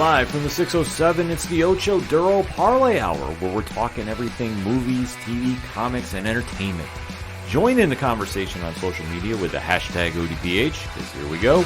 Live from the 607, it's the Ocho Duro Parlay Hour, where we're talking everything movies, TV, comics, and entertainment. Join in the conversation on social media with the hashtag ODPH, because here we go.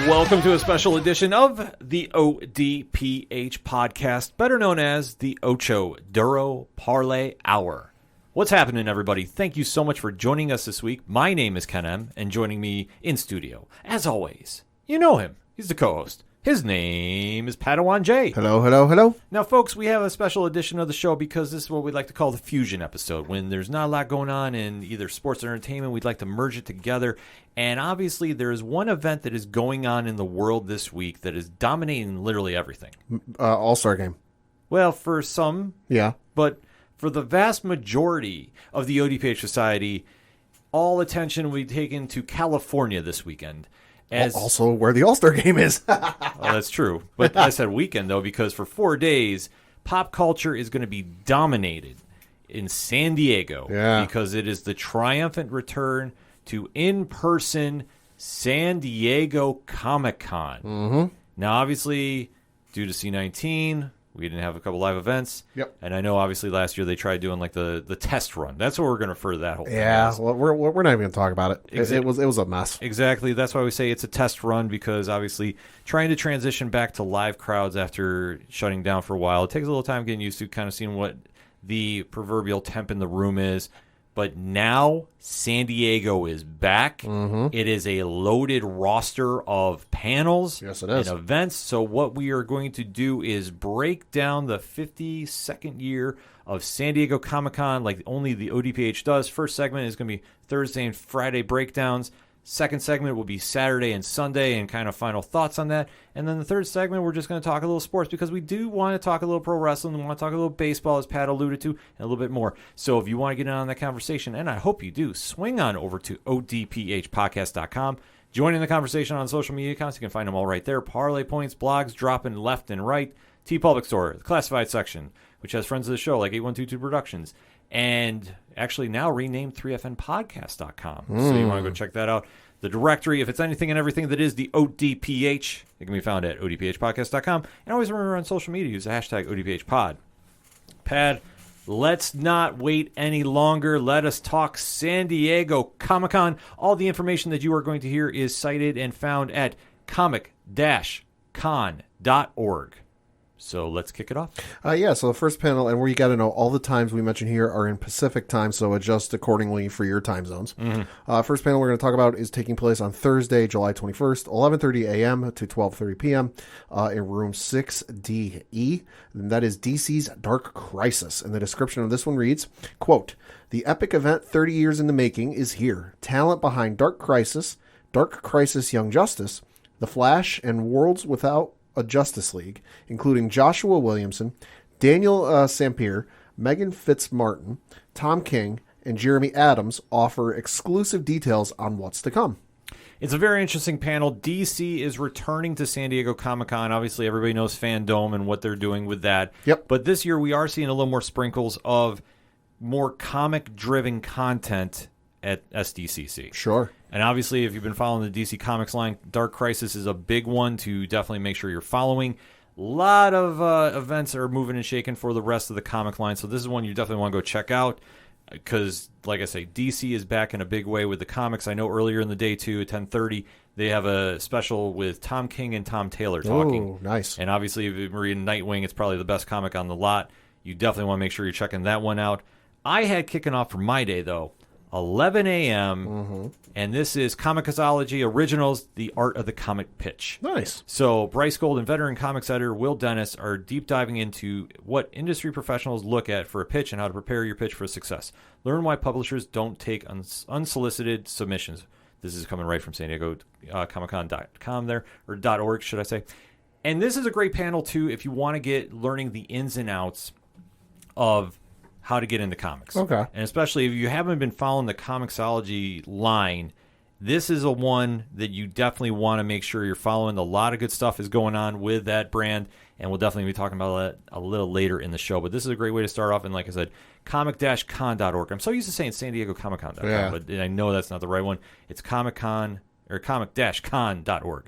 Welcome to a special edition of the ODPH podcast, better known as the Ocho Duro Parlay Hour. What's happening, everybody? Thank you so much for joining us this week. My name is Ken M, and joining me in studio, as always, you know him. He's the co-host. His name is Padawan J. Hello, hello, hello. Now, folks, we have a special edition of the show because this is what we like to call the fusion episode. When there's not a lot going on in either sports or entertainment, we'd like to merge it together. And obviously, there is one event that is going on in the world this week that is dominating literally everything. All-Star Game. Well, for some, yeah. But for the vast majority of the ODPH society, all attention will be taken to California this weekend. Also where the All-Star Game is. Well, that's true. But I said weekend, though, because for 4 days, pop culture is going to be dominated in San Diego. Yeah. Because it is the triumphant return to in-person San Diego Comic-Con. Mm-hmm. Now, obviously, due to C-19, we didn't have a couple live events. Yep. And I know, obviously, last year they tried doing like the test run. That's what we're going to refer to that whole thing. Yeah, well, we're not even going to talk about it. It was a mess. Exactly. That's why we say it's a test run, because obviously trying to transition back to live crowds after shutting down for a while, it takes a little time getting used to kind of seeing what the proverbial temp in the room is. But now San Diego is back. Mm-hmm. It is a loaded roster of panels Yes, it is. and events. So what we are going to do is break down the 52nd year of San Diego Comic-Con like only the ODPH does. First segment is going to be Thursday and Friday breakdowns. Second segment will be Saturday and Sunday and kind of final thoughts on that. And then the third segment, we're just going to talk a little sports because we do want to talk a little pro wrestling. We want to talk a little baseball, as Pat alluded to, and a little bit more. So if you want to get in on that conversation, and I hope you do, swing on over to odphpodcast.com. Join in the conversation on social media accounts. You can find them all right there. Parlay points, blogs dropping left and right. T-Public Store, the classified section, which has friends of the show like 8122 Productions. And actually now renamed 3fnpodcast.com. So you want to go check that out. The directory, if it's anything and everything that is the ODPH, it can be found at odphpodcast.com. And always remember on social media, use the hashtag ODPHpod. Pad, let's not wait any longer. Let us talk San Diego Comic-Con. All the information that you are going to hear is cited and found at comic-con.org. So let's kick it off. So the first panel, and where you got to know all the times we mentioned here are in Pacific time, so adjust accordingly for your time zones. Mm-hmm. First panel we're going to talk about is taking place on Thursday, July 21st, 11:30 a.m. to 12:30 p.m. In room 6DE. And that is DC's Dark Crisis. And the description of this one reads, quote, "The epic event 30 years in the making is here. Talent behind Dark Crisis Young Justice, The Flash, and Worlds Without a Justice League, including Joshua Williamson, Daniel Sampier, Megan Fitzmartin, Tom King, and Jeremy Adams offer exclusive details on what's to come." It's a very interesting panel. DC is returning to San Diego Comic-Con. Obviously, everybody knows Fandome and what they're doing with that. Yep. But this year, we are seeing a little more sprinkles of more comic-driven content at SDCC. Sure. And obviously, if you've been following the DC Comics line, Dark Crisis is a big one to definitely make sure you're following. A lot of events are moving and shaking for the rest of the comic line, so this is one you definitely want to go check out because, like I say, DC is back in a big way with the comics. I know earlier in the day, too, at 10:30, they have a special with Tom King and Tom Taylor talking. Oh, nice. And obviously, if you're reading Nightwing, it's probably the best comic on the lot. You definitely want to make sure you're checking that one out. I had kicking off for my day, though, 11 a.m., and this is Comixology Originals, The Art of the Comic Pitch. Nice. So Bryce Gold and veteran comics editor Will Dennis are deep diving into what industry professionals look at for a pitch and how to prepare your pitch for success. Learn why publishers don't take unsolicited submissions. This is coming right from San Diego Comic-Con.com there, or .org, should I say. And this is a great panel, too, if you want to get learning the ins and outs of how to get into comics. Okay. And especially if you haven't been following the Comixology line, this is a one that you definitely want to make sure you're following. A lot of good stuff is going on with that brand, and we'll definitely be talking about that a little later in the show. But this is a great way to start off. And like I said, comic-con.org. I'm so used to saying San Diego Comic-Con.com, but I know that's not the right one. It's comic-con or comic-con.org.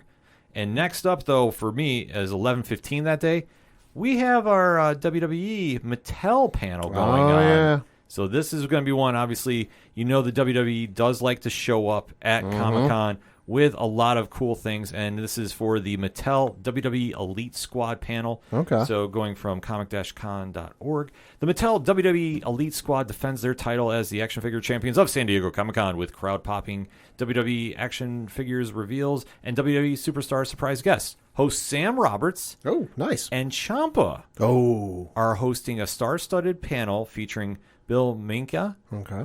And next up, though, for me, is 11:15 that day. We have our WWE Mattel panel going on. Yeah. So this is going to be one, obviously, the WWE does like to show up at Comic-Con with a lot of cool things, and this is for the Mattel WWE Elite Squad panel. Okay. So going from comic-con.org, the Mattel WWE Elite Squad defends their title as the action figure champions of San Diego Comic-Con with crowd-popping WWE action figures reveals and WWE Superstar surprise guests. Host Sam Roberts Oh, nice. and Ciampa are hosting a star-studded panel featuring Bill Minka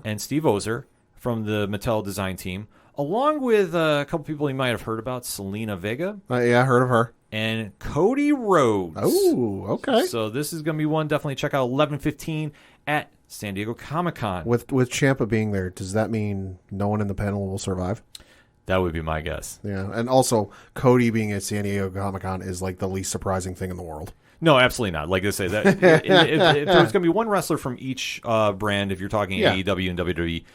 and Steve Ozer from the Mattel design team, along with a couple people you might have heard about, Selena Vega. Yeah, I heard of her. And Cody Rhodes. Oh, okay. So this is going to be one. Definitely check out 11:15 at San Diego Comic-Con. With Ciampa being there, does that mean no one in the panel will survive? That would be my guess. Yeah, and also Cody being at San Diego Comic-Con is like the least surprising thing in the world. No, absolutely not. Like I say, that if there's going to be one wrestler from each brand, if you're talking AEW and WWE,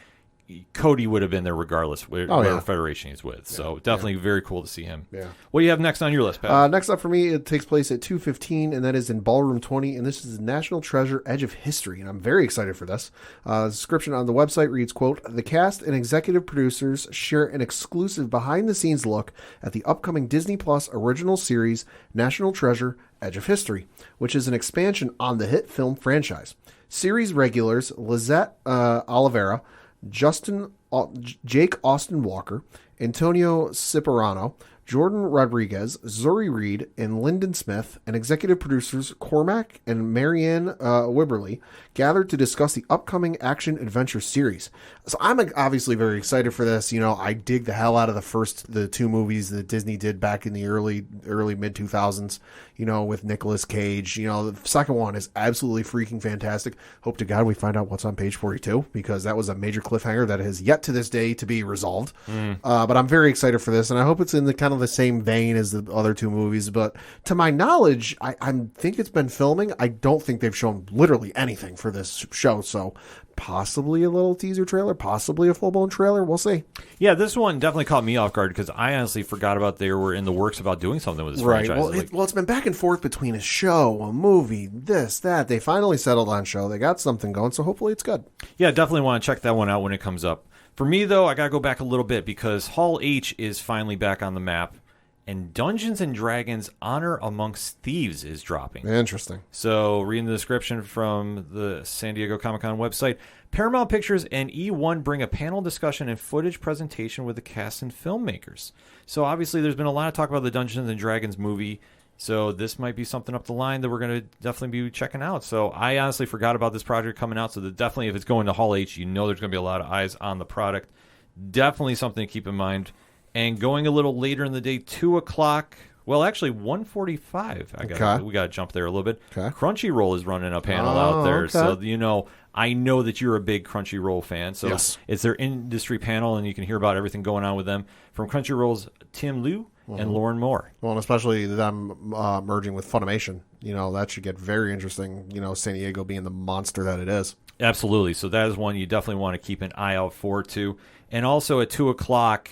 Cody would have been there regardless whatever federation he's with. So definitely very cool to see him. Yeah. What do you have next on your list, Pat? Next up for me, it takes place at 2:15, and that is in Ballroom 20, and this is National Treasure Edge of History, and I'm very excited for this. The description on the website reads, quote, "The cast and executive producers share an exclusive behind-the-scenes look at the upcoming Disney Plus original series National Treasure Edge of History, which is an expansion on the hit film franchise. Series regulars Lizette Oliveira, Jake Austin Walker, Antonio Cipriano, Jordan Rodriguez, Zuri Reed, and Lyndon Smith, and executive producers Cormac and Marianne Wibberley gathered to discuss the upcoming action-adventure series." So I'm obviously very excited for this. I dig the hell out of the two movies that Disney did back in the early mid-2000s, with Nicolas Cage. The second one is absolutely freaking fantastic. Hope to God we find out what's on page 42, because that was a major cliffhanger that has yet to this day to be resolved. But I'm very excited for this, and I hope it's in the kind of the same vein as the other two movies. But to my knowledge, I think it's been filming. I don't think they've shown literally anything for this show, so possibly a little teaser trailer, possibly a full-blown trailer. We'll see. Yeah, this one definitely caught me off guard because I honestly forgot about they were in the works about doing something with this franchise. Well, it's been back and forth between a show, a movie, this, that. They finally settled on show. They got something going, so hopefully it's good. Yeah, definitely want to check that one out when it comes up. For me, though, I got to go back a little bit because Hall H is finally back on the map, and Dungeons & Dragons Honor Amongst Thieves is dropping. Interesting. So, reading the description from the San Diego Comic-Con website, Paramount Pictures and E1 bring a panel discussion and footage presentation with the cast and filmmakers. So, obviously, there's been a lot of talk about the Dungeons & Dragons movie, so this might be something up the line that we're going to definitely be checking out. So, I honestly forgot about this project coming out, so that definitely, if it's going to Hall H, there's going to be a lot of eyes on the product. Definitely something to keep in mind. And going a little later in the day, 2 o'clock, well, actually 1:45. We got to jump there a little bit. Okay. Crunchyroll is running a panel out there. Okay. So, I know that you're a big Crunchyroll fan. So It's their industry panel, and you can hear about everything going on with them from Crunchyroll's Tim Liu and Lauren Moore. Well, and especially them merging with Funimation. That should get very interesting, San Diego being the monster that it is. Absolutely. So that is one you definitely want to keep an eye out for, too. And also at 2 o'clock,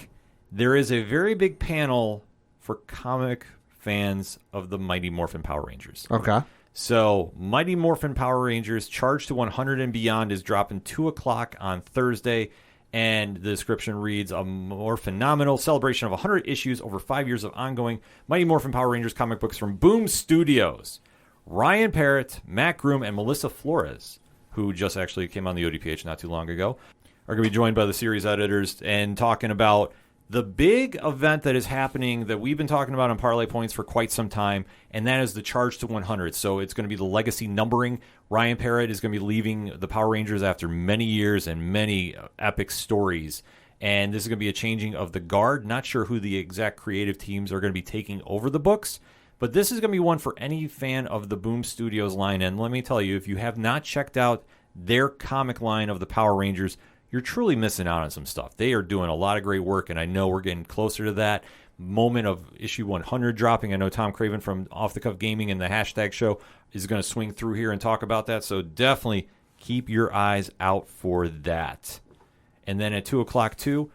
there is a very big panel for comic fans of the Mighty Morphin Power Rangers. Okay. So, Mighty Morphin Power Rangers Charged to 100 and Beyond is dropping 2 o'clock on Thursday. And the description reads, a more phenomenal celebration of 100 issues over 5 years of ongoing Mighty Morphin Power Rangers comic books from Boom Studios. Ryan Parrott, Matt Groom, and Melissa Flores, who just actually came on the ODPH not too long ago, are going to be joined by the series editors and talking about the big event that is happening that we've been talking about on Parlay Points for quite some time, and that is the Charge to 100. So it's going to be the legacy numbering. Ryan Parrott is going to be leaving the Power Rangers after many years and many epic stories. And this is going to be a changing of the guard. Not sure who the exact creative teams are going to be taking over the books, but this is going to be one for any fan of the Boom Studios line. And let me tell you, if you have not checked out their comic line of the Power Rangers, you're truly missing out on some stuff. They are doing a lot of great work, and I know we're getting closer to that moment of issue 100 dropping. I know Tom Craven from Off the Cuff Gaming and the Hashtag Show is going to swing through here and talk about that, so definitely keep your eyes out for that. And then at 2 o'clock, too,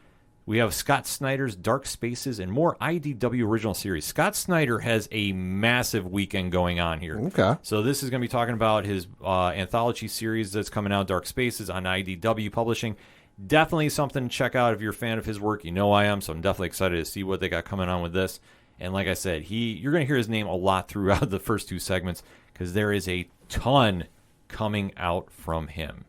we have Scott Snyder's Dark Spaces and more IDW original series. Scott Snyder has a massive weekend going on here. Okay. So this is going to be talking about his anthology series that's coming out, Dark Spaces, on IDW Publishing. Definitely something to check out if you're a fan of his work. You know I am, so I'm definitely excited to see what they got coming on with this. And like I said, you're going to hear his name a lot throughout the first two segments because there is a ton coming out from him.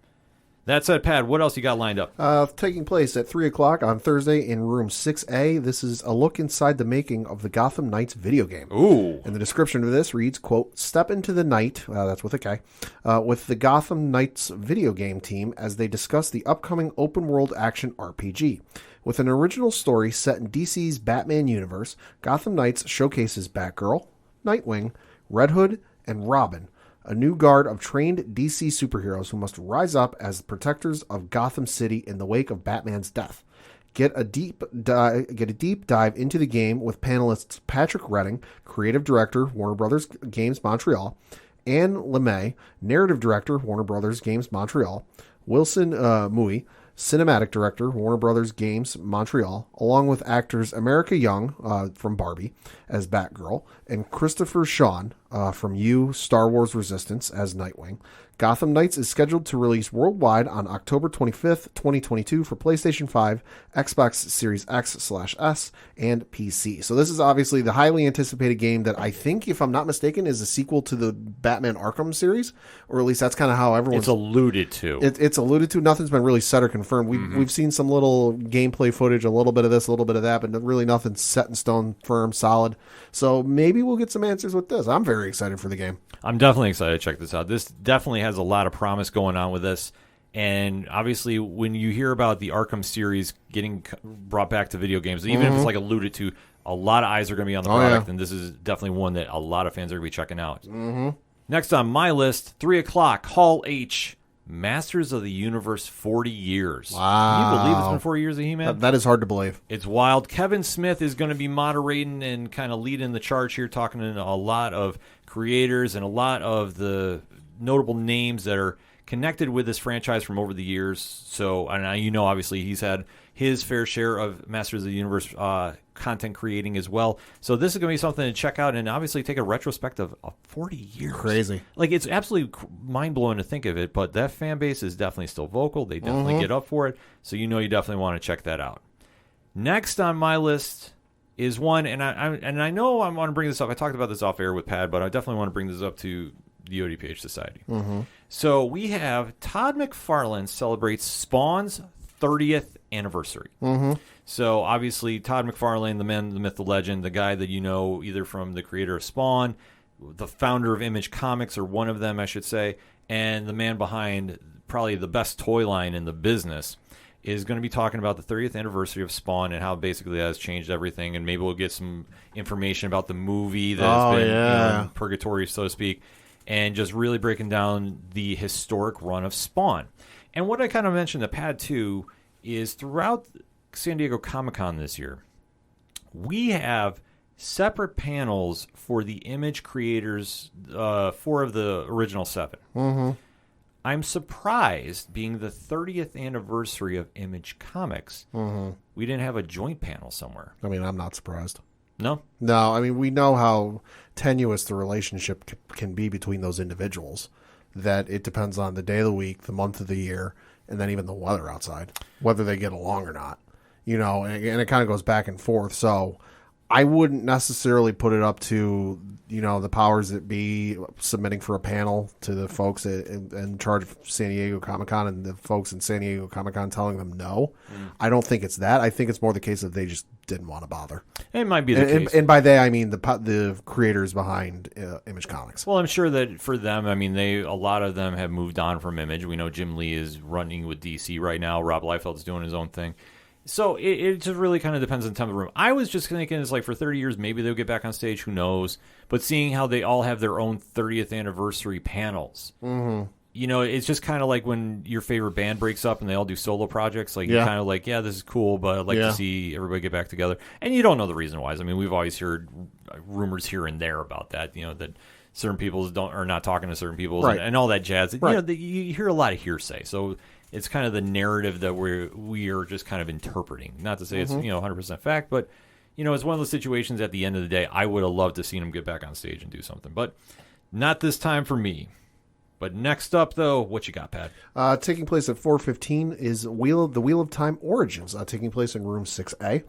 That said, Pad, what else you got lined up? Taking place at 3 o'clock on Thursday in room 6A. This is a look inside the making of the Gotham Knights video game. Ooh. And the description of this reads, quote, "Step into the night," that's with a K, with the Gotham Knights video game team as they discuss the upcoming open-world action RPG. With an original story set in DC's Batman universe, Gotham Knights showcases Batgirl, Nightwing, Red Hood, and Robin, a new guard of trained DC superheroes who must rise up as protectors of Gotham City in the wake of Batman's death. Get a deep dive into the game with panelists Patrick Redding, creative director, Warner Brothers Games Montreal, Anne LeMay, narrative director, Warner Brothers Games Montreal, Wilson Mui, cinematic director, Warner Brothers Games Montreal, along with actors America Young from Barbie as Batgirl and Christopher Sean from Star Wars Resistance as Nightwing. Gotham Knights is scheduled to release worldwide on October 25th, 2022 for PlayStation 5, Xbox Series X/S, and PC. So this is obviously the highly anticipated game that I think, if I'm not mistaken, is a sequel to the Batman Arkham series, or at least that's kind of how everyone's... It's alluded to. It's alluded to. Nothing's been really set or confirmed. We've seen some little gameplay footage, a little bit of this, a little bit of that, but really nothing set in stone, firm, solid. So maybe we'll get some answers with this. I'm very excited for the game. I'm definitely excited to check this out. This definitely has a lot of promise going on with this. And obviously, when you hear about the Arkham series getting brought back to video games, even if it's like alluded to, a lot of eyes are going to be on the product. And this is definitely one that a lot of fans are going to be checking out. Next on my list, 3 o'clock, Hall H, Masters of the Universe 40 years. Wow. Can you believe it's been 40 years of He-Man? That is hard to believe. It's wild. Kevin Smith is going to be moderating and kind of leading the charge here, talking to a lot of creators and a lot of the notable names that are connected with this franchise from over the years. So, and obviously he's had his fair share of Masters of the Universe content creating as well. So this is going to be something to check out and obviously take a retrospective of 40 years. Crazy. Like, it's absolutely mind-blowing to think of it, but that fan base is definitely still vocal. They definitely get up for it. So you definitely want to check that out. Next on my list is one, and I know I want to bring this up. I talked about this off air with Pad, but I definitely want to bring this up to the ODPH Society. So we have Todd McFarlane celebrates Spawn's 30th anniversary. So obviously Todd McFarlane, the man, the myth, the legend, the guy that either from the creator of Spawn, the founder of Image Comics, or one of them I should say, and the man behind probably the best toy line in the business, is going to be talking about the 30th anniversary of Spawn and how basically that has changed everything, and maybe we'll get some information about the movie that has been in purgatory, so to speak, and just really breaking down the historic run of Spawn. And what I kind of mentioned to Pad too is throughout San Diego Comic-Con this year, we have separate panels for the Image creators, 4 of the original 7. I'm surprised, being the 30th anniversary of Image Comics, we didn't have a joint panel somewhere. I mean, I'm not surprised. No? No, I mean, we know how tenuous the relationship can be between those individuals, that it depends on the day of the week, the month of the year, and then even the weather outside, whether they get along or not. And it kind of goes back and forth. So I wouldn't necessarily put it up to, the powers that be submitting for a panel to the folks in charge of San Diego Comic-Con and the folks in San Diego Comic-Con telling them no. I don't think it's that. I think it's more the case that they just didn't want to bother. It might be the case. And by they, I mean the creators behind Image Comics. Well, I'm sure that for them, I mean, a lot of them have moved on from Image. We know Jim Lee is running with DC right now. Rob Liefeld's doing his own thing. So it just really kind of depends on the time of the room. I was just thinking it's like for 30 years, maybe they'll get back on stage. Who knows? But seeing how they all have their own 30th anniversary panels, it's just kind of like when your favorite band breaks up and they all do solo projects. Like, you're kind of like, yeah, this is cool, but I'd like to see everybody get back together. And you don't know the reason why. I mean, we've always heard rumors here and there about that, that certain people are not talking to certain people and all that jazz. Right. You hear a lot of hearsay. So it's kind of the narrative that we are just kind of interpreting. Not to say it's 100% fact, but it's one of those situations. At the end of the day, I would have loved to see him get back on stage and do something, but not this time for me. But next up, though, what you got, Pat? Taking place at 4:15 is the Wheel of Time Origins, taking place in room 6A.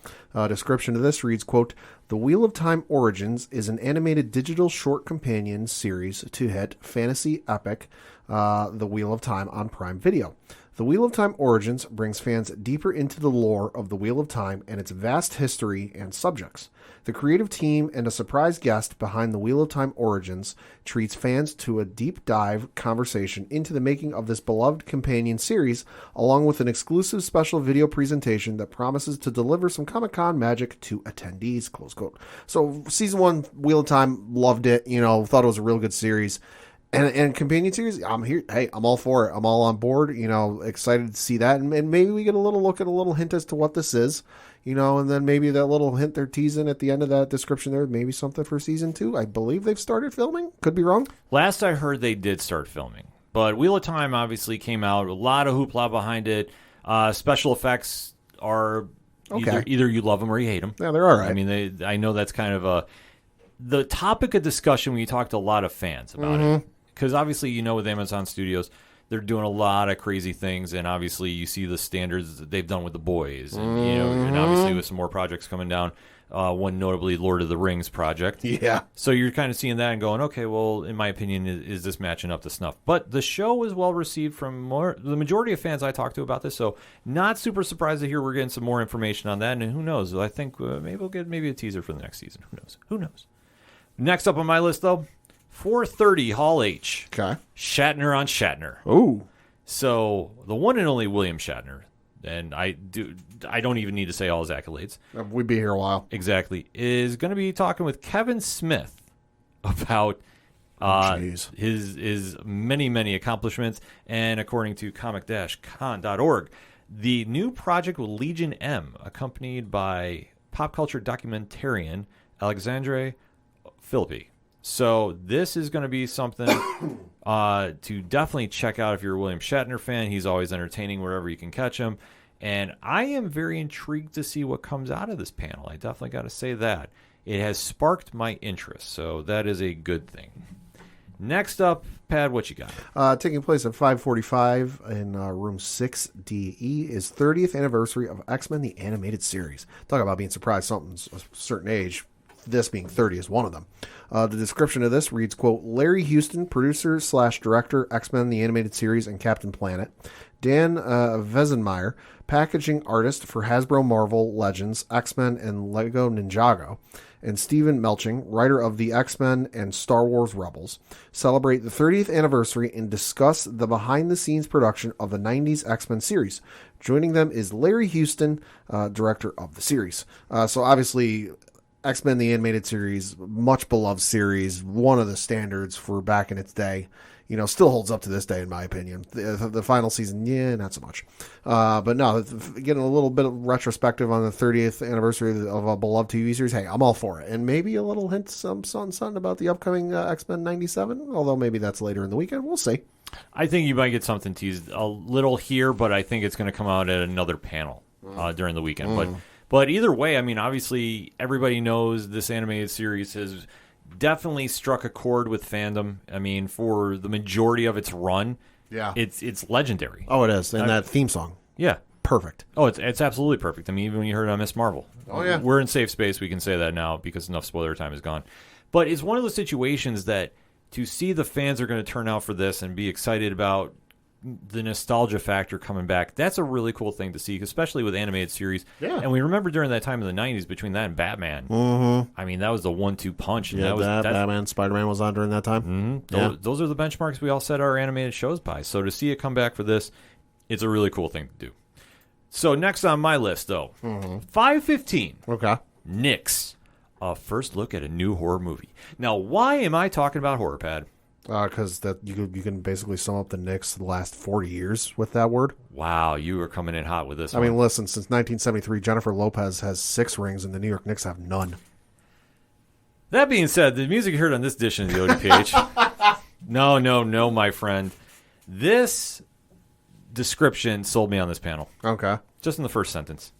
Description of this reads, quote, "The Wheel of Time Origins is an animated digital short companion series to hit fantasy epic The Wheel of Time on Prime Video. The Wheel of Time Origins brings fans deeper into the lore of the Wheel of Time and its vast history and subjects. The creative team and a surprise guest behind the Wheel of Time Origins treats fans to a deep dive conversation into the making of this beloved companion series, along with an exclusive special video presentation that promises to deliver some Comic-Con magic to attendees," close quote. So season 1, Wheel of Time, loved it, thought it was a real good series. And companion series, I'm here. Hey, I'm all for it. I'm all on board. Excited to see that, and maybe we get a little hint as to what this is. And then maybe that little hint they're teasing at the end of that description there, maybe something for season 2. I believe they've started filming. Could be wrong. Last I heard, they did start filming, but Wheel of Time obviously came out. A lot of hoopla behind it. Special effects are either you love them or you hate them. Yeah, they're all right. I mean, I know that's kind of the topic of discussion when you talk to a lot of fans about it. Because obviously, with Amazon Studios, they're doing a lot of crazy things, and obviously you see the standards that they've done with The Boys, and and obviously with some more projects coming down, one notably Lord of the Rings project. Yeah. So you're kind of seeing that and going, okay, well, in my opinion, is this matching up to snuff? But the show was well received from the majority of fans I talked to about this, so not super surprised to hear we're getting some more information on that, and who knows? I think maybe we'll get a teaser for the next season. Who knows? Next up on my list, though, 4:30 Hall H. Okay. Shatner on Shatner. Ooh. So the one and only William Shatner, and I don't even need to say all his accolades. We'd be here a while. Exactly. Is going to be talking with Kevin Smith about his many accomplishments, and according to comic-con.org, the new project with Legion M, accompanied by pop culture documentarian Alexandre Philippi. So this is going to be something to definitely check out if you're a William Shatner fan. He's always entertaining wherever you can catch him. And I am very intrigued to see what comes out of this panel. I definitely got to say that. It has sparked my interest, so that is a good thing. Next up, Pat, what you got? Taking place at 5:45 in room 6DE is 30th anniversary of X-Men, the animated series. Talk about being surprised something's a certain age. This being 30 is one of them. The description of this reads, quote, "Larry Houston, producer/director, X-Men, the animated series, and Captain Planet. Dan Vesenmeyer, packaging artist for Hasbro Marvel Legends, X-Men, and Lego Ninjago. And Stephen Melching, writer of the X-Men and Star Wars Rebels, celebrate the 30th anniversary and discuss the behind-the-scenes production of the 90s X-Men series. Joining them is Larry Houston, director of the series." So obviously, X-Men, the animated series, much beloved series, one of the standards for back in its day. Still holds up to this day, in my opinion. The final season, not so much. But no, getting a little bit of retrospective on the 30th anniversary of a beloved TV series, hey, I'm all for it. And maybe a little hint, something about the upcoming X-Men 97, although maybe that's later in the weekend. We'll see. I think you might get something teased a little here, but I think it's going to come out at another panel during the weekend. But either way, I mean, obviously, everybody knows this animated series has definitely struck a chord with fandom. I mean, for the majority of its run, it's legendary. Oh, it is. And that theme song. Yeah. Perfect. Oh, it's absolutely perfect. I mean, even when you heard it on Miss Marvel. Oh, yeah. We're in safe space. We can say that now because enough spoiler time is gone. But it's one of those situations that to see the fans are going to turn out for this and be excited about the nostalgia factor coming back, that's a really cool thing to see, especially with animated series. Yeah. And we remember during that time in the 90s, between that and Batman, I mean, that was the 1-2 punch. And Batman, Spider-Man was on during that time. Those are the benchmarks we all set our animated shows by. So to see it come back for this, it's a really cool thing to do. So next on my list, though, 5:15. Okay. Nyx, a first look at a new horror movie. Now, why am I talking about horror, Pad? Because that you can basically sum up the Knicks the last 40 years with that word. Wow, you are coming in hot with this I one. mean, listen, since 1973, Jennifer Lopez has 6 rings, and the New York Knicks have none. That being said, the music you heard on this edition of the ODPH, no, my friend. This description sold me on this panel. Okay. Just in the first sentence.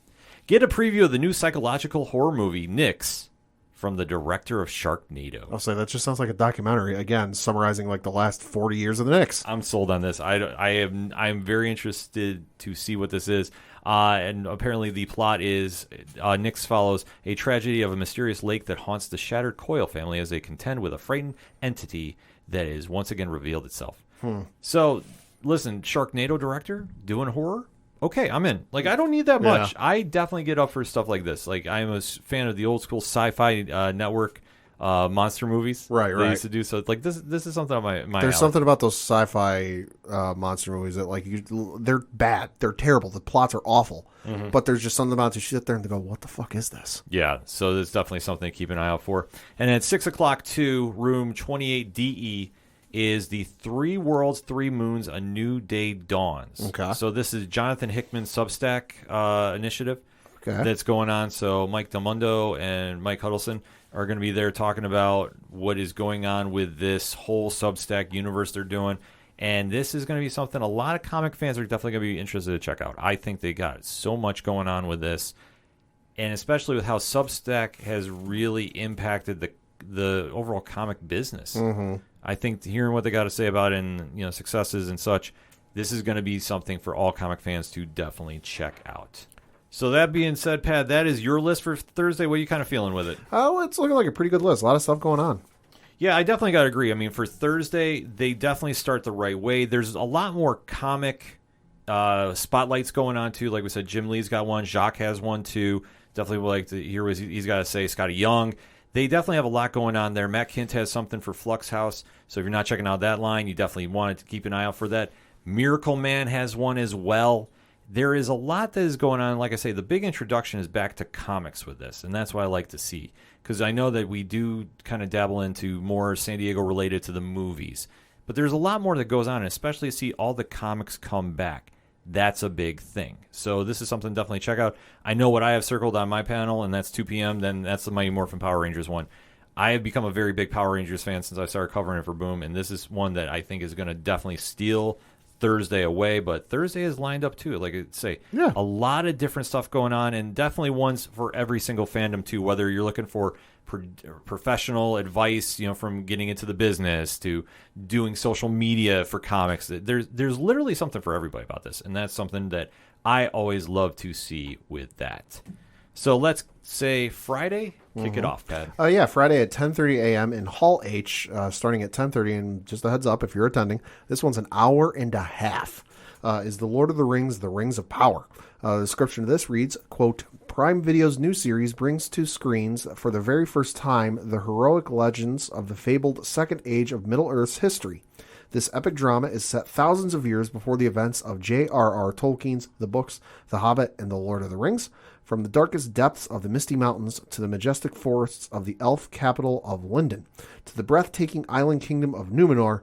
Get a preview of the new psychological horror movie, Knicks, from the director of Sharknado. I'll say that just sounds like a documentary, again, summarizing like the last 40 years of the Knicks. I'm sold on this. I'm very interested to see what this is. And apparently the plot is Knicks follows a tragedy of a mysterious lake that haunts the Shattered Coil family as they contend with a frightened entity that is once again revealed itself. So, listen, Sharknado director doing horror? Okay, I'm in. Like, I don't need that much. Yeah. I definitely get up for stuff like this. Like, I'm a fan of the old school sci-fi network monster movies. Right. They used to do so. Like, this is something on my There's alley. something about those sci-fi monster movies that, like, they're bad. They're terrible. The plots are awful. Mm-hmm. But there's just something about it. You sit there and go, what the fuck is this? Yeah, so there's definitely something to keep an eye out for. And at 6 o'clock, room 28DE, is the 3 Worlds, 3 Moons, A New Day Dawns. Okay. So this is Jonathan Hickman's Substack initiative that's going on. So Mike Del Mundo and Mike Huddleston are going to be there talking about what is going on with this whole Substack universe they're doing. And this is going to be something a lot of comic fans are definitely going to be interested to check out. I think they got so much going on with this. And especially with how Substack has really impacted the overall comic business. Mm-hmm. I think hearing what they got to say about it and successes and such, this is going to be something for all comic fans to definitely check out. So that being said, Pat, that is your list for Thursday. What are you kind of feeling with it? Oh, it's looking like a pretty good list. A lot of stuff going on. Yeah, I definitely got to agree. I mean, for Thursday, they definitely start the right way. There's a lot more comic spotlights going on, too. Like we said, Jim Lee's got one. Jacques has one, too. Definitely would like to hear what he's got to say. Scotty Young. They definitely have a lot going on there. Matt Kint has something for Flux House. So if you're not checking out that line, you definitely want to keep an eye out for that. Miracle Man has one as well. There is a lot that is going on. Like I say, the big introduction is back to comics with this, and that's what I like to see. Because I know that we do kind of dabble into more San Diego related to the movies. But there's a lot more that goes on, and especially to see all the comics come back. That's a big thing. So this is something to definitely check out. I know what I have circled on my panel, and that's 2 p.m. Then that's the Mighty Morphin Power Rangers one. I have become a very big Power Rangers fan since I started covering it for Boom, and this is one that I think is going to definitely steal Thursday away. But Thursday is lined up too. Like I say, a lot of different stuff going on, and definitely ones for every single fandom too. Whether you're looking for professional advice, from getting into the business to doing social media for comics, there's literally something for everybody about this, and that's something that I always love to see with that. So let's say Friday, kick it off, Pat. Yeah, Friday at 10:30 a.m. in Hall H, starting at 10:30. And just a heads up, if you're attending, this one's an hour and a half. Is The Lord of the Rings, The Rings of Power. The description of this reads, quote, Prime Video's new series brings to screens for the very first time the heroic legends of the fabled Second Age of Middle-earth's history. This epic drama is set thousands of years before the events of J.R.R. Tolkien's The Books, The Hobbit, and The Lord of the Rings. From the darkest depths of the Misty Mountains to the majestic forests of the elf capital of Lindon, to the breathtaking island kingdom of Numenor,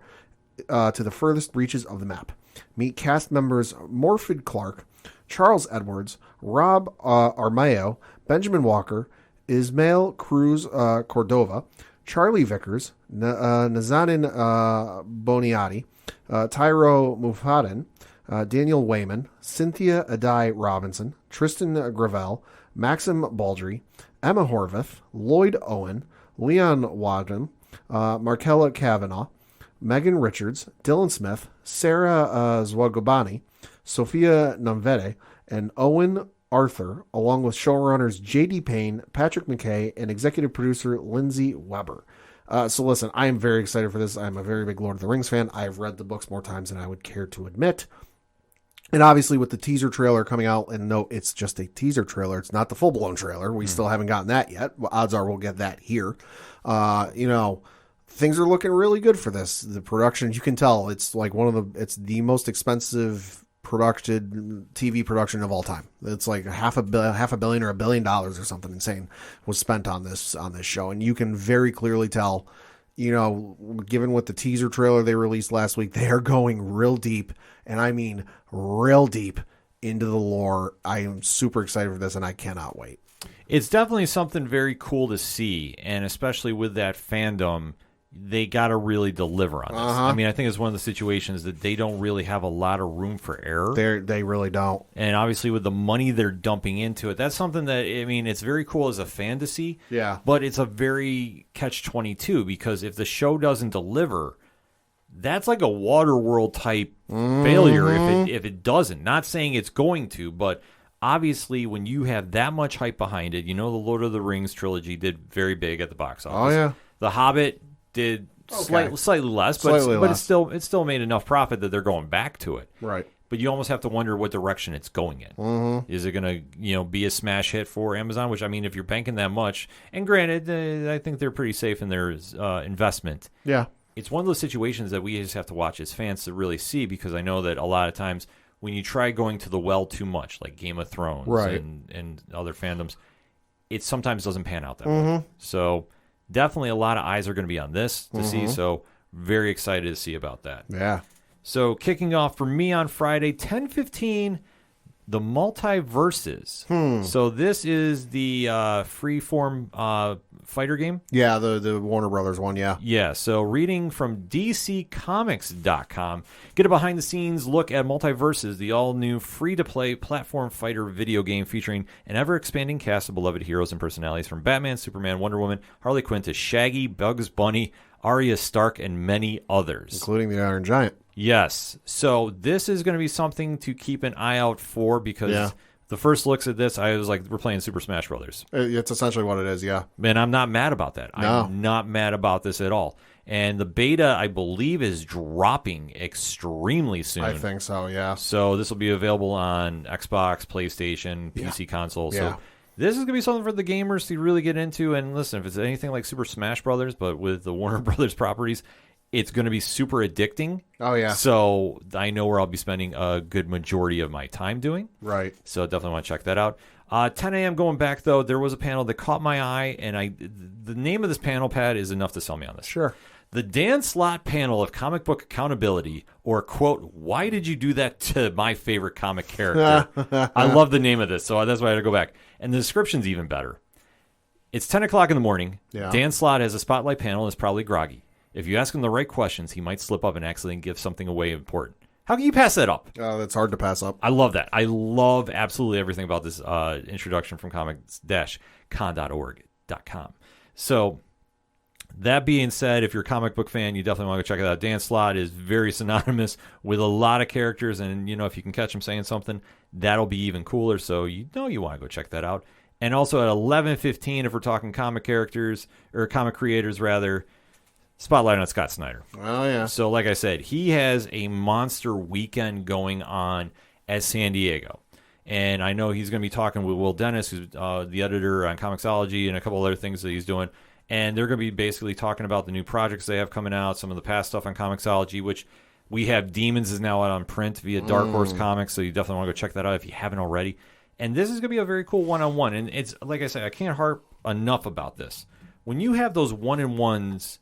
to the furthest reaches of the map. Meet cast members Morfydd Clark, Charles Edwards, Rob Armayo, Benjamin Walker, Ismael Cruz Cordova, Charlie Vickers, Nazanin Boniati, Tyro Mufadin, Daniel Wayman, Cynthia Adai Robinson, Tristan Gravel, Maxim Baldry, Emma Horvath, Lloyd Owen, Leon Wadham, Markella Kavanaugh, Megan Richards, Dylan Smith, Sarah Zwagobani, Sophia Namvede, and Owen Arthur, along with showrunners J.D. Payne, Patrick McKay, and executive producer Lindsay Weber. So listen, I am very excited for this. I'm a very big Lord of the Rings fan. I have read the books more times than I would care to admit. And obviously with the teaser trailer coming out, and no, it's just a teaser trailer. It's not the full-blown trailer. We still haven't gotten that yet. Well, odds are we'll get that here. Things are looking really good for this. The production, you can tell, it's like it's the most expensive TV production of all time. It's like half a billion or $1 billion or something insane was spent on this show, and you can very clearly tell given what the teaser trailer they released last week, they are going real deep, and I mean real deep into the lore. I am super excited for this, and I cannot wait. It's definitely something very cool to see, and especially with that fandom, they got to really deliver on this. I mean, I think it's one of the situations that they don't really have a lot of room for error. They really don't. And obviously with the money they're dumping into it, that's something that, I mean, it's very cool as a fan to see. Yeah. But it's a very catch-22 because if the show doesn't deliver, that's like a Waterworld type failure if it doesn't. Not saying it's going to, but obviously when you have that much hype behind it, the Lord of the Rings trilogy did very big at the box office. Oh, yeah. The Hobbit did slightly less, but it still made enough profit that they're going back to it. Right. But you almost have to wonder what direction it's going in. Is it going to be a smash hit for Amazon? Which, I mean, if you're banking that much, and granted, I think they're pretty safe in their investment. Yeah. It's one of those situations that we just have to watch as fans to really see, because I know that a lot of times when you try going to the well too much, like Game of Thrones and other fandoms, it sometimes doesn't pan out that way. So definitely a lot of eyes are going to be on this to see, so very excited to see about that. Yeah. So kicking off for me on Friday, 10:15, the Multiverses. So this is the freeform fighter game. Yeah, the Warner Brothers one, yeah. Yeah, so reading from DCComics.com, get a behind-the-scenes look at Multiverses, the all-new free-to-play platform fighter video game featuring an ever-expanding cast of beloved heroes and personalities from Batman, Superman, Wonder Woman, Harley Quinn to Shaggy, Bugs Bunny, Arya Stark, and many others. Including the Iron Giant. Yes. So this is going to be something to keep an eye out for, because the first looks at this, I was like, we're playing Super Smash Brothers. It's essentially what it is, yeah. And I'm not mad about that. No. I'm not mad about this at all. And the beta, I believe, is dropping extremely soon. I think so, yeah. So this will be available on Xbox, PlayStation, PC console. Yeah. So this is going to be something for the gamers to really get into. And listen, if it's anything like Super Smash Brothers, but with the Warner Brothers properties, it's going to be super addicting. Oh, yeah. So I know where I'll be spending a good majority of my time doing. Right. So definitely want to check that out. 10 a.m. going back, though, there was a panel that caught my eye, and the name of this panel, Pat, is enough to sell me on this. Sure. The Dan Slott panel of comic book accountability, or, quote, why did you do that to my favorite comic character? I love the name of this, so that's why I had to go back. And the description's even better. It's 10 o'clock in the morning. Yeah. Dan Slott has a spotlight panel and is probably groggy. If you ask him the right questions, he might slip up and accidentally give something away important. How can you pass that up? That's hard to pass up. I love that. I love absolutely everything about this introduction from comics-con.org.com. So that being said, if you're a comic book fan, you definitely want to go check it out. Dan Slott is very synonymous with a lot of characters, and if you can catch him saying something, that'll be even cooler. So you want to go check that out. And also at 11:15, if we're talking comic characters, or comic creators rather, spotlight on Scott Snyder. Oh, yeah. So like I said, he has a monster weekend going on at San Diego. And I know he's going to be talking with Will Dennis, who's the editor on Comixology, and a couple other things that he's doing. And they're going to be basically talking about the new projects they have coming out, some of the past stuff on Comixology, which we have Demons is now out on print via Dark Horse Comics, so you definitely want to go check that out if you haven't already. And this is going to be a very cool one-on-one. And it's, like I said, I can't harp enough about this. When you have those one-on-ones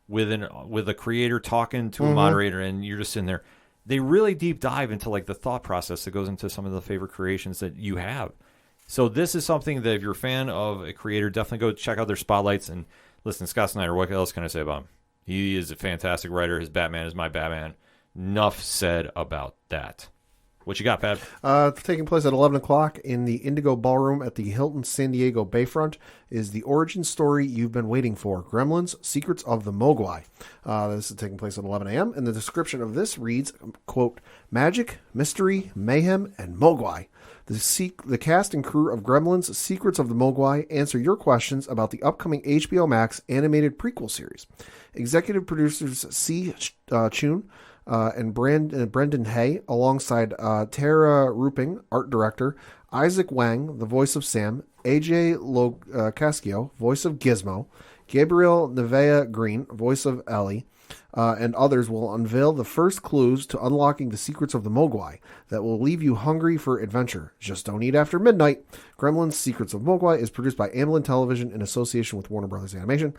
with a creator talking to a moderator, and you're just sitting there, they really deep dive into like the thought process that goes into some of the favorite creations that you have. So this is something that if you're a fan of a creator, definitely go check out their spotlights. And listen, Scott Snyder, what else can I say about him? He is a fantastic writer. His Batman is my Batman. Enough said about that. What you got, Pat? Taking place at 11 o'clock in the Indigo Ballroom at the Hilton San Diego Bayfront is the origin story you've been waiting for, Gremlins, Secrets of the Mogwai. This is taking place at 11 a.m., and the description of this reads, quote, magic, mystery, mayhem, and Mogwai. The cast and crew of Gremlins, Secrets of the Mogwai answer your questions about the upcoming HBO Max animated prequel series. Executive producers C. Chun and Brendan Hay, alongside Tara Ruping, art director, Isaac Wang, the voice of Sam, AJ Locascio, voice of Gizmo, Gabriel Nevea Green, voice of Ellie, and others will unveil the first clues to unlocking the secrets of the Mogwai that will leave you hungry for adventure. Just don't eat after midnight. Gremlins Secrets of Mogwai is produced by Amblin Television in association with Warner Brothers Animation.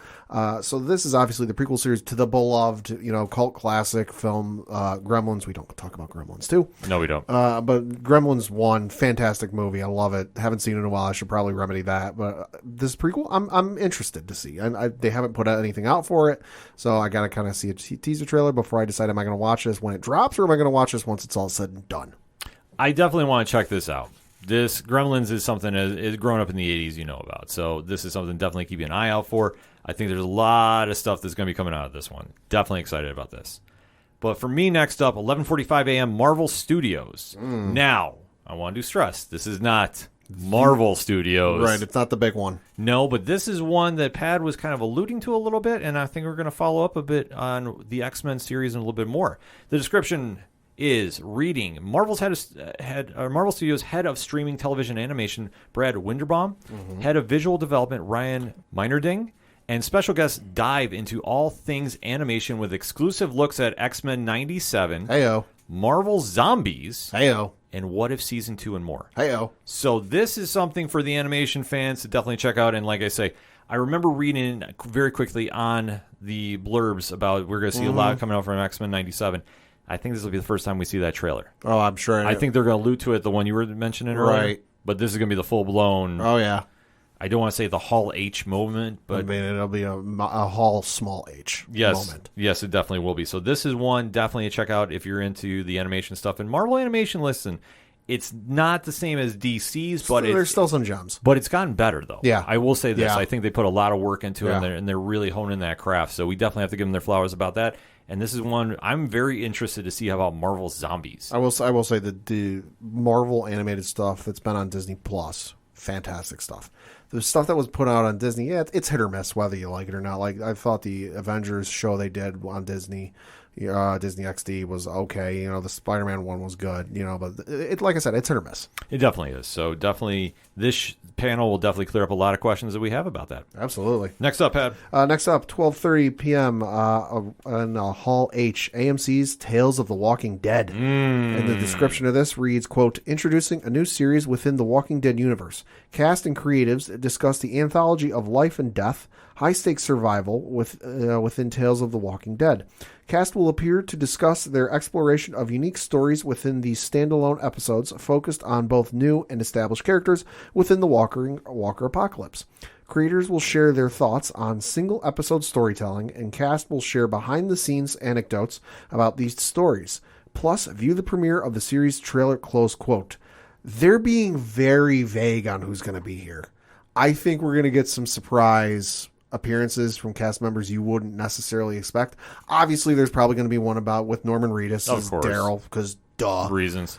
So this is obviously the prequel series to the beloved, cult classic film Gremlins. We don't talk about Gremlins 2. No, we don't. But Gremlins 1, fantastic movie. I love it. Haven't seen it in a while. I should probably remedy that. But this prequel, I'm interested to see. They haven't put anything out for it, so I got to kind of see a teaser trailer before I decide, am I going to watch this when it drops, or am I going to watch this once it's all said and done? I definitely want to check this out. This Gremlins is something that is growing up in the 80s you know about. So this is something definitely keep an eye out for. I think there's a lot of stuff that's going to be coming out of this one. Definitely excited about this. But for me, next up, 11:45 a.m., Marvel Studios. Now, I want to stress, this is not Marvel Studios. Right, it's not the big one. No, but this is one that Pad was kind of alluding to a little bit, and I think we're going to follow up a bit on the XMen series and a little bit more. The description is reading Marvel Studios head of streaming television animation Brad Winderbaum, head of visual development Ryan Meinerding, and special guests dive into all things animation with exclusive looks at X-Men 97, Heyo, Marvel Zombies, heyo, and What If Season 2 and more. Heyo. So this is something for the animation fans to definitely check out. And like I say, I remember reading very quickly on the blurbs about we're going to see a lot coming out from X-Men 97. I think this will be the first time we see that trailer. Oh, I'm sure. I think they're going to allude to it, the one you were mentioning earlier. Right. But this is going to be the full-blown, Oh, yeah. I don't want to say the Hall H moment, but I mean, it'll be a Hall small H moment. Yes, it definitely will be. So this is one definitely to check out if you're into the animation stuff. And Marvel Animation, listen, it's not the same as DC's, but there's still some gems. But it's gotten better, though. Yeah. I will say this. Yeah. I think they put a lot of work into it, Yeah. and they're really honing that craft. So we definitely have to give them their flowers about that. And this is one I'm very interested to see how about Marvel Zombies. I will say that the Marvel animated stuff that's been on Disney Plus, fantastic stuff. The stuff that was put out on Disney, yeah, it's hit or miss whether you like it or not. Like I thought the Avengers show they did on Disney, Disney XD was okay. The Spider-Man one was good. But it, like I said, it's hit or miss. It definitely is. So definitely this panel will definitely clear up a lot of questions that we have about that. Absolutely. Next up, Pat. Next up, 12:30 p.m. On Hall H, AMC's Tales of the Walking Dead. And the description of this reads, quote, introducing a new series within the Walking Dead universe. Cast and creatives discuss the anthology of life and death, high-stakes survival within Tales of the Walking Dead. Cast will appear to discuss their exploration of unique stories within these standalone episodes focused on both new and established characters within the Walker apocalypse. Creators will share their thoughts on single-episode storytelling, and cast will share behind-the-scenes anecdotes about these stories. Plus, view the premiere of the series trailer, close quote. They're being very vague on who's going to be here. I think we're going to get some surprise appearances from cast members you wouldn't necessarily expect. Obviously, there's probably going to be one with Norman Reedus as Daryl, because duh. Reasons.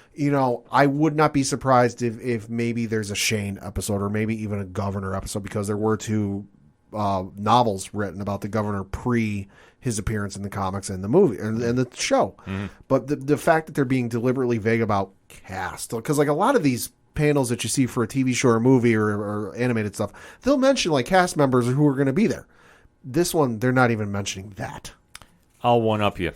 I would not be surprised if maybe there's a Shane episode or maybe even a Governor episode, because there were two novels written about the Governor pre his appearance in the comics and the movie and the show. But the fact that they're being deliberately vague about cast, because like a lot of these panels that you see for a TV show or movie or animated stuff, they'll mention like cast members who are going to be there. This one, they're not even mentioning that. I'll one-up you.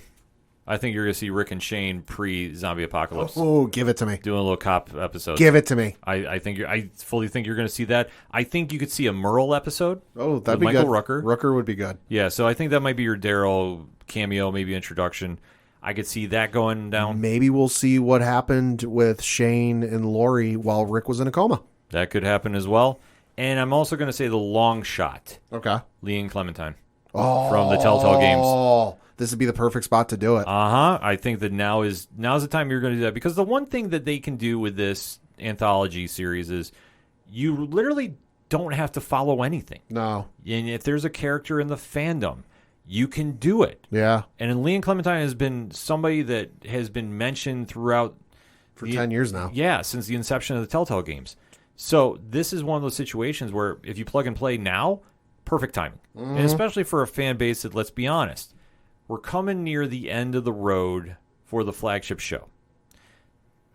I think you're going to see Rick and Shane pre-zombie apocalypse. Oh, give it to me. Doing a little cop episode. Give it to me. I fully think you're going to see that. I think you could see a Merle episode. Oh, that'd be Michael good. Rooker. Rooker would be good. Yeah, so I think that might be your Daryl cameo, maybe introduction. I could see that going down. Maybe we'll see what happened with Shane and Lori while Rick was in a coma. That could happen as well. And I'm also going to say the long shot. Okay. Lee and Clementine. Oh, from the Telltale games. Oh, this would be the perfect spot to do it. I think that now's the time you're going to do that, because the one thing that they can do with this anthology series is you literally don't have to follow anything. No. And if there's a character in the fandom, you can do it. Yeah. And Lee and Clementine has been somebody that has been mentioned throughout for 10 years now. Yeah, since the inception of the Telltale games. So this is one of those situations where if you plug and play now, perfect timing. And especially for a fan base that, let's be honest, we're coming near the end of the road for the flagship show.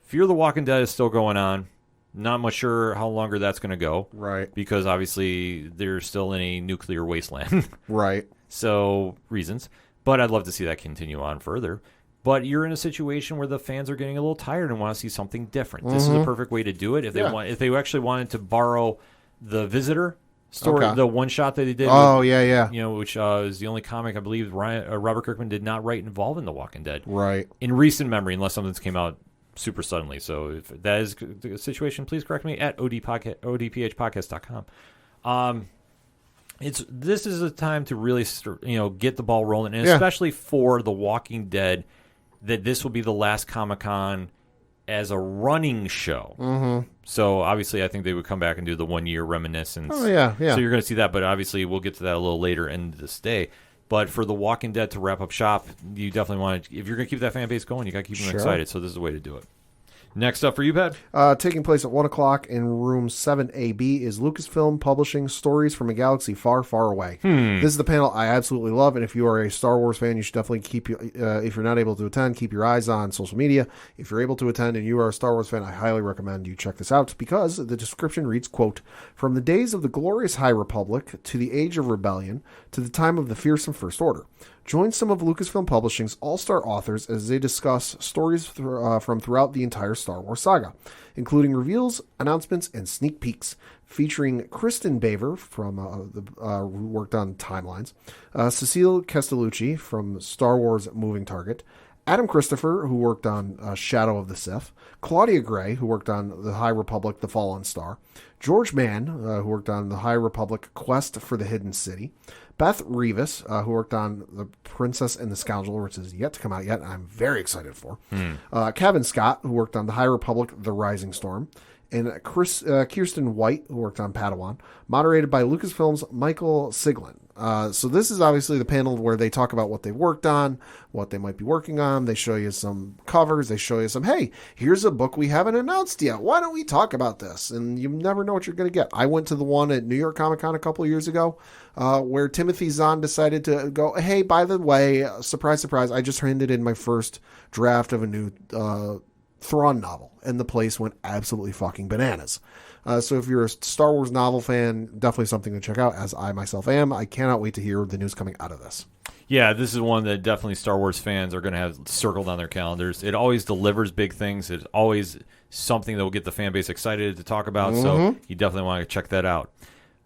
Fear the Walking Dead is still going on. Not much sure how longer that's going to go. Right. Because obviously they're still in a nuclear wasteland. Right. So, reasons. But I'd love to see that continue on further. But you're in a situation where the fans are getting a little tired and want to see something different. This is the perfect way to do it. If they actually wanted to borrow the Visitor story, the one shot that they did. Which is the only comic I believe Robert Kirkman did not write involving The Walking Dead. Right. In recent memory, unless something's came out super suddenly. So if that is the situation, please correct me at odphpodcast.com. This is a time to really get the ball rolling, and especially for The Walking Dead, that this will be the last Comic-Con as a running show. Mm-hmm. So obviously, I think they would come back and do the 1 year reminiscence. Oh yeah. So you're going to see that, but obviously we'll get to that a little later in this day. But for The Walking Dead to wrap up shop, you definitely want to. If you're going to keep that fan base going, you got to keep them excited. So this is the way to do it. Next up for you, Pat. Taking place at 1 o'clock in room 7AB is Lucasfilm Publishing Stories from a Galaxy Far, Far Away. This is the panel I absolutely love, and if you are a Star Wars fan, you should definitely keep, if you're not able to attend, keep your eyes on social media. If you're able to attend and you are a Star Wars fan, I highly recommend you check this out, because the description reads, quote, "From the days of the glorious High Republic to the age of rebellion to the time of the fearsome First Order. Join some of Lucasfilm Publishing's all-star authors as they discuss stories from throughout the entire Star Wars saga, including reveals, announcements, and sneak peeks, featuring Kristen Baver from who worked on Timelines, Cecile Castellucci from Star Wars Moving Target, Adam Christopher, who worked on Shadow of the Sith, Claudia Gray, who worked on The High Republic, The Fallen Star, George Mann, who worked on The High Republic, Quest for the Hidden City, Beth Revis, who worked on The Princess and the Scoundrel, which is yet to come out yet, and I'm very excited for. Kevin Scott, who worked on The High Republic, The Rising Storm, and Kirsten White, who worked on Padawan, moderated by Lucasfilm's Michael Siglin. So this is obviously the panel where they talk about what they've worked on, what they might be working on. They show you some covers. They show you some, hey, here's a book we haven't announced yet. Why don't we talk about this? And you never know what you're going to get. I went to the one at New York Comic Con a couple of years ago where Timothy Zahn decided to go, hey, by the way, surprise, surprise, I just handed in my first draft of a new Thrawn novel, and the place went absolutely fucking bananas. So if you're a Star Wars novel fan, definitely something to check out, as I myself am. I cannot wait to hear the news coming out of this. Yeah, this is one that definitely Star Wars fans are going to have circled on their calendars. It always delivers big things. It's always something that will get the fan base excited to talk about, so you definitely want to check that out.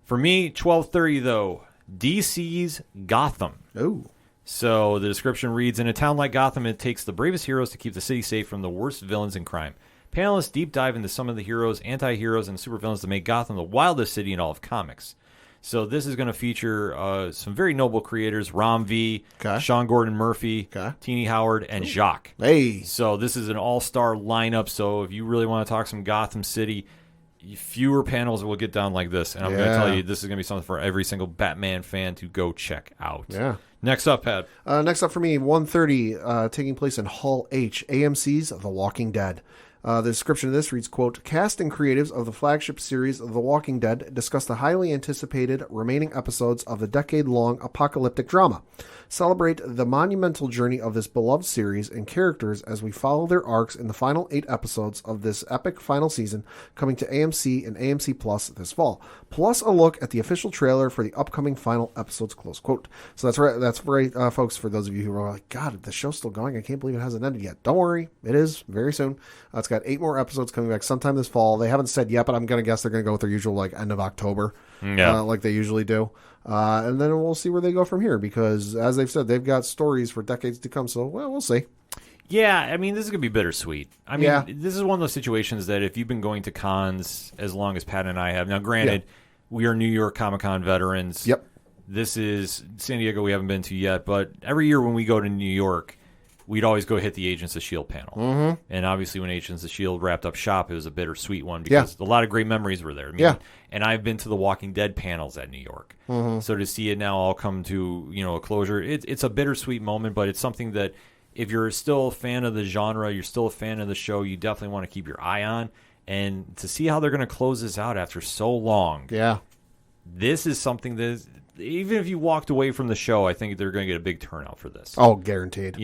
For me, 12:30, though, DC's Gotham. Oh. So the description reads, in a town like Gotham, it takes the bravest heroes to keep the city safe from the worst villains and crime. Panelists deep dive into some of the heroes, anti-heroes, and supervillains that make Gotham the wildest city in all of comics. So this is going to feature some very noble creators, Ram V, Sean Gordon Murphy, Teenie Howard, and Jacques. Hey. So this is an all-star lineup, so if you really want to talk some Gotham City, fewer panels will get down like this. And I'm going to tell you, this is going to be something for every single Batman fan to go check out. Yeah. Next up, Pat. Next up for me, 1:30, taking place in Hall H, AMC's The Walking Dead. The description of this reads, quote, cast and creatives of the flagship series The Walking Dead discuss the highly anticipated remaining episodes of the decade-long apocalyptic drama. Celebrate the monumental journey of this beloved series and characters as we follow their arcs in the final 8 episodes of this epic final season, coming to AMC and AMC Plus this fall. Plus a look at the official trailer for the upcoming final episodes, close quote. So that's right, folks, for those of you who are like, God, the show's still going. I can't believe it hasn't ended yet. Don't worry. It is very soon. It's got 8 more episodes coming back sometime this fall. They haven't said yet, but I'm going to guess they're going to go with their usual like end of October, like they usually do. And then we'll see where they go from here, because as they've said, they've got stories for decades to come. So, well, we'll see. Yeah, I mean, this is going to be bittersweet. I mean, this is one of those situations that if you've been going to cons as long as Pat and I have, now granted, we are New York Comic-Con veterans. Yep. This is San Diego we haven't been to yet, but every year when we go to New York, we'd always go hit the Agents of S.H.I.E.L.D. panel. Mm-hmm. And obviously when Agents of S.H.I.E.L.D. wrapped up shop, it was a bittersweet one because a lot of great memories were there. I mean, and I've been to the Walking Dead panels at New York. Mm-hmm. So to see it now all come to, a closure, it's a bittersweet moment, but it's something that if you're still a fan of the genre, you're still a fan of the show, you definitely want to keep your eye on. And to see how they're going to close this out after so long. Yeah. This is something that even if you walked away from the show, I think they're going to get a big turnout for this. Oh, guaranteed.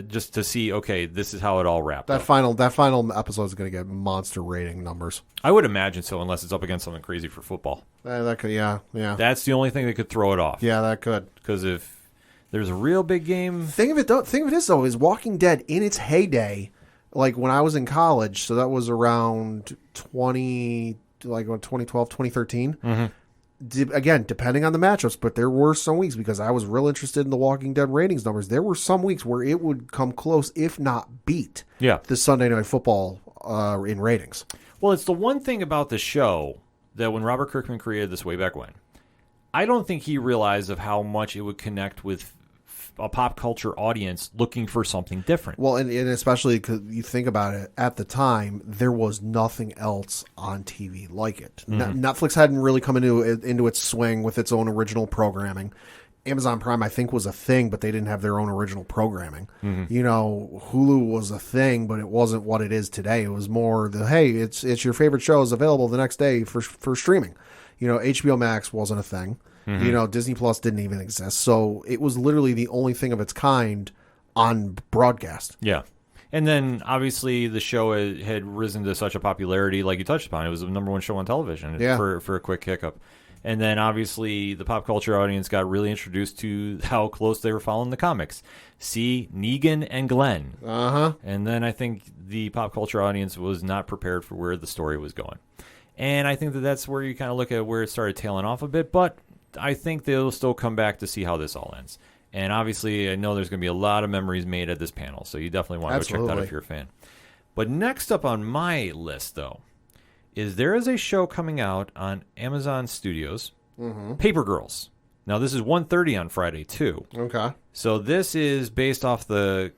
Just to see, okay, this is how it all wrapped up. That final episode is going to get monster rating numbers. I would imagine so, unless it's up against something crazy for football. That could, yeah. That's the only thing that could throw it off. Yeah, that could. Because if There's a real big game. Thing of it is though, is Walking Dead in its heyday, like when I was in college, so that was around 2012, 2013. Again, depending on the matchups, but there were some weeks, because I was real interested in the Walking Dead ratings numbers, there were some weeks where it would come close, if not beat, the Sunday Night Football in ratings. Well, it's the one thing about the show that when Robert Kirkman created this way back when, I don't think he realized of how much it would connect with a pop culture audience looking for something different. Well, and especially because you think about it, at the time, there was nothing else on TV like it. Netflix hadn't really come into its swing with its own original programming. Amazon Prime, I think, was a thing, but they didn't have their own original programming. You know, Hulu was a thing, but it wasn't what it is today. It was more hey, it's your favorite shows available the next day for streaming. You know, HBO Max wasn't a thing. You know, Disney Plus didn't even exist. So it was literally the only thing of its kind on broadcast. Yeah. And then, obviously, the show had risen to such a popularity, like you touched upon. It was the number one show on television for a quick hiccup. And then, obviously, the pop culture audience got really introduced to how close they were following the comics. See Negan and Glenn. And then I think the pop culture audience was not prepared for where the story was going. And I think that's where you kind of look at where it started tailing off a bit. But I think they'll still come back to see how this all ends. And obviously, I know there's going to be a lot of memories made at this panel, so you definitely want to go check that out if you're a fan. But next up on my list, though, is there is a show coming out on Amazon Studios, Paper Girls. Now, this is 1:30 on Friday, too. Okay. So this is based off the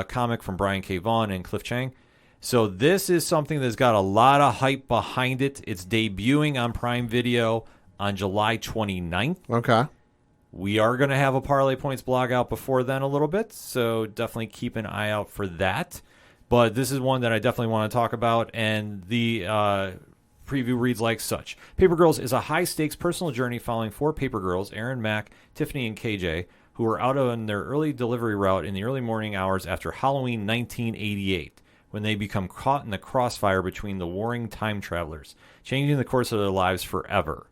comic from Brian K. Vaughan and Cliff Chiang. So this is something that's got a lot of hype behind it. It's debuting on Prime Video on July 29th. Okay. We are going to have a Parlay Points blog out before then a little bit, so definitely keep an eye out for that. But this is one that I definitely want to talk about, and the preview reads like such. Paper Girls is a high-stakes personal journey following four paper girls, Erin, Mac, Tiffany, and KJ, who were out on their early delivery route in the early morning hours after Halloween 1988, when they become caught in the crossfire between the warring time travelers, changing the course of their lives forever.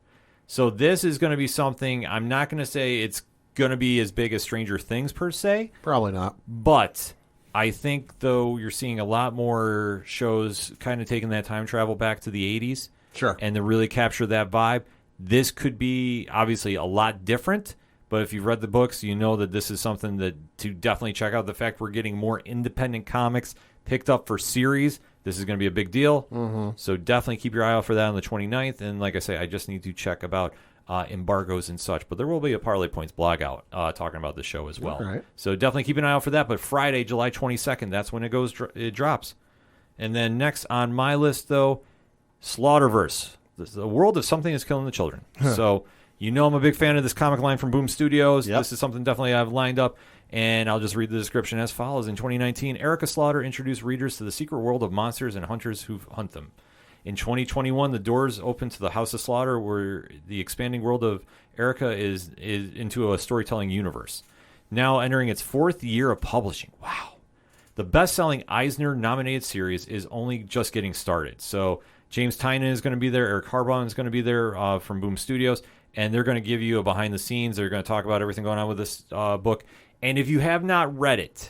So this is going to be something, I'm not going to say it's going to be as big as Stranger Things per se. Probably not. But I think, though, you're seeing a lot more shows kind of taking that time travel back to the 80s. Sure. And to really capture that vibe. This could be, obviously, a lot different. But if you've read the books, you know that this is something that to definitely check out. The fact we're getting more independent comics picked up for series, this is going to be a big deal. So definitely keep your eye out for that on the 29th. And like I say, I just need to check about embargoes and such. But there will be a Parlay Points blog out talking about the show as well. Right. So definitely keep an eye out for that. But Friday, July 22nd, that's when it drops. And then next on my list, though, Slaughterverse. The world of something is killing the children. So you know I'm a big fan of this comic line from Boom Studios. Yep. This is something definitely I've lined up. And I'll just read the description as follows. In 2019, Erica Slaughter introduced readers to the secret world of monsters and hunters who hunt them. In 2021, the doors open to the House of Slaughter, where the expanding world of Erica is into a storytelling universe. Now entering its fourth year of publishing. Wow. The best-selling Eisner-nominated series is only just getting started. So James Tynion is going to be there. Eric Harbon is going to be there from Boom Studios. And they're going to give you a behind-the-scenes. They're going to talk about everything going on with this book. And if you have not read it,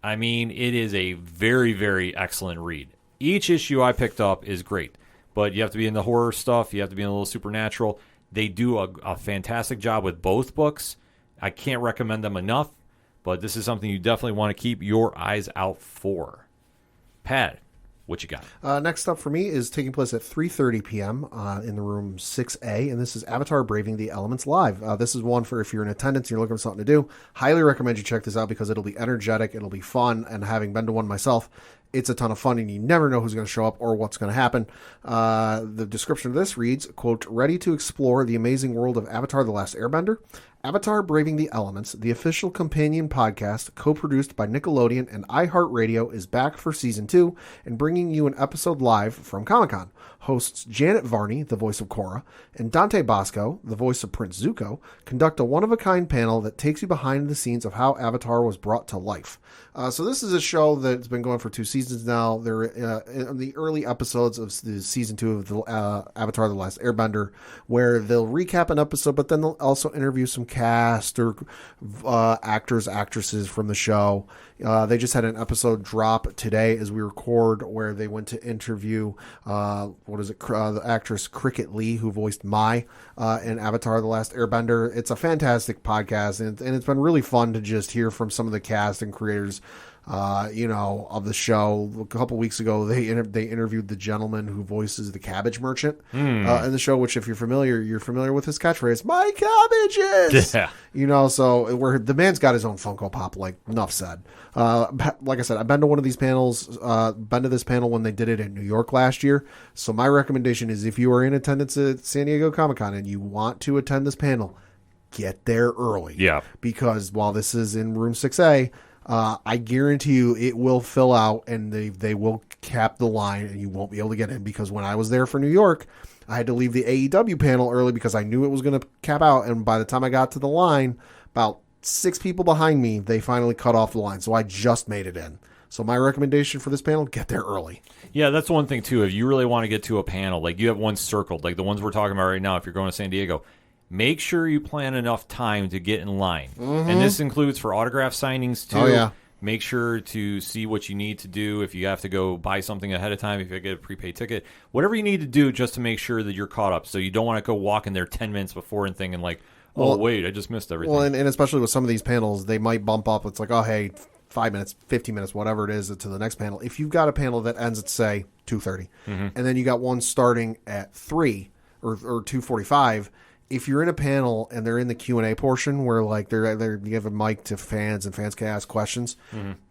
I mean, it is a very, very excellent read. Each issue I picked up is great, but you have to be in the horror stuff. You have to be in a little supernatural. They do a fantastic job with both books. I can't recommend them enough, but this is something you definitely want to keep your eyes out for. Pat, what you got? Next up for me is taking place at 3:30 p.m. In the room 6A, and this is Avatar Braving the Elements Live. This is one for if you're in attendance and you're looking for something to do. Highly recommend you check this out because it'll be energetic, it'll be fun, and having been to one myself, it's a ton of fun, and you never know who's going to show up or what's going to happen. The description of this reads, quote, ready to explore the amazing world of Avatar The Last Airbender? Avatar Braving the Elements, the official companion podcast co-produced by Nickelodeon and iHeartRadio, is back for Season 2 and bringing you an episode live from Comic-Con. Hosts Janet Varney, the voice of Korra, and Dante Bosco, the voice of Prince Zuko, conduct a one-of-a-kind panel that takes you behind the scenes of how Avatar was brought to life. So this is a show that's been going for 2 seasons now. They're in the early episodes of the Season 2 of the Avatar The Last Airbender, where they'll recap an episode, but then they'll also interview some cast or actors, actresses from the show. They just had an episode drop today as we record where they went to interview, the actress Cricket Lee, who voiced Mai in Avatar: The Last Airbender. It's a fantastic podcast, and it's been really fun to just hear from some of the cast and creators of the show. A couple weeks ago, they interviewed the gentleman who voices the cabbage merchant in the show, which if you're familiar with his catchphrase, "My cabbages!" Yeah. So where the man's got his own Funko Pop, like enough said. Like I said, I've been to one of these panels, been to this panel when they did it in New York last year. So my recommendation is if you are in attendance at San Diego Comic-Con and you want to attend this panel, get there early. Yeah. Because while this is in room 6A, I guarantee you it will fill out and they will cap the line and you won't be able to get in, because when I was there for New York, I had to leave the AEW panel early because I knew it was going to cap out. And by the time I got to the line, about 6 people behind me, they finally cut off the line. So I just made it in. So my recommendation for this panel, get there early. Yeah, that's one thing too. If you really want to get to a panel, like you have one circled, like the ones we're talking about right now, if you're going to San Diego, make sure you plan enough time to get in line. And this includes for autograph signings, too. Oh, yeah. Make sure to see what you need to do. If you have to go buy something ahead of time, if you get a prepaid ticket, whatever you need to do just to make sure that you're caught up. So you don't want to go walk in there 10 minutes before and thinking like, wait, I just missed everything. Well, and especially with some of these panels, they might bump up. It's like, oh, hey, 5 minutes, 15 minutes, whatever it is, to the next panel. If you've got a panel that ends at, say, 2:30, and then you got one starting at 3 or 2:45, if you're in a panel and they're in the Q&A portion where like you give a mic to fans and fans can ask questions,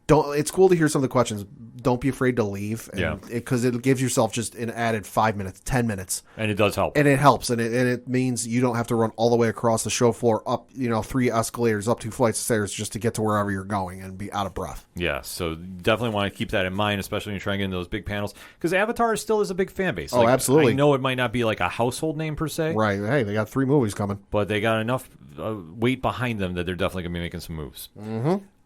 it's cool to hear some of the questions. Don't be afraid to leave, because it gives yourself just an added 5 minutes, 10 minutes, and it does help. And it helps, and it means you don't have to run all the way across the show floor, up 3 escalators, up 2 flights of stairs just to get to wherever you're going and be out of breath. Yeah, so definitely want to keep that in mind, especially when you're trying to get into those big panels, because Avatar still is a big fan base. Oh, absolutely. I know it might not be like a household name per se, right? Hey, they got 3 movies coming, but they got enough weight behind them that they're definitely going to be making some moves.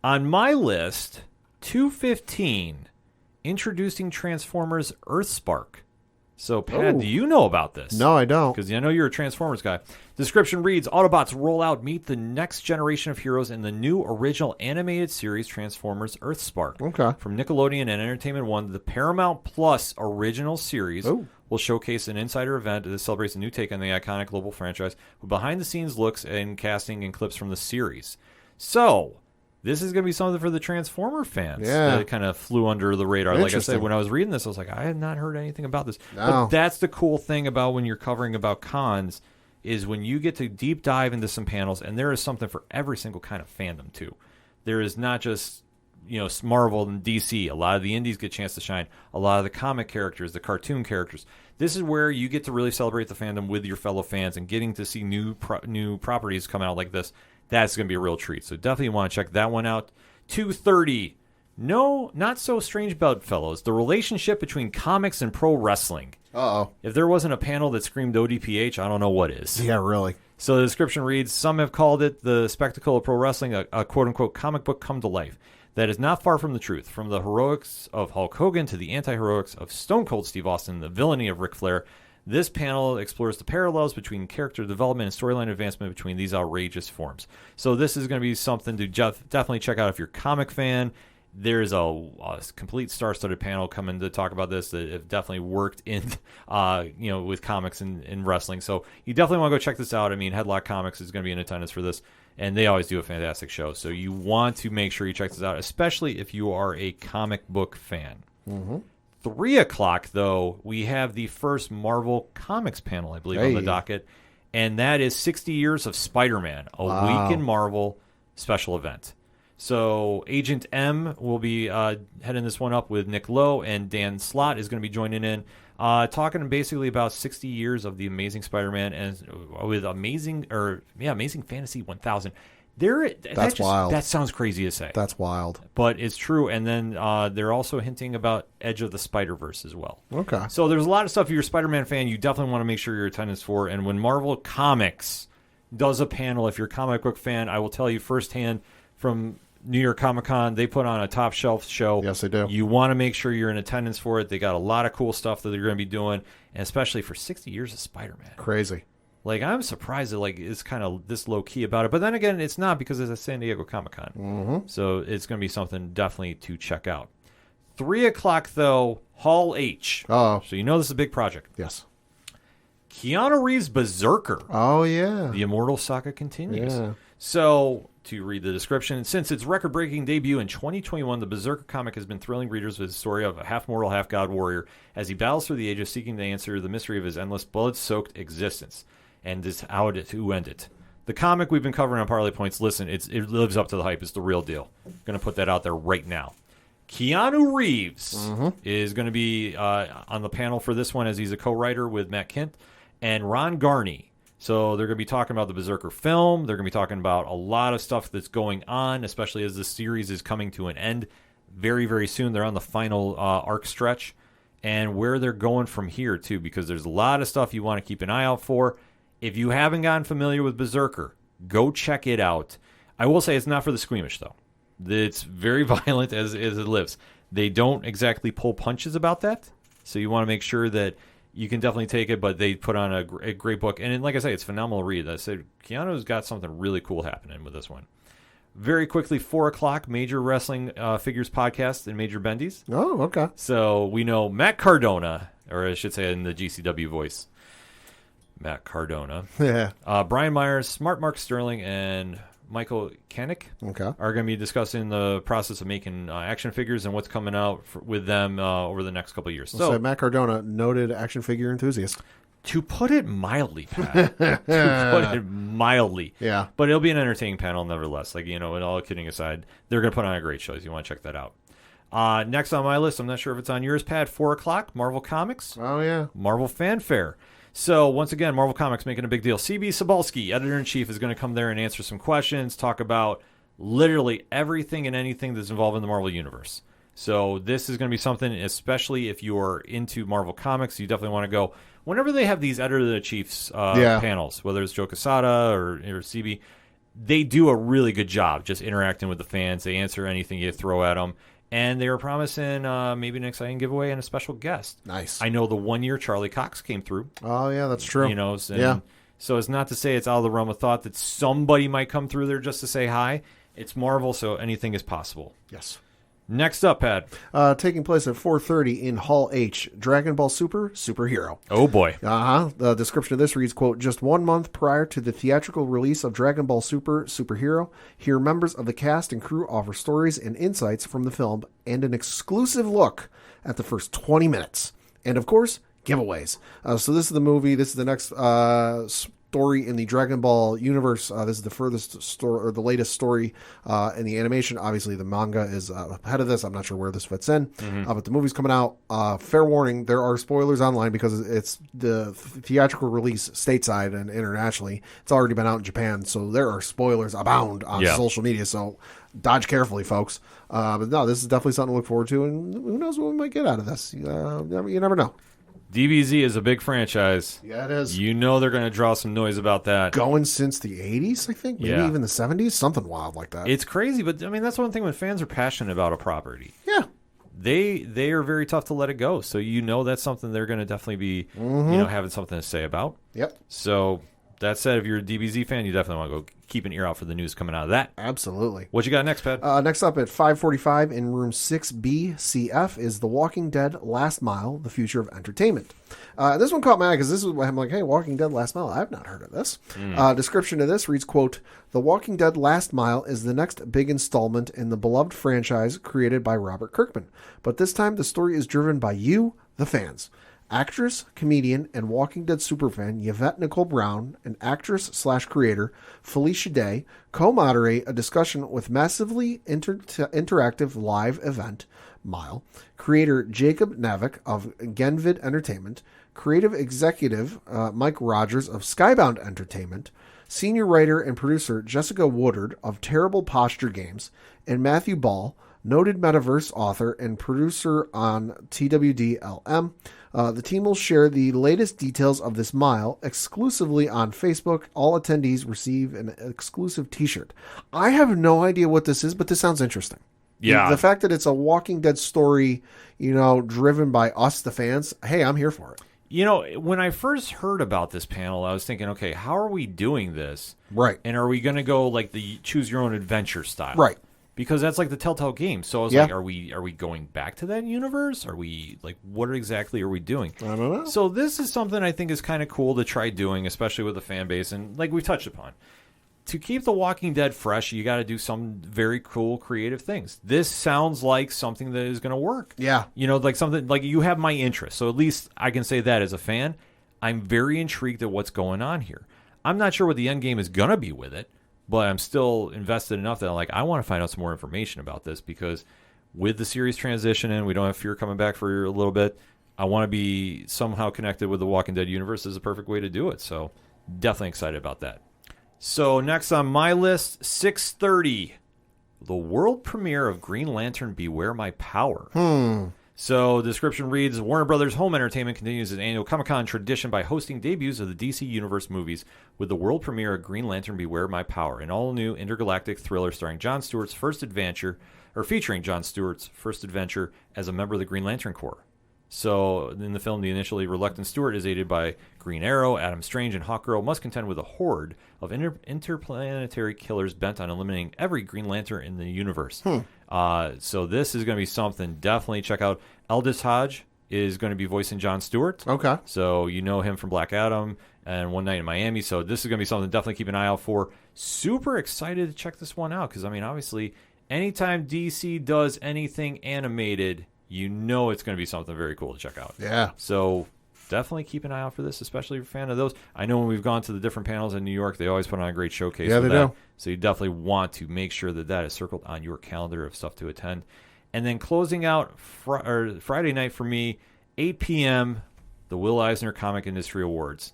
On my list, 215. Introducing Transformers Earthspark. So, Pat, do you know about this? No, I don't. Because I know you're a Transformers guy. Description reads, Autobots roll out, meet the next generation of heroes in the new original animated series Transformers Earthspark. Okay. From Nickelodeon and Entertainment One, the Paramount Plus original series will showcase an insider event that celebrates a new take on the iconic global franchise with behind-the-scenes looks and casting and clips from the series. So, this is going to be something for the Transformer fans that kind of flew under the radar. Like I said, when I was reading this, I was like, I had not heard anything about this. No. But that's the cool thing about when you're covering about cons is when you get to deep dive into some panels, and there is something for every single kind of fandom, too. There is not just, Marvel and DC. A lot of the indies get a chance to shine. A lot of the comic characters, the cartoon characters. This is where you get to really celebrate the fandom with your fellow fans and getting to see new properties come out like this. That's going to be a real treat. So definitely want to check that one out. 230. No, not so strange bedfellows. The relationship between comics and pro wrestling. Uh-oh. If there wasn't a panel that screamed ODPH, I don't know what is. Yeah, really. So the description reads, some have called it the spectacle of pro wrestling, a quote-unquote comic book come to life. That is not far from the truth. From the heroics of Hulk Hogan to the anti-heroics of Stone Cold Steve Austin, the villainy of Ric Flair, this panel explores the parallels between character development and storyline advancement between these outrageous forms. So this is going to be something to definitely check out if you're a comic fan. There's a complete star-studded panel coming to talk about this that have definitely worked in, with comics and wrestling. So you definitely want to go check this out. I mean, Headlock Comics is going to be in attendance for this, and they always do a fantastic show. So you want to make sure you check this out, especially if you are a comic book fan. 3 o'clock, though, we have the first Marvel Comics panel, I believe, on the docket, and that is 60 Years of Spider-Man, a Week in Marvel special event. So Agent M will be heading this one up with Nick Lowe, and Dan Slott is going to be joining in, talking basically about 60 years of the Amazing Spider-Man and with Amazing Fantasy 1000. That's wild. That sounds crazy to say. That's wild. But it's true. And then they're also hinting about Edge of the Spider-Verse as well. Okay. So there's a lot of stuff. If you're a Spider-Man fan, you definitely want to make sure you're attendance for. And when Marvel Comics does a panel, if you're a comic book fan, I will tell you firsthand from New York Comic Con, they put on a top shelf show. Yes, they do. You want to make sure you're in attendance for it. They got a lot of cool stuff that they're going to be doing, and especially for 60 years of Spider-Man. Crazy. Like, I'm surprised that, like, it's kind of this low-key about it. But then again, it's not because it's a San Diego Comic-Con. Mm-hmm. So it's going to be something definitely to check out. 3 o'clock, though, Hall H. Oh. So you know this is a big project. Yes. Keanu Reeves' Berserker. Oh, yeah. The Immortal Saga continues. Yeah. So, to read the description, since its record-breaking debut in 2021, the Berserker comic has been thrilling readers with the story of a half-mortal, half-god warrior as he battles through the ages seeking to answer the mystery of his endless blood-soaked existence and just how to end it. The comic we've been covering on Parlay Points, listen, it lives up to the hype. It's the real deal. I'm going to put that out there right now. Keanu Reeves is going to be on the panel for this one as he's a co-writer with Matt Kint and Ron Garney. So they're going to be talking about the Berserker film. They're going to be talking about a lot of stuff that's going on, especially as the series is coming to an end very, very soon. They're on the final arc stretch and where they're going from here, too, because there's a lot of stuff you want to keep an eye out for. If you haven't gotten familiar with Berserker, go check it out. I will say it's not for the squeamish, though. It's very violent as it lives. They don't exactly pull punches about that, so you want to make sure that you can definitely take it, but they put on a great book. And like I say, it's a phenomenal read. I said Keanu's got something really cool happening with this one. Very quickly, 4 o'clock, Major Wrestling Figures Podcast and Major Bendy's. Oh, okay. So we know Matt Cardona, or I should say in the GCW voice, Matt Cardona. Yeah. Brian Myers, Mark Sterling, and Michael Kanik are going to be discussing the process of making action figures and what's coming out with them over the next couple of years. So Matt Cardona, noted action figure enthusiast. To put it mildly, Pat. To put it mildly. Yeah. But it'll be an entertaining panel nevertheless. Like, and all kidding aside, they're going to put on a great show. So you want to check that out. Next on my list, I'm not sure if it's on yours, Pat, 4 o'clock, Marvel Comics. Oh, yeah. Marvel Fanfare. So, once again, Marvel Comics making a big deal. CB Cebulski, editor-in-chief, is going to come there and answer some questions, talk about literally everything and anything that's involved in the Marvel Universe. So, this is going to be something, especially if you're into Marvel Comics, you definitely want to go. Whenever they have these editor-in-chiefs panels, whether it's Joe Quesada or CB, they do a really good job just interacting with the fans. They answer anything you throw at them. And they were promising maybe an exciting giveaway and a special guest. Nice. I know the 1 year Charlie Cox came through. Oh, yeah, that's true. So it's not to say it's out of the realm of thought that somebody might come through there just to say hi. It's Marvel, so anything is possible. Yes. Next up, Pat. Taking place at 4:30 in Hall H, Dragon Ball Super Superhero. Oh, boy. The description of this reads, quote, just 1 month prior to the theatrical release of Dragon Ball Superhero, here members of the cast and crew offer stories and insights from the film and an exclusive look at the first 20 minutes. And, of course, giveaways. So this is the movie. This is the next story in the Dragon Ball universe. This is the furthest story, or the latest story in the animation. Obviously, the manga is ahead of this. I'm not sure where this fits in, but the movie's coming out. Fair warning, there are spoilers online because it's the theatrical release stateside and internationally. It's already been out in Japan, so there are spoilers abound on social media. So dodge carefully, folks. But no, this is definitely something to look forward to, and who knows what we might get out of this. You never know. DBZ is a big franchise. Yeah, it is. You know they're going to draw some noise about that. Going since the 80s, I think. Maybe even the 70s. Something wild like that. It's crazy, but I mean, that's one thing when fans are passionate about a property. Yeah. They are very tough to let it go. So that's something they're going to definitely be having something to say about. Yep. So that said, if you're a DBZ fan, you definitely want to go keep an ear out for the news coming out of that. Absolutely. What you got next, Pat? Next up at 5:45 in room 6B CF is The Walking Dead Last Mile, The Future of Entertainment. This one caught my eye because this is I'm like, hey, Walking Dead Last Mile. I've not heard of this. Description of this reads, quote, The Walking Dead Last Mile is the next big installment in the beloved franchise created by Robert Kirkman. But this time the story is driven by you, the fans. Actress, comedian, and Walking Dead superfan Yvette Nicole Brown and actress/creator Felicia Day co-moderate a discussion with massively interactive live event Mile, creator Jacob Navick of Genvid Entertainment, creative executive Mike Rogers of Skybound Entertainment, senior writer and producer Jessica Woodard of Terrible Posture Games, and Matthew Ball, noted metaverse author and producer on TWDLM. The team will share the latest details of this mile exclusively on Facebook. All attendees receive an exclusive t-shirt. I have no idea what this is, but this sounds interesting. Yeah. The fact that it's a Walking Dead story, driven by us, the fans, hey, I'm here for it. You know, when I first heard about this panel, I was thinking, okay, how are we doing this? Right. And are we going to go like the choose your own adventure style? Right. Because that's like the Telltale game. So I was like, are we going back to that universe? Are we like, what exactly are we doing? I don't know. So this is something I think is kind of cool to try doing, especially with the fan base. And like we touched upon, to keep The Walking Dead fresh, you got to do some very cool, creative things. This sounds like something that is going to work. Yeah. You know, like something like you have my interest. So at least I can say that as a fan, I'm very intrigued at what's going on here. I'm not sure what the end game is going to be with it, but I'm still invested enough that I want to find out some more information about this, because with the series transition and we don't have Fear coming back for a little bit, I want to be somehow connected with the Walking Dead universe. This is a perfect way to do it. So definitely excited about that. So next on my list, 6:30, the world premiere of Green Lantern Beware My Power. So the description reads, Warner Brothers Home Entertainment continues its annual Comic-Con tradition by hosting debuts of the DC Universe movies with the world premiere of Green Lantern Beware My Power, an all-new intergalactic thriller starring Jon Stewart's first adventure, or featuring Jon Stewart's first adventure as a member of the Green Lantern Corps. So in the film, the initially reluctant Stewart is aided by Green Arrow, Adam Strange, and Hawkgirl, must contend with a horde of interplanetary killers bent on eliminating every Green Lantern in the universe. So this is going to be something. Definitely check out. Aldous Hodge is going to be voicing Jon Stewart. Okay. So you know him from Black Adam and One Night in Miami. So this is going to be something to definitely keep an eye out for. Super excited to check this one out because, I mean, obviously, anytime DC does anything animated, you know it's going to be something very cool to check out. Yeah. So definitely keep an eye out for this, especially if you're a fan of those. I know when we've gone to the different panels in New York, they always put on a great showcase. Yeah, for they that. do. So you definitely want to make sure that that is circled on your calendar of stuff to attend. And then closing out Friday night for me, 8 p.m., the Will Eisner Comic Industry Awards.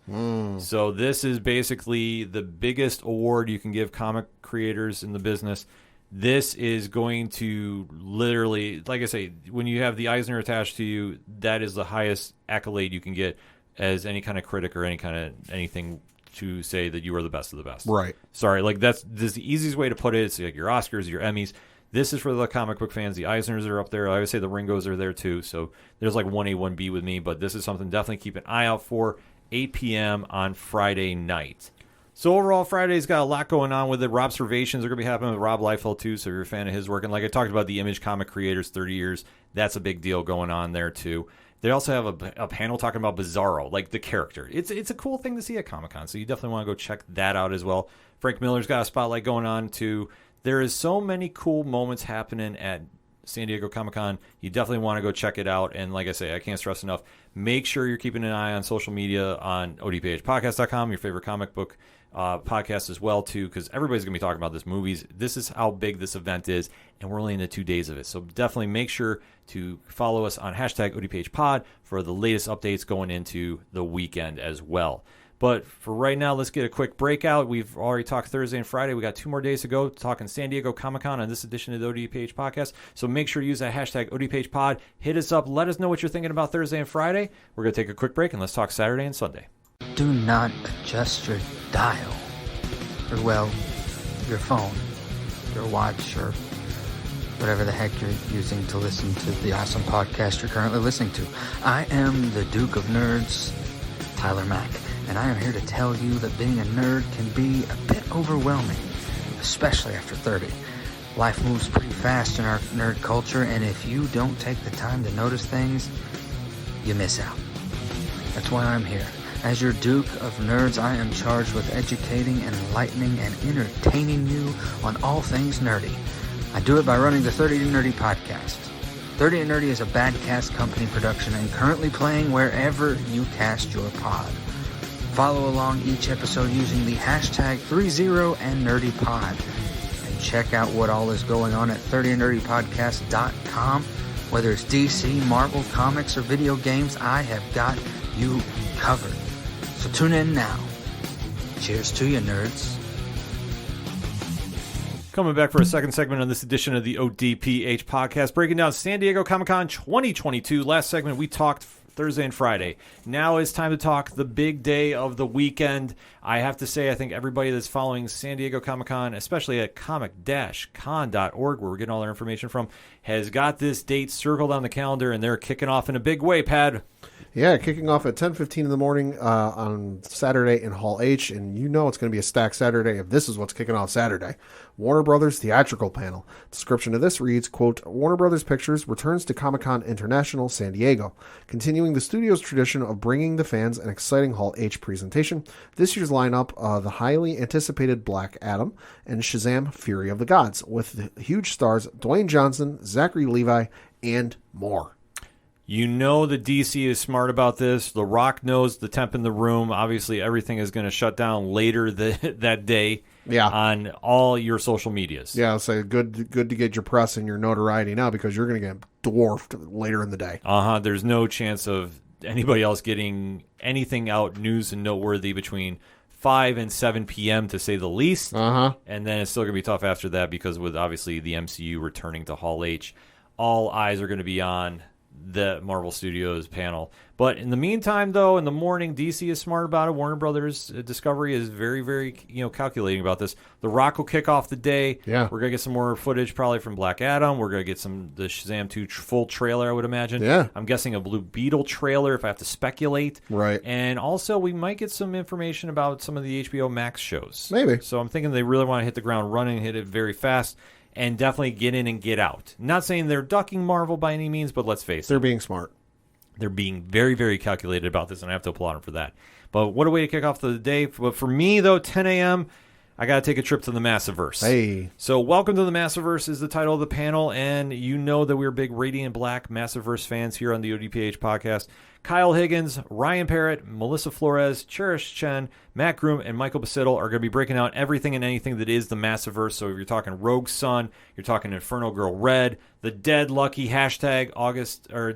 So this is basically the biggest award you can give comic creators in the business. This is going to literally, like I say, when you have the Eisner attached to you, that is the highest accolade you can get as any kind of critic or any kind of anything to say that you are the best of the best. Right. Sorry, like this is the easiest way to put it. It's like your Oscars, your Emmys. This is for the comic book fans. The Eisners are up there. I always say the Ringos are there too. So there's like 1A, 1B with me, but this is something definitely keep an eye out for. 8 p.m. on Friday night. So overall, Friday's got a lot going on with it. Rob Servations are going to be happening with Rob Liefeld too, so if you're a fan of his work. And like I talked about the Image Comic Creators 30 years, that's a big deal going on there too. They also have a panel talking about Bizarro, like the character. It's a cool thing to see at Comic-Con, so you definitely want to go check that out as well. Frank Miller's got a spotlight going on too. There is so many cool moments happening at San Diego Comic-Con. You definitely want to go check it out. And like I say, I can't stress enough, make sure you're keeping an eye on social media on ODPHpodcast.com, your favorite comic book podcast as well too, because everybody's going to be talking about this movies. This is how big this event is, and we're only in the 2 days of it. So definitely make sure to follow us on hashtag ODPHpod for the latest updates going into the weekend as well. But for right now, let's get a quick breakout. We've already talked Thursday and Friday. We got 2 more days to go talking San Diego Comic-Con on this edition of the ODPH podcast. So make sure to use that hashtag ODPHpod. Hit us up. Let us know what you're thinking about Thursday and Friday. We're going to take a quick break, and let's talk Saturday and Sunday. Do not adjust your dial, or well, your phone, your watch, or whatever the heck you're using to listen to the awesome podcast you're currently listening to. I am the Duke of Nerds, Tyler Mack, and I am here to tell you that being a nerd can be a bit overwhelming, especially after 30. Life moves pretty fast in our nerd culture, and if you don't take the time to notice things, you miss out. That's why I'm here. As your Duke of Nerds, I am charged with educating, enlightening, and entertaining you on all things nerdy. I do it by running the 30 to Nerdy podcast. 30 to Nerdy is a Badcast company production and currently playing wherever you cast your pod. Follow along each episode using the hashtag 30andNerdyPod. And check out what all is going on at 30andNerdyPodcast.com. Whether it's DC, Marvel, comics, or video games, I have got you covered. So tune in now. Cheers to you, nerds. Coming back for a second segment on this edition of the ODPH podcast, breaking down San Diego Comic-Con 2022. Last segment, we talked Thursday and Friday. Now it's time to talk the big day of the weekend. I have to say, I think everybody that's following San Diego Comic-Con, especially at comic-con.org, where we're getting all our information from, has got this date circled on the calendar, and they're kicking off in a big way, Pad. Yeah, kicking off at 10:15 in the morning on Saturday in Hall H, and you know it's going to be a stacked Saturday if this is what's kicking off Saturday. Warner Brothers theatrical panel. Description of this reads, quote, Warner Brothers Pictures returns to Comic-Con International San Diego, continuing the studio's tradition of bringing the fans an exciting Hall H presentation. This year's lineup, the highly anticipated Black Adam and Shazam Fury of the Gods, with the huge stars Dwayne Johnson, Zachary Levi, and more. You know the DC is smart about this. The Rock knows the temp in the room. Obviously, everything is going to shut down later that day on all your social medias. Yeah, I'll say good to get your press and your notoriety now because you're going to get dwarfed later in the day. There's no chance of anybody else getting anything out news and noteworthy between 5 and 7 p.m. to say the least. And then it's still going to be tough after that because with obviously the MCU returning to Hall H, all eyes are going to be on the Marvel Studios panel. But in the meantime, though, in the morning, DC is smart about it. Warner Brothers Discovery is very, very calculating about this. The Rock will kick off the day. Yeah. We're going to get some more footage probably from Black Adam. We're going to get the Shazam 2 full trailer, I would imagine. Yeah. I'm guessing a Blue Beetle trailer if I have to speculate. Right. And also we might get some information about some of the HBO Max shows. Maybe. So I'm thinking they really want to hit the ground running, hit it very fast, and definitely get in and get out. Not saying they're ducking Marvel by any means, but let's face it. They're being smart. They're being very, very calculated about this, and I have to applaud them for that. But what a way to kick off the day. But for me, though, 10 a.m., I got to take a trip to the Massiverse. Hey. So welcome to the Massiverse is the title of the panel, and you know that we're big Radiant Black Massiverse fans here on the ODPH podcast. Kyle Higgins, Ryan Parrott, Melissa Flores, Cherish Chen, Matt Groom, and Michael Basittle are going to be breaking out everything and anything that is the Massiverse. So if you're talking Rogue Sun, you're talking Inferno Girl Red, the Dead Lucky hashtag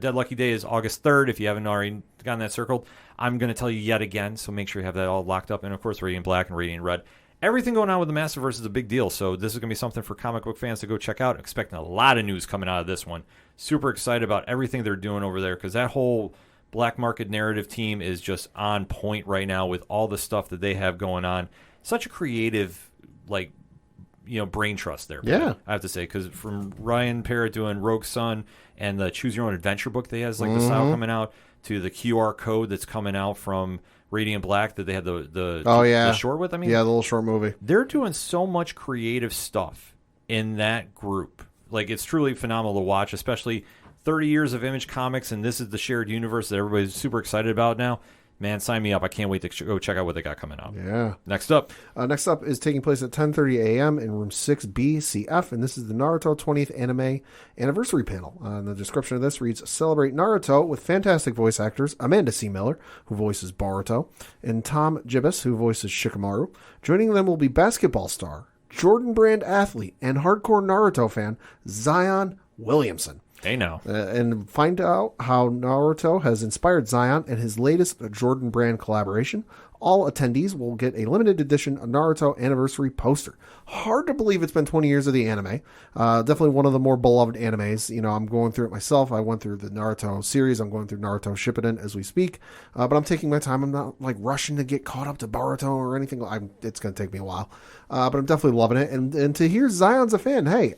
Dead Lucky Day is August 3rd. If you haven't already gotten that circled, I'm going to tell you yet again. So make sure you have that all locked up. And of course, Radiant Black and Radiant Red. Everything going on with the Massiverse is a big deal, so this is going to be something for comic book fans to go check out. Expecting a lot of news coming out of this one. Super excited about everything they're doing over there because that whole Black Market Narrative team is just on point right now with all the stuff that they have going on. Such a creative, brain trust there. Yeah. I have to say, because from Ryan Parrott doing Rogue Sun and the Choose Your Own Adventure book they has, the style coming out, to the QR code that's coming out from Radiant Black that they had the short with. I mean, the little short movie. They're doing so much creative stuff in that group. It's truly phenomenal to watch, especially 30 years of Image Comics, and this is the shared universe that everybody's super excited about now. Man, sign me up. I can't wait to go check out what they got coming out. Yeah. Next up is taking place at 10:30 a.m. in room 6B-CF, and this is the Naruto 20th Anime Anniversary panel. The description of this reads, Celebrate Naruto with fantastic voice actors Amanda C. Miller, who voices Boruto, and Tom Gibbous, who voices Shikamaru. Joining them will be basketball star, Jordan Brand athlete, and hardcore Naruto fan Zion Williamson. Hey now. And find out how Naruto has inspired Zion in his latest Jordan Brand collaboration. All attendees will get a limited edition Naruto anniversary poster. Hard to believe it's been 20 years of the anime. Definitely one of the more beloved animes. I'm going through it myself. I went through the Naruto series. I'm going through Naruto Shippuden as we speak. But I'm taking my time. I'm not rushing to get caught up to Boruto or anything. It's going to take me a while. But I'm definitely loving it. And to hear Zion's a fan, hey,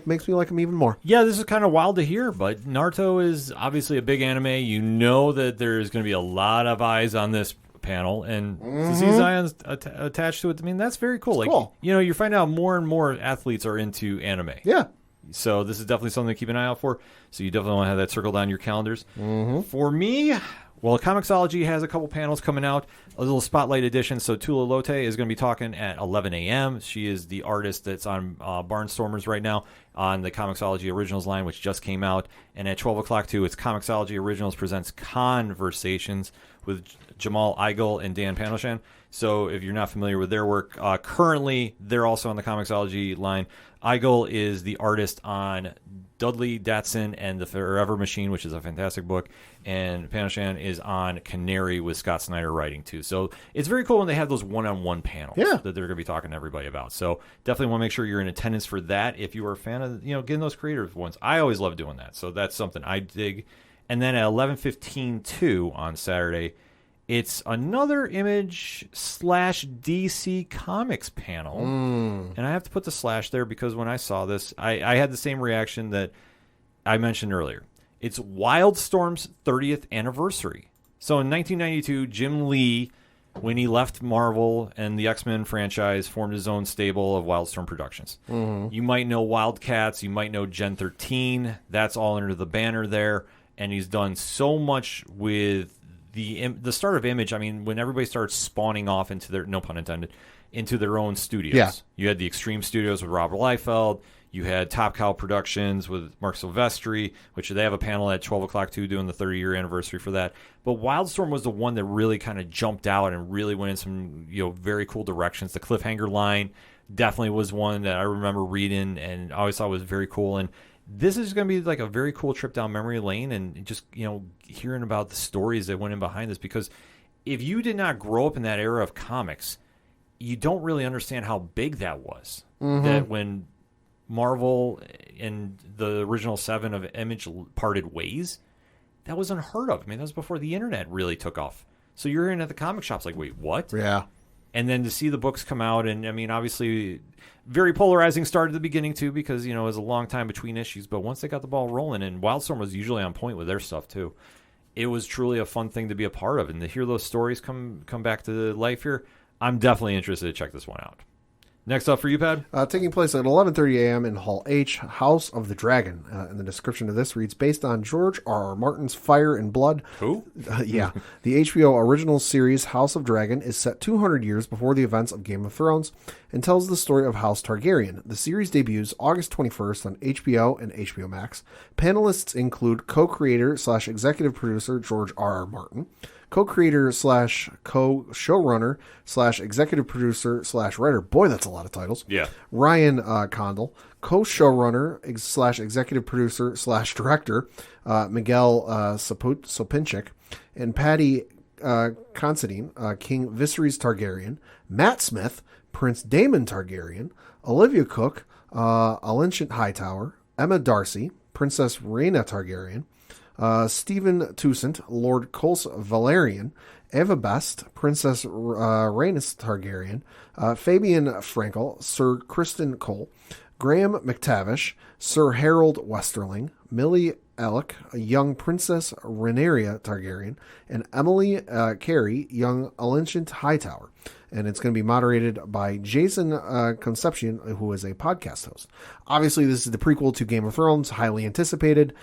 makes me like him even more. Yeah, this is kind of wild to hear, but Naruto is obviously a big anime. You know that there's going to be a lot of eyes on this panel, and to see Zion's attached to it, I mean, that's very cool. Cool. You find out more and more athletes are into anime. Yeah. So this is definitely something to keep an eye out for. So you definitely want to have that circled on your calendars. For me, well, Comixology has a couple panels coming out, a little spotlight edition. So Tula Lote is going to be talking at 11 a.m. She is the artist that's on Barnstormers right now on the Comixology Originals line, which just came out. And at 12 o'clock, too, it's Comixology Originals presents Conversations with Jamal Eigel and Dan Panelshan. So if you're not familiar with their work, currently they're also on the Comixology line. Eigel is the artist on Dudley Datsun and the Forever Machine, which is a fantastic book, and Panelshan is on Canary with Scott Snyder writing too. So it's very cool when they have those one-on-one panels that they're going to be talking to everybody about. So definitely want to make sure you're in attendance for that if you are a fan of getting those creative ones. I always love doing that, so that's something I dig. And then at 11:15 too on Saturday, it's another Image/DC Comics panel. And I have to put the slash there because when I saw this, I had the same reaction that I mentioned earlier. It's Wildstorm's 30th anniversary. So in 1992, Jim Lee, when he left Marvel and the X-Men franchise, formed his own stable of Wildstorm Productions. Mm-hmm. You might know Wildcats. You might know Gen 13. That's all under the banner there. And he's done so much with the start of Image. I mean, when everybody starts spawning off into their, no pun intended, into their own studios. Yeah. You had the Extreme Studios with Robert Liefeld. You had Top Cow Productions with Mark Silvestri, which they have a panel at 12 o'clock too, doing the 30-year anniversary for that. But Wildstorm was the one that really kind of jumped out and really went in some very cool directions. The Cliffhanger line definitely was one that I remember reading and I always thought was very cool. And this is going to be like a very cool trip down memory lane and just hearing about the stories that went in behind this. Because if you did not grow up in that era of comics, you don't really understand how big that was. Mm-hmm. That when Marvel and the original 7 of Image parted ways, that was unheard of. I mean, that was before the internet really took off. So you're in at the comic shops like, wait, what? Yeah. And then to see the books come out, and I mean, obviously, very polarizing start at the beginning too, because it was a long time between issues. But once they got the ball rolling, and Wildstorm was usually on point with their stuff too, it was truly a fun thing to be a part of. And to hear those stories come back to life here, I'm definitely interested to check this one out. Next up for you, Pad? Taking place at 11:30 a.m. in Hall H, House of the Dragon. And the description of this reads, based on George R.R. Martin's Fire and Blood. Who? Yeah. The HBO original series House of Dragon is set 200 years before the events of Game of Thrones and tells the story of House Targaryen. The series debuts August 21st on HBO and HBO Max. Panelists include co-creator / executive producer George R.R. Martin, co-creator / co-showrunner / executive producer / writer. Boy, that's a lot of titles. Yeah. Ryan Condal, co-showrunner / executive producer / director Miguel Sopinchik, and Patty Considine, King Viserys Targaryen, Matt Smith, Prince Daemon Targaryen, Olivia Cook, Alicent Hightower, Emma Darcy, Princess Rhaena Targaryen, Stephen Toussaint, Lord Coles Valerian, Eva Best, Princess Rhaenys Targaryen, Fabian Frankel, Sir Kristen Cole, Graham McTavish, Sir Harold Westerling, Millie Alec, young Princess Rhaenyra Targaryen, and Emily Carey, young Alicent Hightower. And it's going to be moderated by Jason Concepcion, who is a podcast host. Obviously, this is the prequel to Game of Thrones, highly anticipated.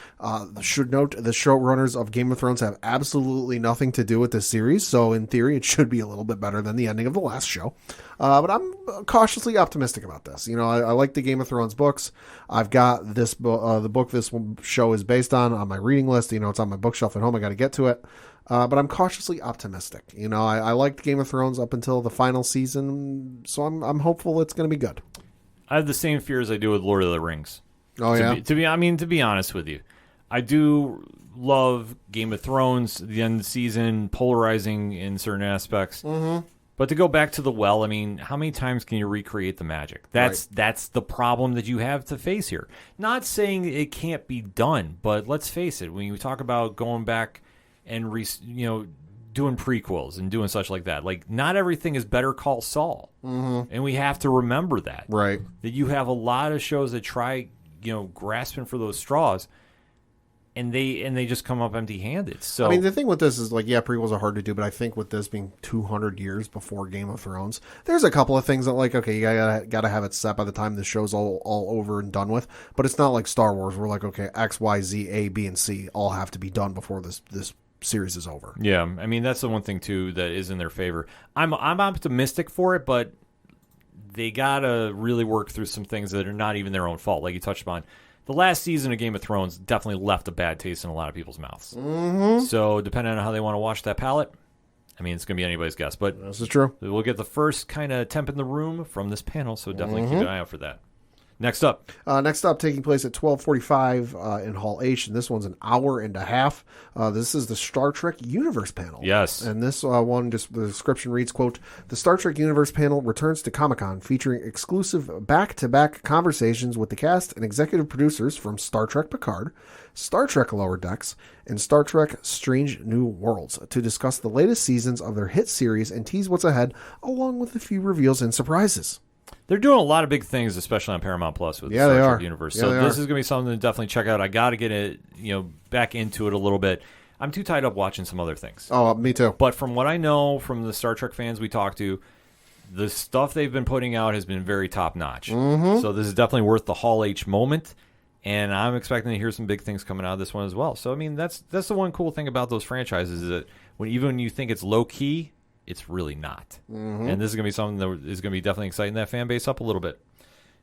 Should note, the showrunners of Game of Thrones have absolutely nothing to do with this series, so in theory, it should be a little bit better than the ending of the last show. But I'm cautiously optimistic about this. I like the Game of Thrones books. I've got this the book this show is based on my reading list. It's on my bookshelf at home. I got to get to it. But I'm cautiously optimistic. I liked Game of Thrones up until the final season, so I'm hopeful it's going to be good. I have the same fears I do with Lord of the Rings. Oh, yeah? To be honest with you, I do love Game of Thrones, the end of the season, polarizing in certain aspects. Mm-hmm. But to go back to the well, how many times can you recreate the magic? That's the problem that you have to face here. Not saying it can't be done, but let's face it, when you talk about going back and doing prequels and doing such like that. Like, not everything is Better Call Saul. Mm-hmm. And we have to remember that. Right. That you have a lot of shows that try, grasping for those straws, and they just come up empty-handed. So the thing with this is, prequels are hard to do, but I think with this being 200 years before Game of Thrones, there's a couple of things that, okay, you gotta have it set by the time the show's all over and done with. But it's not like Star Wars, where okay, X, Y, Z, A, B, and C all have to be done before this series is over. Yeah, that's the one thing too that is in their favor. I'm optimistic for it, but they gotta really work through some things that are not even their own fault. Like you touched upon, the last season of Game of Thrones definitely left a bad taste in a lot of people's mouths. Mm-hmm. So depending on how they want to wash that palate, it's gonna be anybody's guess. But this is true. We'll get the first kind of temp in the room from this panel, so definitely keep an eye out for that. Next up, taking place at 12:45 in Hall H, and this one's an hour and a half. This is the Star Trek Universe panel. Yes. And this one, just the description reads, quote, "The Star Trek Universe panel returns to Comic-Con, featuring exclusive back-to-back conversations with the cast and executive producers from Star Trek Picard, Star Trek Lower Decks, and Star Trek Strange New Worlds to discuss the latest seasons of their hit series and tease what's ahead, along with a few reveals and surprises." They're doing a lot of big things, especially on Paramount Plus with the Star Trek universe. Yeah, so they this are. is going to be something to definitely check out. I got to get it, back into it a little bit. I'm too tied up watching some other things. Oh, me too. But from what I know from the Star Trek fans we talked to, the stuff they've been putting out has been very top-notch. Mm-hmm. So this is definitely worth the Hall H moment, and I'm expecting to hear some big things coming out of this one as well. So, I mean, that's the one cool thing about those franchises is that even when you think it's low-key, it's really not. Mm-hmm. And this is going to be something that is going to be definitely exciting that fan base up a little bit.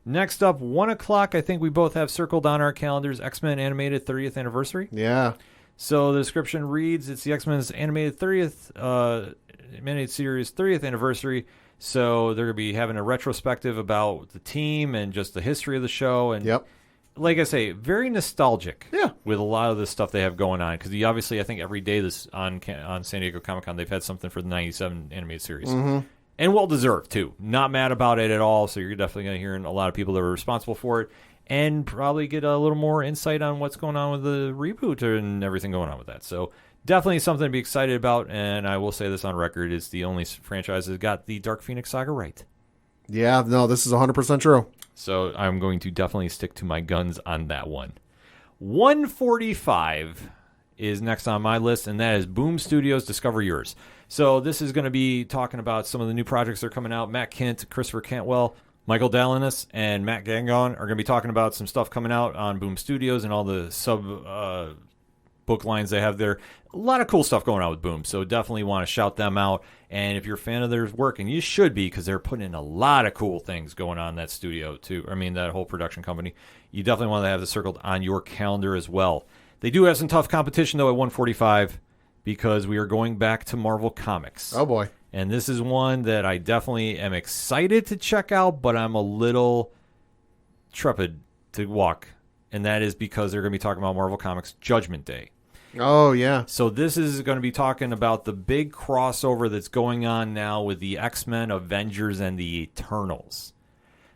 Next up, 1 o'clock, I think we both have circled on our calendars, XMen Animated 30th Anniversary. Yeah. So the description reads, it's the X-Men's animated 30th animated series 30th anniversary. So they're going to be having a retrospective about the team and just the history of the show. And Yep. like I say, very nostalgic. Yeah. With a lot of the stuff they have going on, because obviously I think every day this on San Diego Comic-Con they've had something for the '97 animated series. Mm-hmm. And well deserved too. Not mad about it at all. So you're definitely going to hear a lot of people that were responsible for it. And probably get a little more insight on what's going on with the reboot and everything going on with that. So definitely something to be excited about. And I will say this on record, it's the only franchise that got the Dark Phoenix saga right. Yeah, no, this is 100% true. So I'm going to definitely stick to my guns on that one. 145 is next on my list, and that is Boom Studios Discover Yours. So this is going to be talking about some of the new projects that are coming out. Matt Kint, Christopher Cantwell, Michael Dalinas, and Matt Gangon are going to be talking about some stuff coming out on Boom Studios and all the book lines they have there. A lot of cool stuff going on with Boom, so definitely want to shout them out. And if you're a fan of their work, and you should be, because they're putting in a lot of cool things going on in that studio too. I mean, that whole production company. You definitely want to have this circled on your calendar as well. They do have some tough competition though at 145 because we are going back to Marvel Comics. Oh boy. And this is one that I definitely am excited to check out, but I'm a little trepid to walk. And that is because they're going to be talking about Marvel Comics Judgment Day. Oh, yeah. So this is going to be talking about the big crossover that's going on now with the X-Men, Avengers, and the Eternals.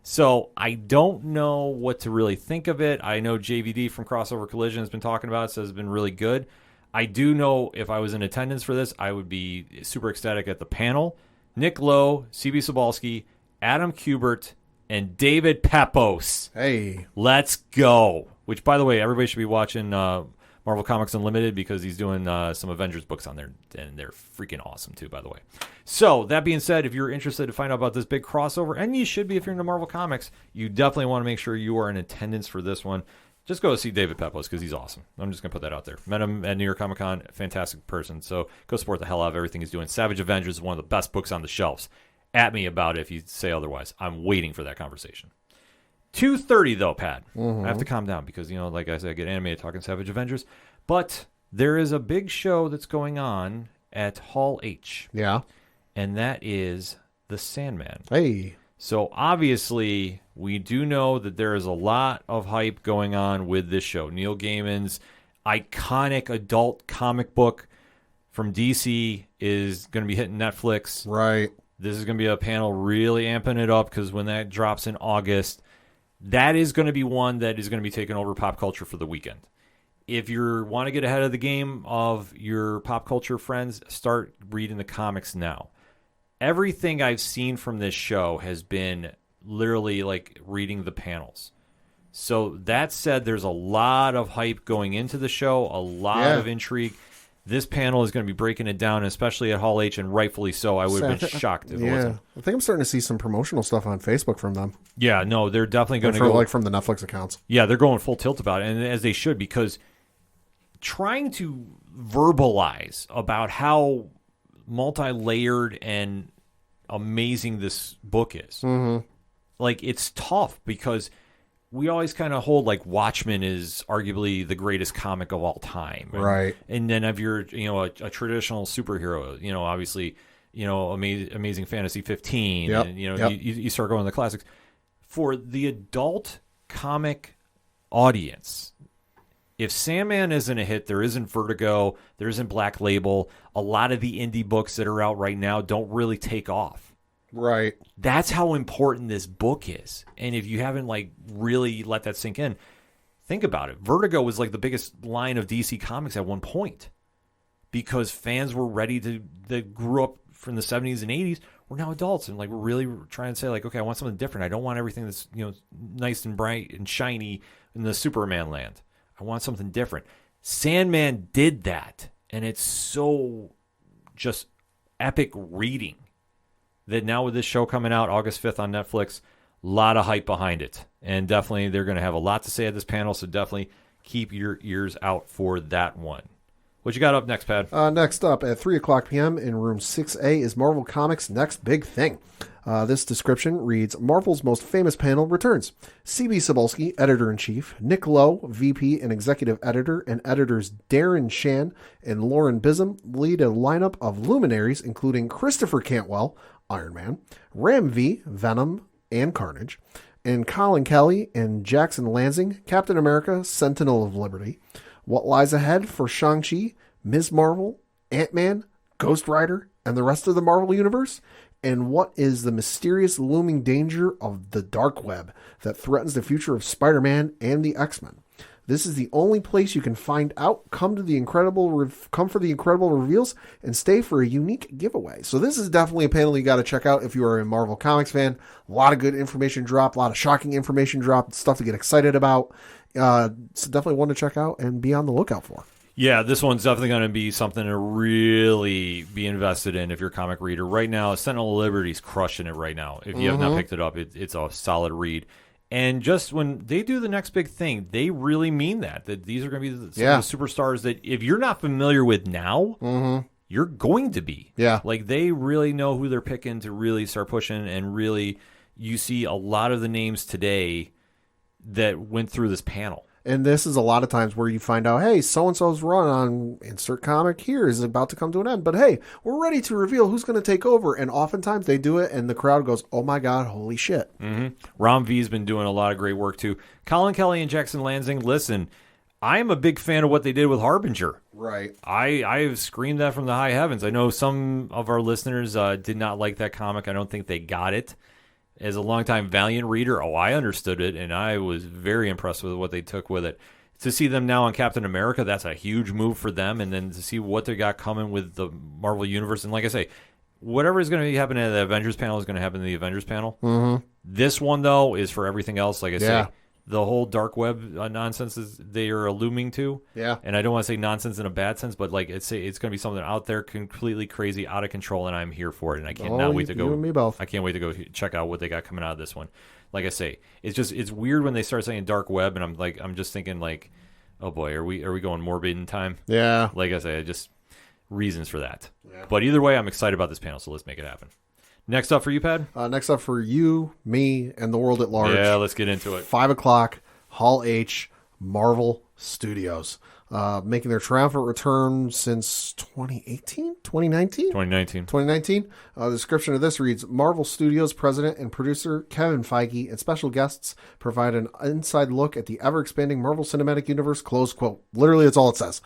So I don't know what to really think of it. I know JVD from Crossover Collision has been talking about it, says it's been really good. I do know if I was in attendance for this, I would be super ecstatic at the panel. Nick Lowe, CB Sobalski, Adam Kubert, and David Pepos. Hey. Let's go. Which, by the way, everybody should be watching Marvel Comics Unlimited because he's doing some Avengers books on there, and they're freaking awesome too, by the way. So, that being said, if you're interested to find out about this big crossover, and you should be if you're into Marvel Comics, you definitely want to make sure you are in attendance for this one. Just go see David Pepos because he's awesome. I'm just going to put that out there. Met him at New York Comic Con. Fantastic person. So go support the hell out of everything he's doing. Savage Avengers is one of the best books on the shelves. At me about it if you say otherwise. I'm waiting for that conversation. 2:30 though, Pat. I have to calm down because, like I said, I get animated talking Savage Avengers. But there is a big show that's going on at Hall H. Yeah. And that is The Sandman. Hey. So obviously, we do know that there is a lot of hype going on with this show. Neil Gaiman's iconic adult comic book from DC is going to be hitting Netflix. Right. This is going to be a panel really amping it up because when that drops in August, that is going to be one that is going to be taking over pop culture for the weekend. If you want to get ahead of the game of your pop culture friends, start reading the comics now. Everything I've seen from this show has been literally like reading the panels. So that said, there's a lot of hype going into the show, a lot of intrigue. This panel is going to be breaking it down, especially at Hall H, and rightfully so. I would have been shocked if it wasn't. I think I'm starting to see some promotional stuff on Facebook from them. Yeah, no, they're definitely going to go. Like from the Netflix accounts. Yeah, they're going full tilt about it, and as they should, because trying to verbalize about how multi-layered and amazing this book is. Mm-hmm. Like, it's tough because we always kind of hold like Watchmen is arguably the greatest comic of all time. Right. And then if you're, a traditional superhero, obviously, Amazing Fantasy 15, yep. and, you start going to the classics. For the adult comic audience, if Sandman isn't a hit, there isn't Vertigo, there isn't Black Label. A lot of the indie books that are out right now don't really take off. Right. That's how important this book is. And if you haven't really let that sink in, think about it. Vertigo was like the biggest line of DC Comics at one point because fans were ready that grew up from the 70s and 80s we're now adults, and like we're really trying to say like, okay, I want something different. I don't want everything that's nice and bright and shiny in the Superman land. I want something different. Sandman did that, and it's so just epic reading that now with this show coming out August 5th on Netflix, a lot of hype behind it, and definitely they're going to have a lot to say at this panel. So definitely keep your ears out for that one. What you got up next, Pad? Next up at 3 o'clock p.m. in room 6A is Marvel Comics' Next Big Thing. This description reads, Marvel's most famous panel returns. C.B. Cebulski, Editor-in-Chief, Nick Lowe, VP and Executive Editor, and editors Darren Shan and Lauren Bism lead a lineup of luminaries, including Christopher Cantwell, Iron Man, Ram V, Venom, and Carnage, and Colin Kelly and Jackson Lansing, Captain America, Sentinel of Liberty. What lies ahead for Shang-Chi, Ms. Marvel, Ant-Man, Ghost Rider, and the rest of the Marvel Universe? And what is the mysterious looming danger of the dark web that threatens the future of Spider-Man and the X-Men? This is the only place you can find out. Come for the incredible reveals and stay for a unique giveaway. So this is definitely a panel you got to check out if you are a Marvel Comics fan. A lot of good information dropped, a lot of shocking information dropped, stuff to get excited about. So definitely one to check out and be on the lookout for. Yeah, this one's definitely going to be something to really be invested in if you're a comic reader. Right now, Sentinel of Liberty's crushing it right now. If you have not picked it up, it's a solid read. And just when they do the next big thing, they really mean that these are going to be some of the superstars that if you're not familiar with now, you're going to be. Yeah. Like they really know who they're picking to really start pushing, and really you see a lot of the names today that went through this panel. And this is a lot of times where you find out, hey, so-and-so's run on insert comic here is about to come to an end. But hey, we're ready to reveal who's going to take over. And oftentimes they do it and the crowd goes, oh my God, holy shit. Ram V's been doing a lot of great work too. Colin Kelly and Jackson Lansing, listen, I am a big fan of what they did with Harbinger. Right. I have screamed that from the high heavens. I know some of our listeners did not like that comic. I don't think they got it. As a longtime Valiant reader, I understood it, and I was very impressed with what they took with it. To see them now on Captain America, that's a huge move for them, and then to see what they got coming with the Marvel Universe. And like I say, whatever is going to be happening at the Avengers panel is going to happen in the Avengers panel. This one, though, is for everything else. Like I say, the whole dark web nonsense they are alluding to. Yeah. And I don't want to say nonsense in a bad sense, but like it's going to be something out there completely crazy, out of control, and I'm here for it. And I cannot wait to go. You and me both. I can't wait to go check out what they got coming out of this one. Like I say, it's weird when they start saying dark web, and I'm just thinking like, oh boy, are we going morbid in time? Yeah. Like I say, just reasons for that. Yeah. But either way, I'm excited about this panel, so let's make it happen. Next up for you, Pad? Next up for you, me, and the world at large. Yeah, let's get into it. 5 o'clock, Hall H, Marvel Studios. Making their triumphant return since 2018? 2019? 2019. The description of this reads, Marvel Studios president and producer Kevin Feige and special guests provide an inside look at the ever-expanding Marvel Cinematic Universe, close quote. Literally, that's all it says.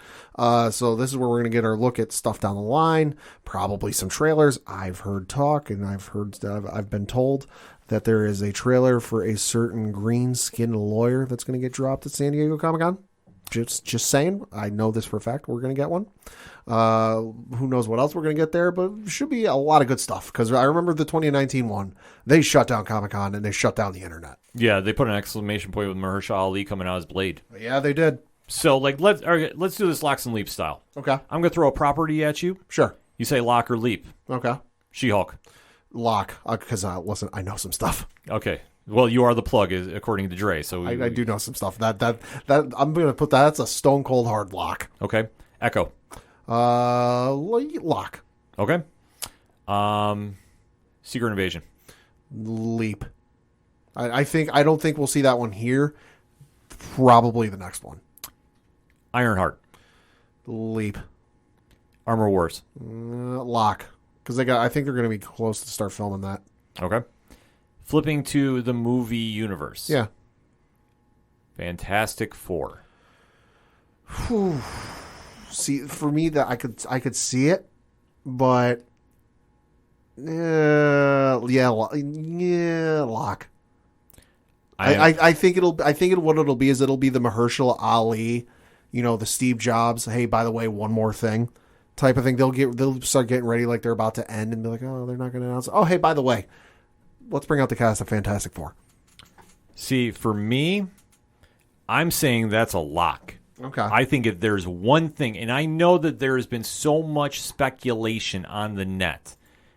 So this is where we're going to get our look at stuff down the line, probably some trailers. I've heard talk, and I've been told that there is a trailer for a certain green-skinned lawyer that's going to get dropped at San Diego Comic-Con. Just saying. I know this for a fact. We're going to get one. Who knows what else we're going to get there, but should be a lot of good stuff. Because I remember the 2019 one. They shut down Comic-Con and they shut down the internet. Yeah, they put an exclamation point with Mahershala Ali coming out as Blade. Yeah, they did. So let's do this locks and leap style. Okay. I'm going to throw a property at you. Sure. You say lock or leap. Okay. She-Hulk. Lock. Because, listen, I know some stuff. Okay. Well, you are the plug, according to Dre. So I do know some stuff. That I'm going to put that. That's a stone cold hard lock. Okay. Echo. Lock. Okay. Secret Invasion. Leap. I don't think we'll see that one here. Probably the next one. Ironheart. Leap. Armor Wars. Lock. Because I think they're going to be close to start filming that. Okay. Flipping to the movie universe. Yeah. Fantastic Four. Whew. See, for me, that I could see it, but lock. I think what it'll be is it'll be the Mahershala Ali, the Steve Jobs. Hey, by the way, one more thing type of thing. They'll start getting ready like they're about to end and be like, oh, they're not going to announce. Oh, hey, by the way, let's bring out the cast of Fantastic Four. See, for me, I'm saying that's a lock. Okay. I think if there's one thing, and I know that there has been so much speculation on the net,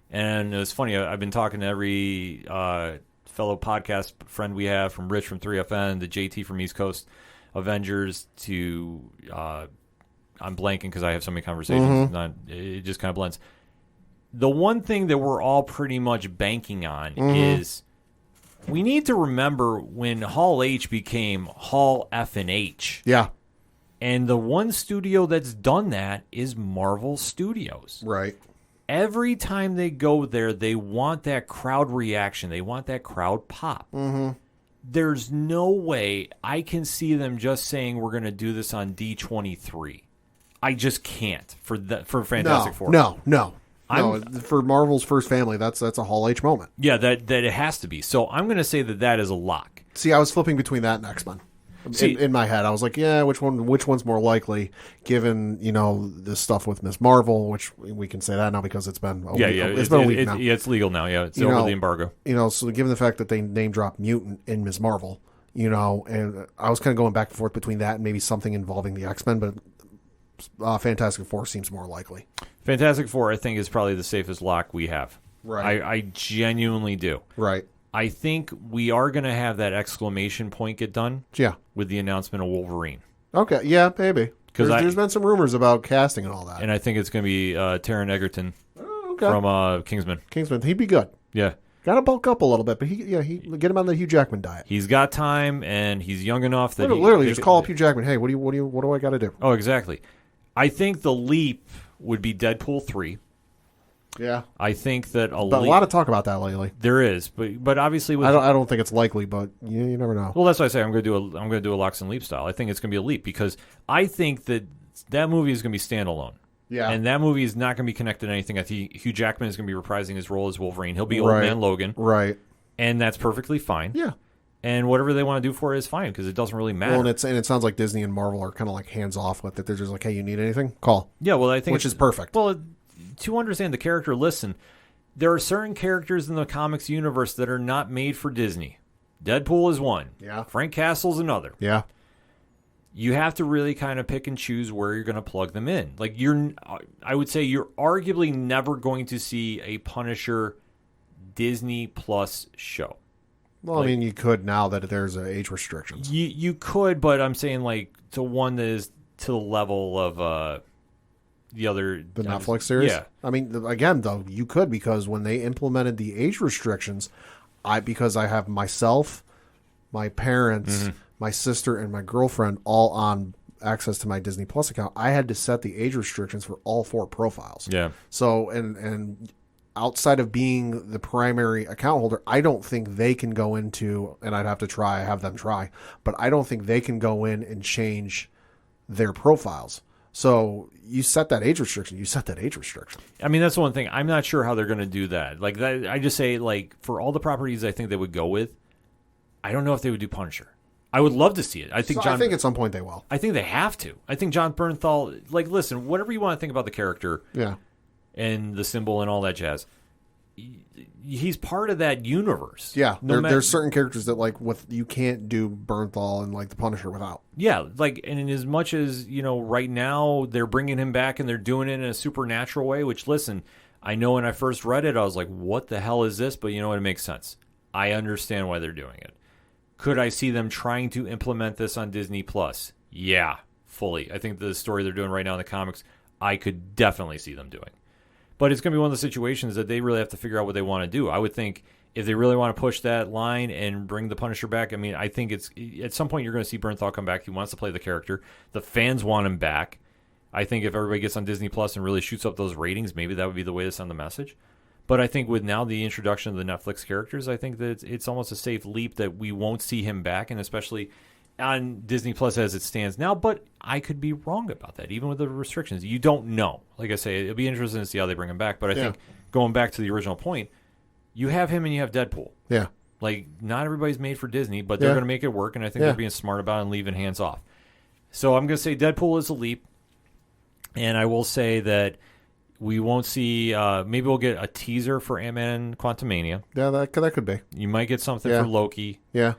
and it's funny, I've been talking to every fellow podcast friend we have, from Rich from 3FN to JT from East Coast Avengers to I'm blanking because I have so many conversations. It just kind of blends. The one thing that we're all pretty much banking on is we need to remember when Hall H became Hall F and H. Yeah. And the one studio that's done that is Marvel Studios. Right. Every time they go there, they want that crowd reaction. They want that crowd pop. Mm-hmm. There's no way I can see them just saying we're going to do this on D23. I just can't for Fantastic Four. No. For Marvel's first family, that's a Hall H moment. Yeah, that it has to be. So I'm going to say that is a lock. See, I was flipping between that and X-Men. In my head, I was like, yeah, which one's more likely, given this stuff with Ms. Marvel, which we can say that now because it's been a week now. Yeah, it's legal now. Yeah, it's over the embargo. So given the fact that they name drop Mutant in Ms. Marvel, and I was kind of going back and forth between that and maybe something involving the X-Men, but Fantastic Four seems more likely. Fantastic Four, I think, is probably the safest lock we have. Right. I genuinely do. Right. I think we are going to have that exclamation point get done. Yeah. With the announcement of Wolverine. Okay. Yeah, maybe. Because there's been some rumors about casting and all that. And I think it's going to be Taron Egerton from Kingsman. Kingsman. He'd be good. Yeah. Got to bulk up a little bit, but he get him on the Hugh Jackman diet. He's got time, and he's young enough that literally just call up Hugh Jackman. Hey, what do I got to do? Oh, exactly. I think the leap would be Deadpool 3. Yeah, I think that a lot of talk about that lately. There is, but obviously, I don't think it's likely, but you never know. Well, that's why I say I'm going to do a locks and leap style. I think it's going to be a leap because I think that movie is going to be standalone. Yeah, and that movie is not going to be connected to anything. I think Hugh Jackman is going to be reprising his role as Wolverine. He'll be Old Man Logan, right? And that's perfectly fine. Yeah. And whatever they want to do for it is fine because it doesn't really matter. Well, and it sounds like Disney and Marvel are kind of like hands off with it. They're just like, hey, you need anything? Call. Yeah, well, I think which is perfect. Well, to understand the character, listen, there are certain characters in the comics universe that are not made for Disney. Deadpool is one. Yeah. Frank Castle's another. Yeah. You have to really kind of pick and choose where you're going to plug them in. Like I would say you're arguably never going to see a Punisher Disney Plus show. Well, I mean, you could now that there's age restrictions. You could, but I'm saying like to one that is to the level of the Netflix series. Yeah, I mean, again, though, you could because when they implemented the age restrictions, because I have myself, my parents, my sister, and my girlfriend all on access to my Disney Plus account, I had to set the age restrictions for all 4 profiles. Yeah. So and outside of being the primary account holder, I don't think they can go into, and I'd have them try, but I don't think they can go in and change their profiles. So you set that age restriction. I mean, that's the one thing. I'm not sure how they're going to do that. Like, I just say, like, for all the properties I think they would go with, I don't know if they would do Punisher. I would love to see it. I think at some point they will. I think they have to. I think John Bernthal, like, listen, whatever you want to think about the character. Yeah. And the symbol and all that jazz. He's part of that universe. Yeah, there's certain characters that you can't do Bernthal and like the Punisher without. Yeah, like, and in as much as right now they're bringing him back and they're doing it in a supernatural way. Which, listen, I know when I first read it, I was like, "What the hell is this?" But you know what? It makes sense. I understand why they're doing it. Could I see them trying to implement this on Disney Plus? Yeah, fully. I think the story they're doing right now in the comics, I could definitely see them doing. But it's going to be one of the situations that they really have to figure out what they want to do. I would think if they really want to push that line and bring the Punisher back, I mean, I think it's at some point you're going to see Bernthal come back. He wants to play the character. The fans want him back. I think if everybody gets on Disney Plus and really shoots up those ratings, maybe that would be the way to send the message. But I think with now the introduction of the Netflix characters, I think that it's almost a safe leap that we won't see him back, and especially on Disney Plus as it stands now, but I could be wrong about that, even with the restrictions. You don't know. Like I say, it'll be interesting to see how they bring him back, but I think going back to the original point, you have him and you have Deadpool. Yeah. Like, not everybody's made for Disney, but they're going to make it work, and I think they're being smart about it and leaving hands off. So I'm going to say Deadpool is a leap, and I will say that We won't see. Maybe we'll get a teaser for Ant-Man Quantumania. Yeah, that could be. You might get something Yeah. for Loki. Yeah.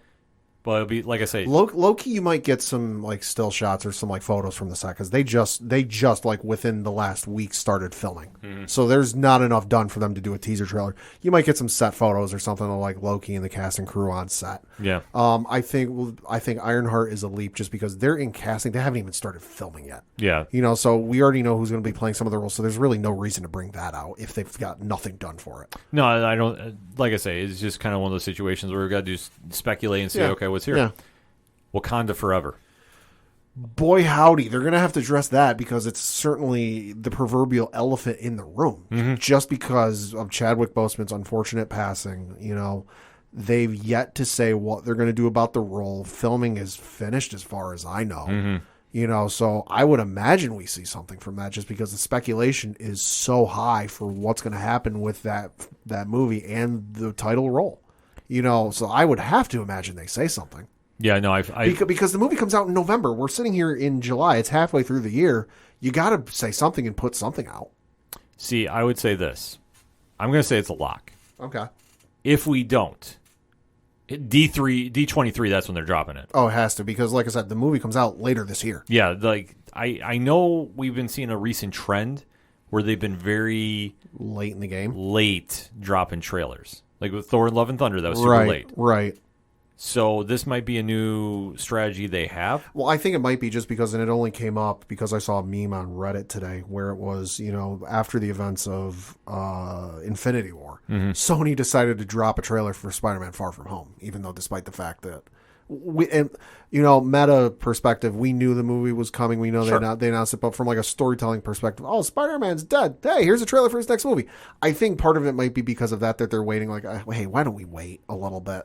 But it'll be, like I say, Loki, you might get some like still shots or some like photos from the set because they just like within the last week started filming, so there's not enough done for them to do a teaser trailer. You might get some set photos or something of like Loki and the cast and crew on set. yeah. I think Ironheart is a leap just because they're in casting. They haven't even started filming yet. Yeah. So we already know who's going to be playing some of the roles. So there's really no reason to bring that out if they've got nothing done for it. No, I don't. Like I say, it's just kind of one of those situations where we've got to speculate and see, Yeah. okay, what's here? Yeah. Wakanda forever. Boy, howdy, they're going to have to address that because it's certainly the proverbial elephant in the room. Just because of Chadwick Boseman's unfortunate passing, they've yet to say what they're going to do about the role. Filming is finished as far as I know. So I would imagine we see something from that just because the speculation is so high for what's going to happen with that movie and the title role. So I would have to imagine they say something. Yeah, no, Because the movie comes out in November. We're sitting here in July. It's halfway through the year. You got to say something and put something out. see. I would say this. I'm going to say it's a lock. Okay. If we don't, D23, that's when they're dropping it. Oh, it has to because, like I said, the movie comes out later this year. Yeah, like I know we've been seeing a recent trend where they've been very Late in the game. late dropping trailers. Like with Thor: Love and Thunder, that was super late. Right. So this might be a new strategy they have. Well, I think it might be just because, and it only came up because I saw a meme on Reddit today where it was, after the events of Infinity War, Sony decided to drop a trailer for Spider-Man Far From Home, even though despite the fact that meta perspective, we knew the movie was coming. We know Sure. they announced it, but from like a storytelling perspective, oh, Spider-Man's dead. Hey, here's a trailer for his next movie. I think part of it might be because of that they're waiting like, hey, why don't we wait a little bit?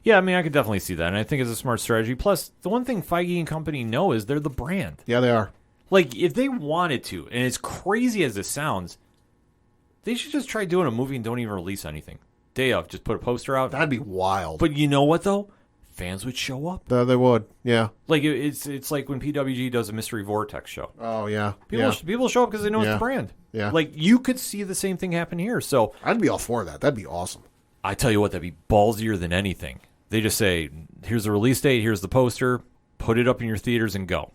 Yeah, I mean, I could definitely see that, and I think it's a smart strategy. Plus, the one thing Feige and company know is they're the brand. Yeah, they are. Like, if they wanted to, and as crazy as it sounds, they should just try doing a movie and don't even release anything. Day of, just put a poster out. That'd be wild. But you know what, though? Fans would show up. They would, yeah. Like, it's like when PWG does a Mystery Vortex show. Oh, yeah. People show up because they know it's the brand. Yeah. Like, you could see the same thing happen here. So I'd be all for that. That'd be awesome. I tell you what, that'd be ballsier than anything. They just say, here's the release date, here's the poster, put it up in your theaters and go.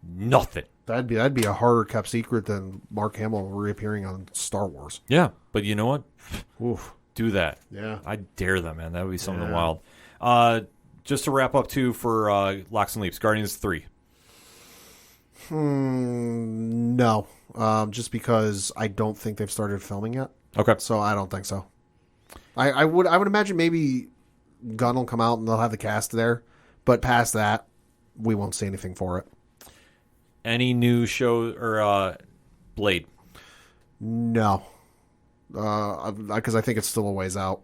Nothing. That'd be a harder kept secret than Mark Hamill reappearing on Star Wars. Yeah, but you know what? Oof. Do that. Yeah. I dare them, man. That would be something wild. Just to wrap up, too, for Locks and Leaps, Guardians 3. No. Just because I don't think they've started filming yet. Okay. So I don't think so. I would imagine maybe Gunn will come out and they'll have the cast there, but past that, we won't see anything for it. Any new show or Blade? No, because I think it's still a ways out.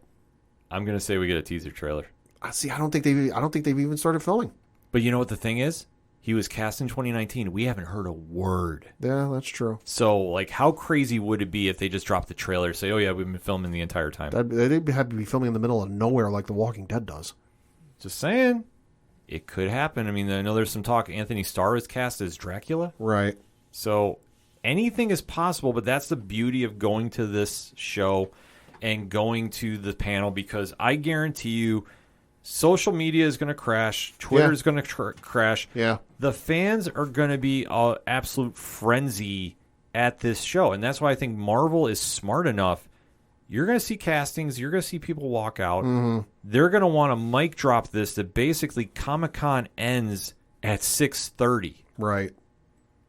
I'm gonna say we get a teaser trailer. See, I don't think they've even started filming. But you know what the thing is? He was cast in 2019. We haven't heard a word. Yeah, that's true. So, like, how crazy would it be if they just dropped the trailer, say, "Oh yeah, we've been filming the entire time." They'd have to be filming in the middle of nowhere like The Walking Dead does. Just saying, it could happen. I mean, I know there's some talk. Anthony Starr is cast as Dracula, Right. so anything is possible. But that's the beauty of going to this show and going to the panel, because I guarantee you, social media is going to crash. Twitter is going to crash. Yeah. The fans are going to be an absolute frenzy at this show. And that's why I think Marvel is smart enough. You're going to see castings. You're going to see people walk out. Mm-hmm. They're going to want to mic drop this that basically Comic-Con ends at 6:30. Right.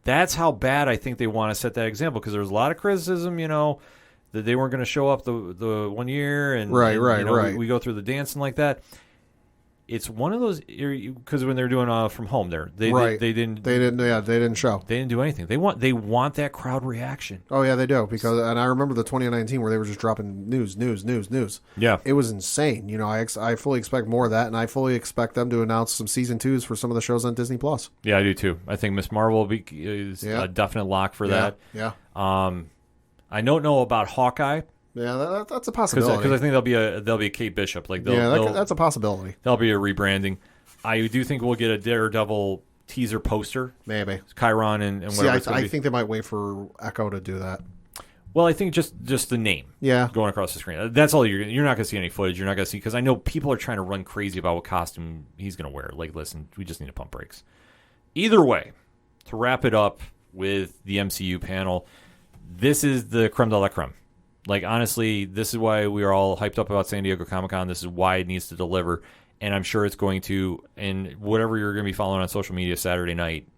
That's how bad I think they want to set that example, because there was a lot of criticism, that they weren't going to show up the 1 year. And, Right. We go through the dancing like that. It's one of those, because when they're doing from home, they didn't show. They didn't do anything. They want that crowd reaction. Oh yeah, they do, and I remember the 2019 where they were just dropping news. Yeah, it was insane. I fully expect more of that, and I fully expect them to announce some season 2s for some of the shows on Disney Plus. Yeah, I do too. I think Miss Marvel is a definite lock for that. Yeah. I don't know about Hawkeye. Yeah, that's a possibility. Because I think there'll be a Kate Bishop. Like that's a possibility. There'll be a rebranding. I do think we'll get a Daredevil teaser poster. Maybe Chiron and See, whatever. I think they might wait for Echo to do that. Well, I think just the name. Yeah. Going across the screen. That's all you're not going to see any footage. You're not going to see, because I know people are trying to run crazy about what costume he's going to wear. Like, listen, we just need to pump brakes. Either way, to wrap it up with the MCU panel, this is the creme de la creme. Like, honestly, this is why we are all hyped up about San Diego Comic-Con. This is why it needs to deliver. And I'm sure it's going to, and whatever you're going to be following on social media Saturday night,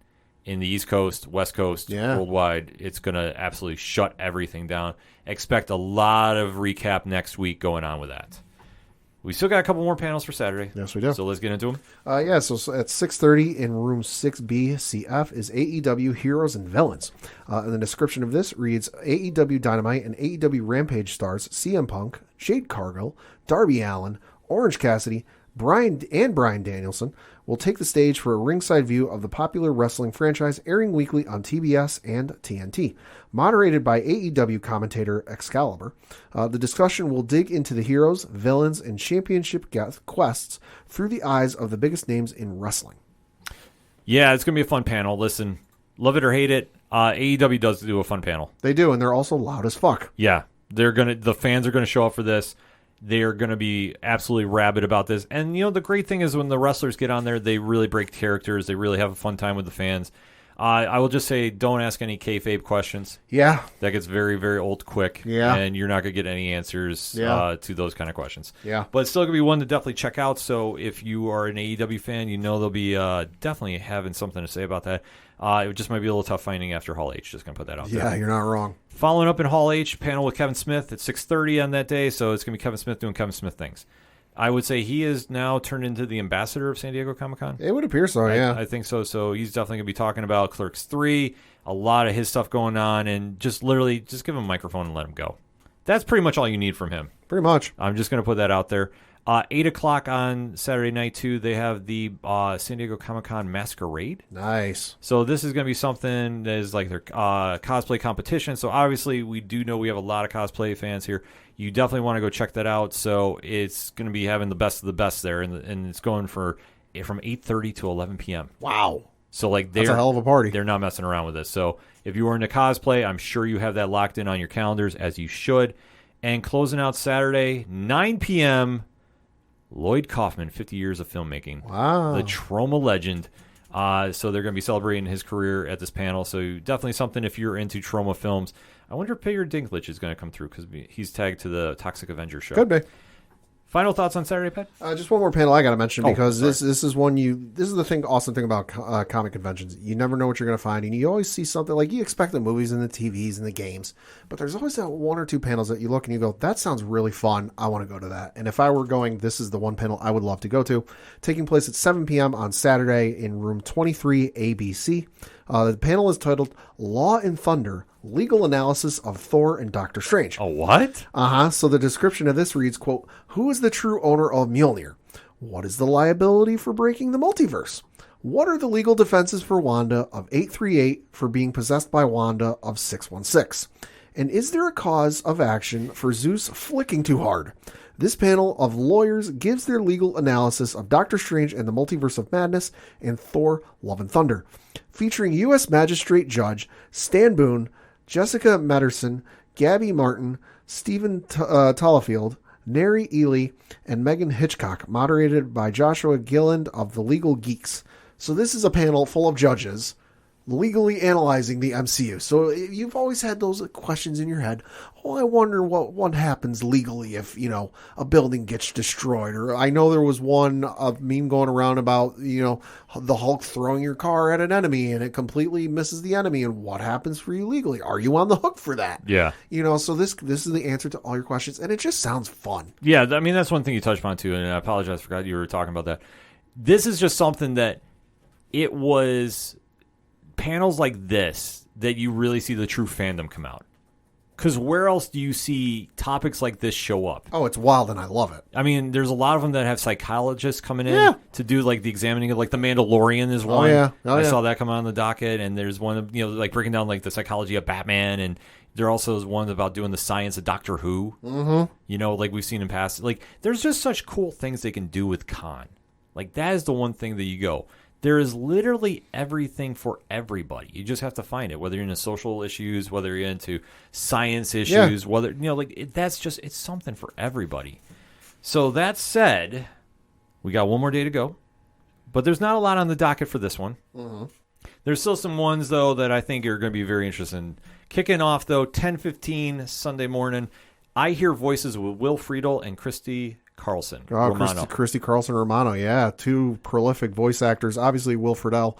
in the East Coast, West Coast, worldwide, it's going to absolutely shut everything down. Expect a lot of recap next week going on with that. We still got a couple more panels for Saturday. Yes, we do. So let's get into them. So at 6:30 in room 6B CF is AEW Heroes and Villains. And the description of this reads, AEW Dynamite and AEW Rampage stars CM Punk, Jade Cargill, Darby Allin, Orange Cassidy, Brian Danielson will take the stage for a ringside view of the popular wrestling franchise, airing weekly on TBS and TNT. Moderated by AEW commentator Excalibur, the discussion will dig into the heroes, villains, and championship quests through the eyes of the biggest names in wrestling. Yeah, it's going to be a fun panel. Listen, love it or hate it, AEW does do a fun panel. They do, and they're also loud as fuck. Yeah, the fans are going to show up for this. They're going to be absolutely rabid about this. And, the great thing is when the wrestlers get on there, they really break characters. They really have a fun time with the fans. I will just say, don't ask any kayfabe questions. Yeah. That gets very, very old quick. Yeah. And you're not going to get any answers to those kind of questions. Yeah. But it's still going to be one to definitely check out. So if you are an AEW fan, they'll be definitely having something to say about that. It just might be a little tough finding after Hall H. Just going to put that out there. Yeah, you're not wrong. Following up in Hall H, panel with Kevin Smith at 6:30 on that day. So it's going to be Kevin Smith doing Kevin Smith things. I would say he is now turned into the ambassador of San Diego Comic-Con. It would appear so, yeah. I think so. So he's definitely going to be talking about Clerks 3, a lot of his stuff going on, and just literally just give him a microphone and let him go. That's pretty much all you need from him. Pretty much. I'm just going to put that out there. 8 o'clock on Saturday night, too, they have the San Diego Comic-Con Masquerade. Nice. So this is going to be something that is like their cosplay competition. So obviously we do know we have a lot of cosplay fans here. You definitely want to go check that out. So it's going to be having the best of the best there, and it's going from 8:30 to 11 p.m. Wow. So that's a hell of a party. They're not messing around with this. So if you were into cosplay, I'm sure you have that locked in on your calendars, as you should. And closing out Saturday, 9 p.m., Lloyd Kaufman, 50 years of filmmaking. Wow. The Troma legend. So they're going to be celebrating his career at this panel. So definitely something if you're into Troma films. I wonder if Peter Dinklage is going to come through because he's tagged to the Toxic Avenger show. Could be. Final thoughts on Saturday, Pat? Just one more panel I got to mention because sorry. this is one this is the awesome thing about comic conventions. You never know what you're going to find, and you always see something like you expect the movies and the TVs and the games, but there's always that one or two panels that you look and you go, that sounds really fun. I want to go to that. And if I were going, this is the one panel I would love to go to, taking place at 7 p.m. on Saturday in room 23 ABC. The panel is titled Law and Thunder, Legal Analysis of Thor and Doctor Strange. Oh, what? So the description of this reads, quote, who is the true owner of Mjolnir? What is the liability for breaking the multiverse? What are the legal defenses for Wanda of 838 for being possessed by Wanda of 616? And is there a cause of action for Zeus flicking too hard? This panel of lawyers gives their legal analysis of Doctor Strange and the Multiverse of Madness and Thor Love and Thunder, featuring U.S. Magistrate Judge Stan Boone, Jessica Matterson, Gabby Martin, Stephen Tollifield, Neri Ely, and Megan Hitchcock, moderated by Joshua Gilland of the Legal Geeks. So this is a panel full of judges legally analyzing the MCU. So you've always had those questions in your head. Oh, I wonder what happens legally if, a building gets destroyed. Or I know there was a meme going around about, the Hulk throwing your car at an enemy and it completely misses the enemy. And what happens for you legally? Are you on the hook for that? Yeah. So this is the answer to all your questions. And it just sounds fun. Yeah, I mean, that's one thing you touched on, too. And I apologize, I forgot you were talking about that. This is just something that it was panels like this that you really see the true fandom come out. Because where else do you see topics like this show up? Oh, it's wild, and I love it. I mean, there's a lot of them that have psychologists coming in to do like the examining of, like, the Mandalorian is one. I saw that come on the docket, and there's one, like breaking down like the psychology of Batman, and there also is one about doing the science of Doctor Who. Mm-hmm. Like we've seen in past. Like, there's just such cool things they can do with con. Like, that is the one thing that you go, There is literally everything for everybody. You just have to find it, whether you're into social issues, whether you're into science issues, whether, it's something for everybody. So that said, we got one more day to go, but there's not a lot on the docket for this one. Mm-hmm. There's still some ones, though, that I think are going to be very interesting. Kicking off, though, 10:15 Sunday morning, I Hear Voices with Will Friedle and Christy Carlson. Oh, Christy Carlson Romano, yeah, two prolific voice actors. Obviously, Will Friedle,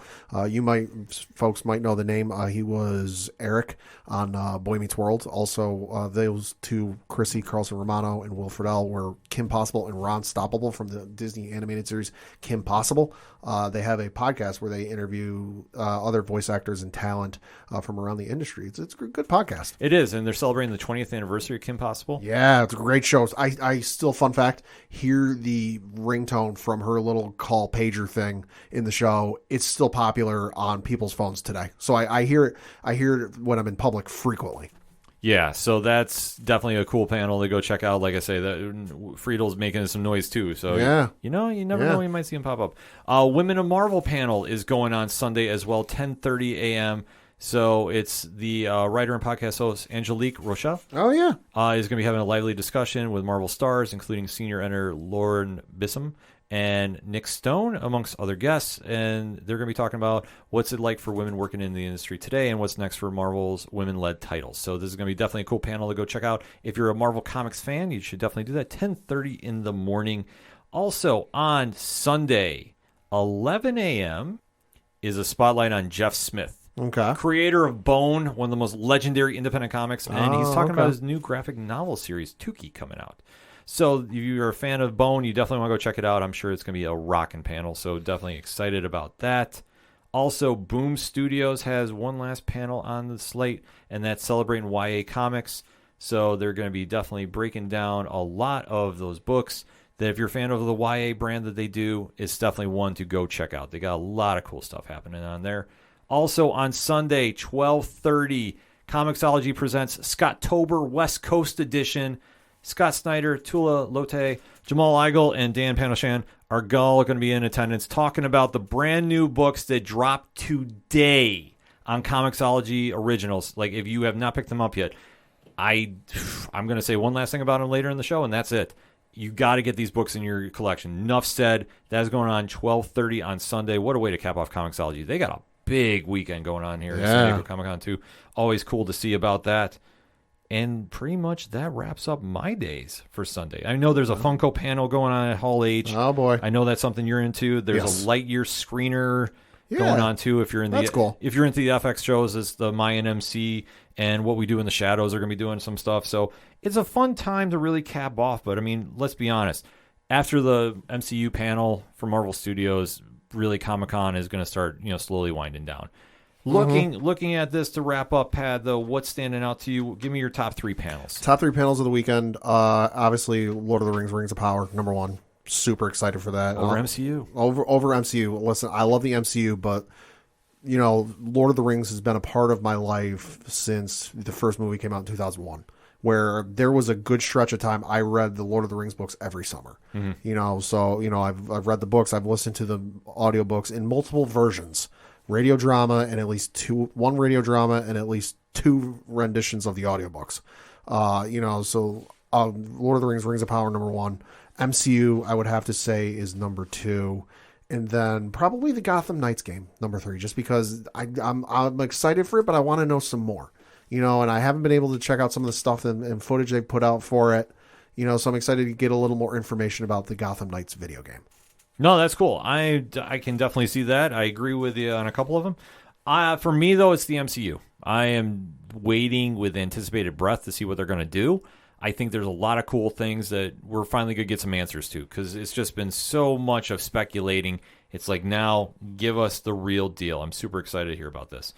folks might know the name. He was Eric on Boy Meets World. Also, those two, Christy Carlson Romano and Will Friedle, were Kim Possible and Ron Stoppable from the Disney animated series Kim Possible. They have a podcast where they interview other voice actors and talent from around the industry. It's a good podcast. It is, and they're celebrating the 20th anniversary of Kim Possible. Yeah, it's a great show. I still, fun fact, hear the ringtone from her little call pager thing in the show. It's still popular on people's phones today. So I hear it when I'm in public frequently. Yeah, so that's definitely a cool panel to go check out. Like I say, that Friedel's making some noise too. So yeah, you never know, you might see him pop up. Women of Marvel panel is going on Sunday as well, 10:30 a.m. So it's the writer and podcast host Angelique Rochelle. Oh yeah, is going to be having a lively discussion with Marvel stars, including senior editor Lauren Bissam and Nick Stone, amongst other guests. And they're going to be talking about what's it like for women working in the industry today and what's next for Marvel's women-led titles. So this is going to be definitely a cool panel to go check out. If you're a Marvel Comics fan, you should definitely do that. 10:30 in the morning. Also on Sunday, 11 a.m. is a spotlight on Jeff Smith. Okay. Creator of Bone, one of the most legendary independent comics, and he's talking about his new graphic novel series, Tukey, coming out. So if you're a fan of Bone, you definitely want to go check it out. I'm sure it's going to be a rockin' panel, so definitely excited about that. Also, Boom Studios has one last panel on the slate, and that's celebrating YA comics. So they're going to be definitely breaking down a lot of those books that if you're a fan of the YA brand that they do, it's definitely one to go check out. They got a lot of cool stuff happening on there. Also on Sunday, 12:30, Comixology presents Scottober West Coast Edition. Scott Snyder, Tula Lote, Jamal Eigel, and Dan Panashan are all going to be in attendance talking about the brand new books that drop today on Comixology Originals. Like, if you have not picked them up yet, I'm going to say one last thing about them later in the show, and that's it. You got to get these books in your collection. Enough said. That's going on 12:30 on Sunday. What a way to cap off Comixology. They got a big weekend going on here at San Diego Comic-Con too. Always cool to see about that. And pretty much that wraps up my days for Sunday. I know there's a Funko panel going on at Hall H. Oh boy, I know that's something you're into. There's a Lightyear screener going on too. If you're in if you're into the FX shows, it's the Mayan MC and What We Do in the Shadows are going to be doing some stuff. So it's a fun time to really cap off. But I mean, let's be honest. After the MCU panel for Marvel Studios, really Comic-Con is going to start, slowly winding down. Looking at this to wrap up, Pad, though, what's standing out to you? Give me your top three panels. Top three panels of the weekend. Obviously, Lord of the Rings, Rings of Power, number one. Super excited for that. Over MCU. Over MCU. Listen, I love the MCU, but, Lord of the Rings has been a part of my life since the first movie came out in 2001. Where there was a good stretch of time I read the Lord of the Rings books every summer. I've read the books, I've listened to the audiobooks in multiple versions. Radio drama and at least one radio drama and at least two renditions of the audiobooks. Lord of the Rings, Rings of Power, number one. MCU, I would have to say, is number two. And then probably the Gotham Knights game, number three, just because I'm excited for it, but I want to know some more. And I haven't been able to check out some of the stuff and footage they've put out for it. So I'm excited to get a little more information about the Gotham Knights video game. No, that's cool. I can definitely see that. I agree with you on a couple of them. For me, though, it's the MCU. I am waiting with anticipated breath to see what they're going to do. I think there's a lot of cool things that we're finally going to get some answers to because it's just been so much of speculating. It's like, now give us the real deal. I'm super excited to hear about this.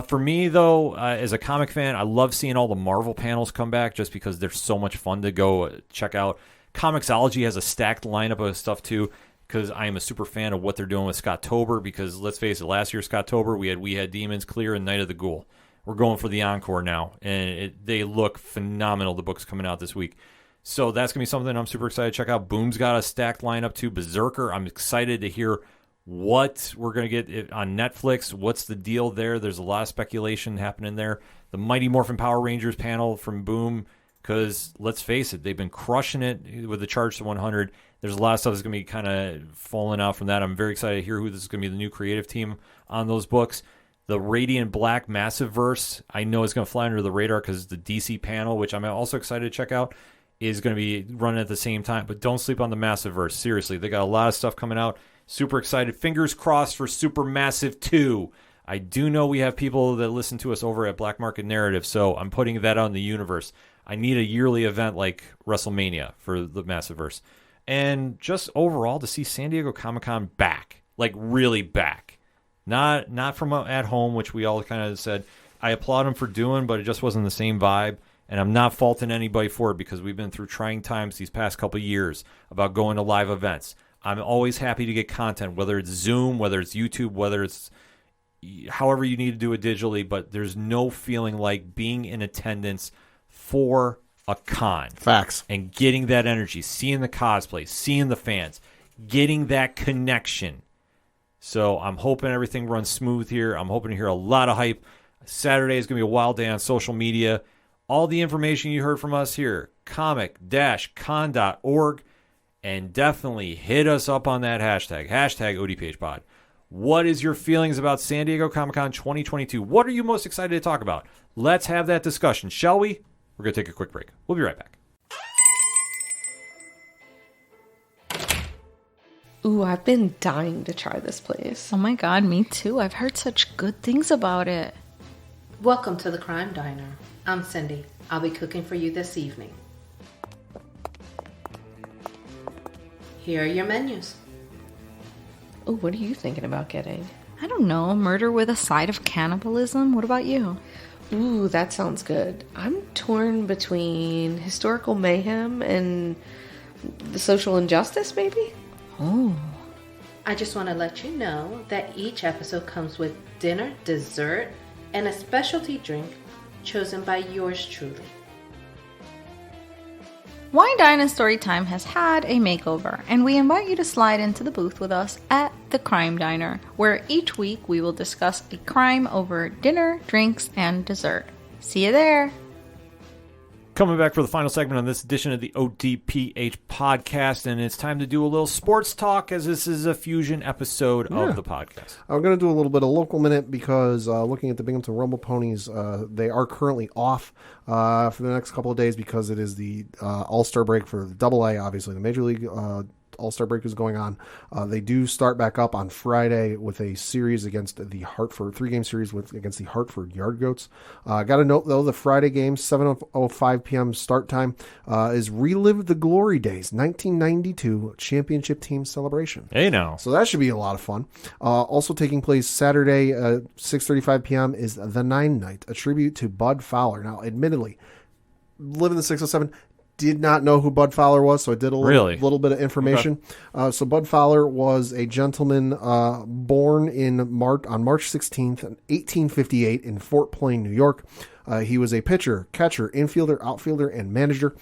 For me, though, as a comic fan, I love seeing all the Marvel panels come back just because they're so much fun to go check out. Comixology has a stacked lineup of stuff, too, because I am a super fan of what they're doing with Scottober because, let's face it, last year's Scottober, we had Demons Clear and Night of the Ghoul. We're going for the encore now, and they look phenomenal, the books coming out this week. So that's going to be something I'm super excited to check out. Boom's got a stacked lineup, too. Berserker, I'm excited to hear what we're going to get on Netflix. What's the deal there? There's a lot of speculation happening there. The Mighty Morphin Power Rangers panel from Boom, because let's face it, they've been crushing it with the Charge to 100. There's a lot of stuff that's going to be kind of falling out from that. I'm very excited to hear who this is going to be the new creative team on those books. The Radiant Black Massive Verse, I know it's going to fly under the radar because the DC panel, which I'm also excited to check out, is going to be running at the same time. But don't sleep on the Massive Verse. Seriously, they got a lot of stuff coming out. Super excited. Fingers crossed for Super Massive 2. I do know we have people that listen to us over at Black Market Narrative, so I'm putting that out in the universe. I need a yearly event like WrestleMania for the Massiveverse. And just overall to see San Diego Comic-Con back, like really back. Not from at home, which we all kind of said. I applaud them for doing, but it just wasn't the same vibe. And I'm not faulting anybody for it because we've been through trying times these past couple of years about going to live events. I'm always happy to get content, whether it's Zoom, whether it's YouTube, whether it's however you need to do it digitally, but there's no feeling like being in attendance for a con. Facts. And getting that energy, seeing the cosplay, seeing the fans, getting that connection. So I'm hoping everything runs smooth here. I'm hoping to hear a lot of hype. Saturday is going to be a wild day on social media. All the information you heard from us here, comic-con.org. And definitely hit us up on that hashtag ODPHpod. What is your feelings about San Diego Comic-Con 2022? What are you most excited to talk about? Let's have that discussion, shall we? We're going to take a quick break. We'll be right back. Ooh, I've been dying to try this place. Oh my god, me too. I've heard such good things about it. Welcome to the Crime Diner. I'm Cindy. I'll be cooking for you this evening. Here are your menus. Oh, what are you thinking about getting? I don't know, murder with a side of cannibalism? What about you? Ooh, that sounds good. I'm torn between historical mayhem and the social injustice, maybe? Oh. I just want to let you know that each episode comes with dinner, dessert, and a specialty drink chosen by yours truly. Wine Dine and Storytime has had a makeover, and we invite you to slide into the booth with us at the Crime Diner, where each week we will discuss a crime over dinner, drinks, and dessert. See you there! Coming back for the final segment on this edition of the ODPH podcast, and it's time to do a little sports talk as this is a fusion episode of the podcast. I'm going to do a little bit of local minute because looking at the Binghamton Rumble Ponies, they are currently off for the next couple of days because it is the All-Star break for the AA, obviously the Major League All-Star break is going on. They do start back up on Friday with a series against the Hartford, 3-game series against the Hartford Yard Goats. Got to note, though, the Friday game, 7:05 p.m. start time, is Relive the Glory Days, 1992 championship team celebration. Hey, now. So that should be a lot of fun. Also taking place Saturday, 6:35 p.m. is The Nine Night, a tribute to Bud Fowler. Now, admittedly, living the 607, did not know who Bud Fowler was, so I did a little bit of information. Okay. So Bud Fowler was a gentleman born on March 16th, 1858 in Fort Plain, New York. He was a pitcher, catcher, infielder, outfielder, and manager.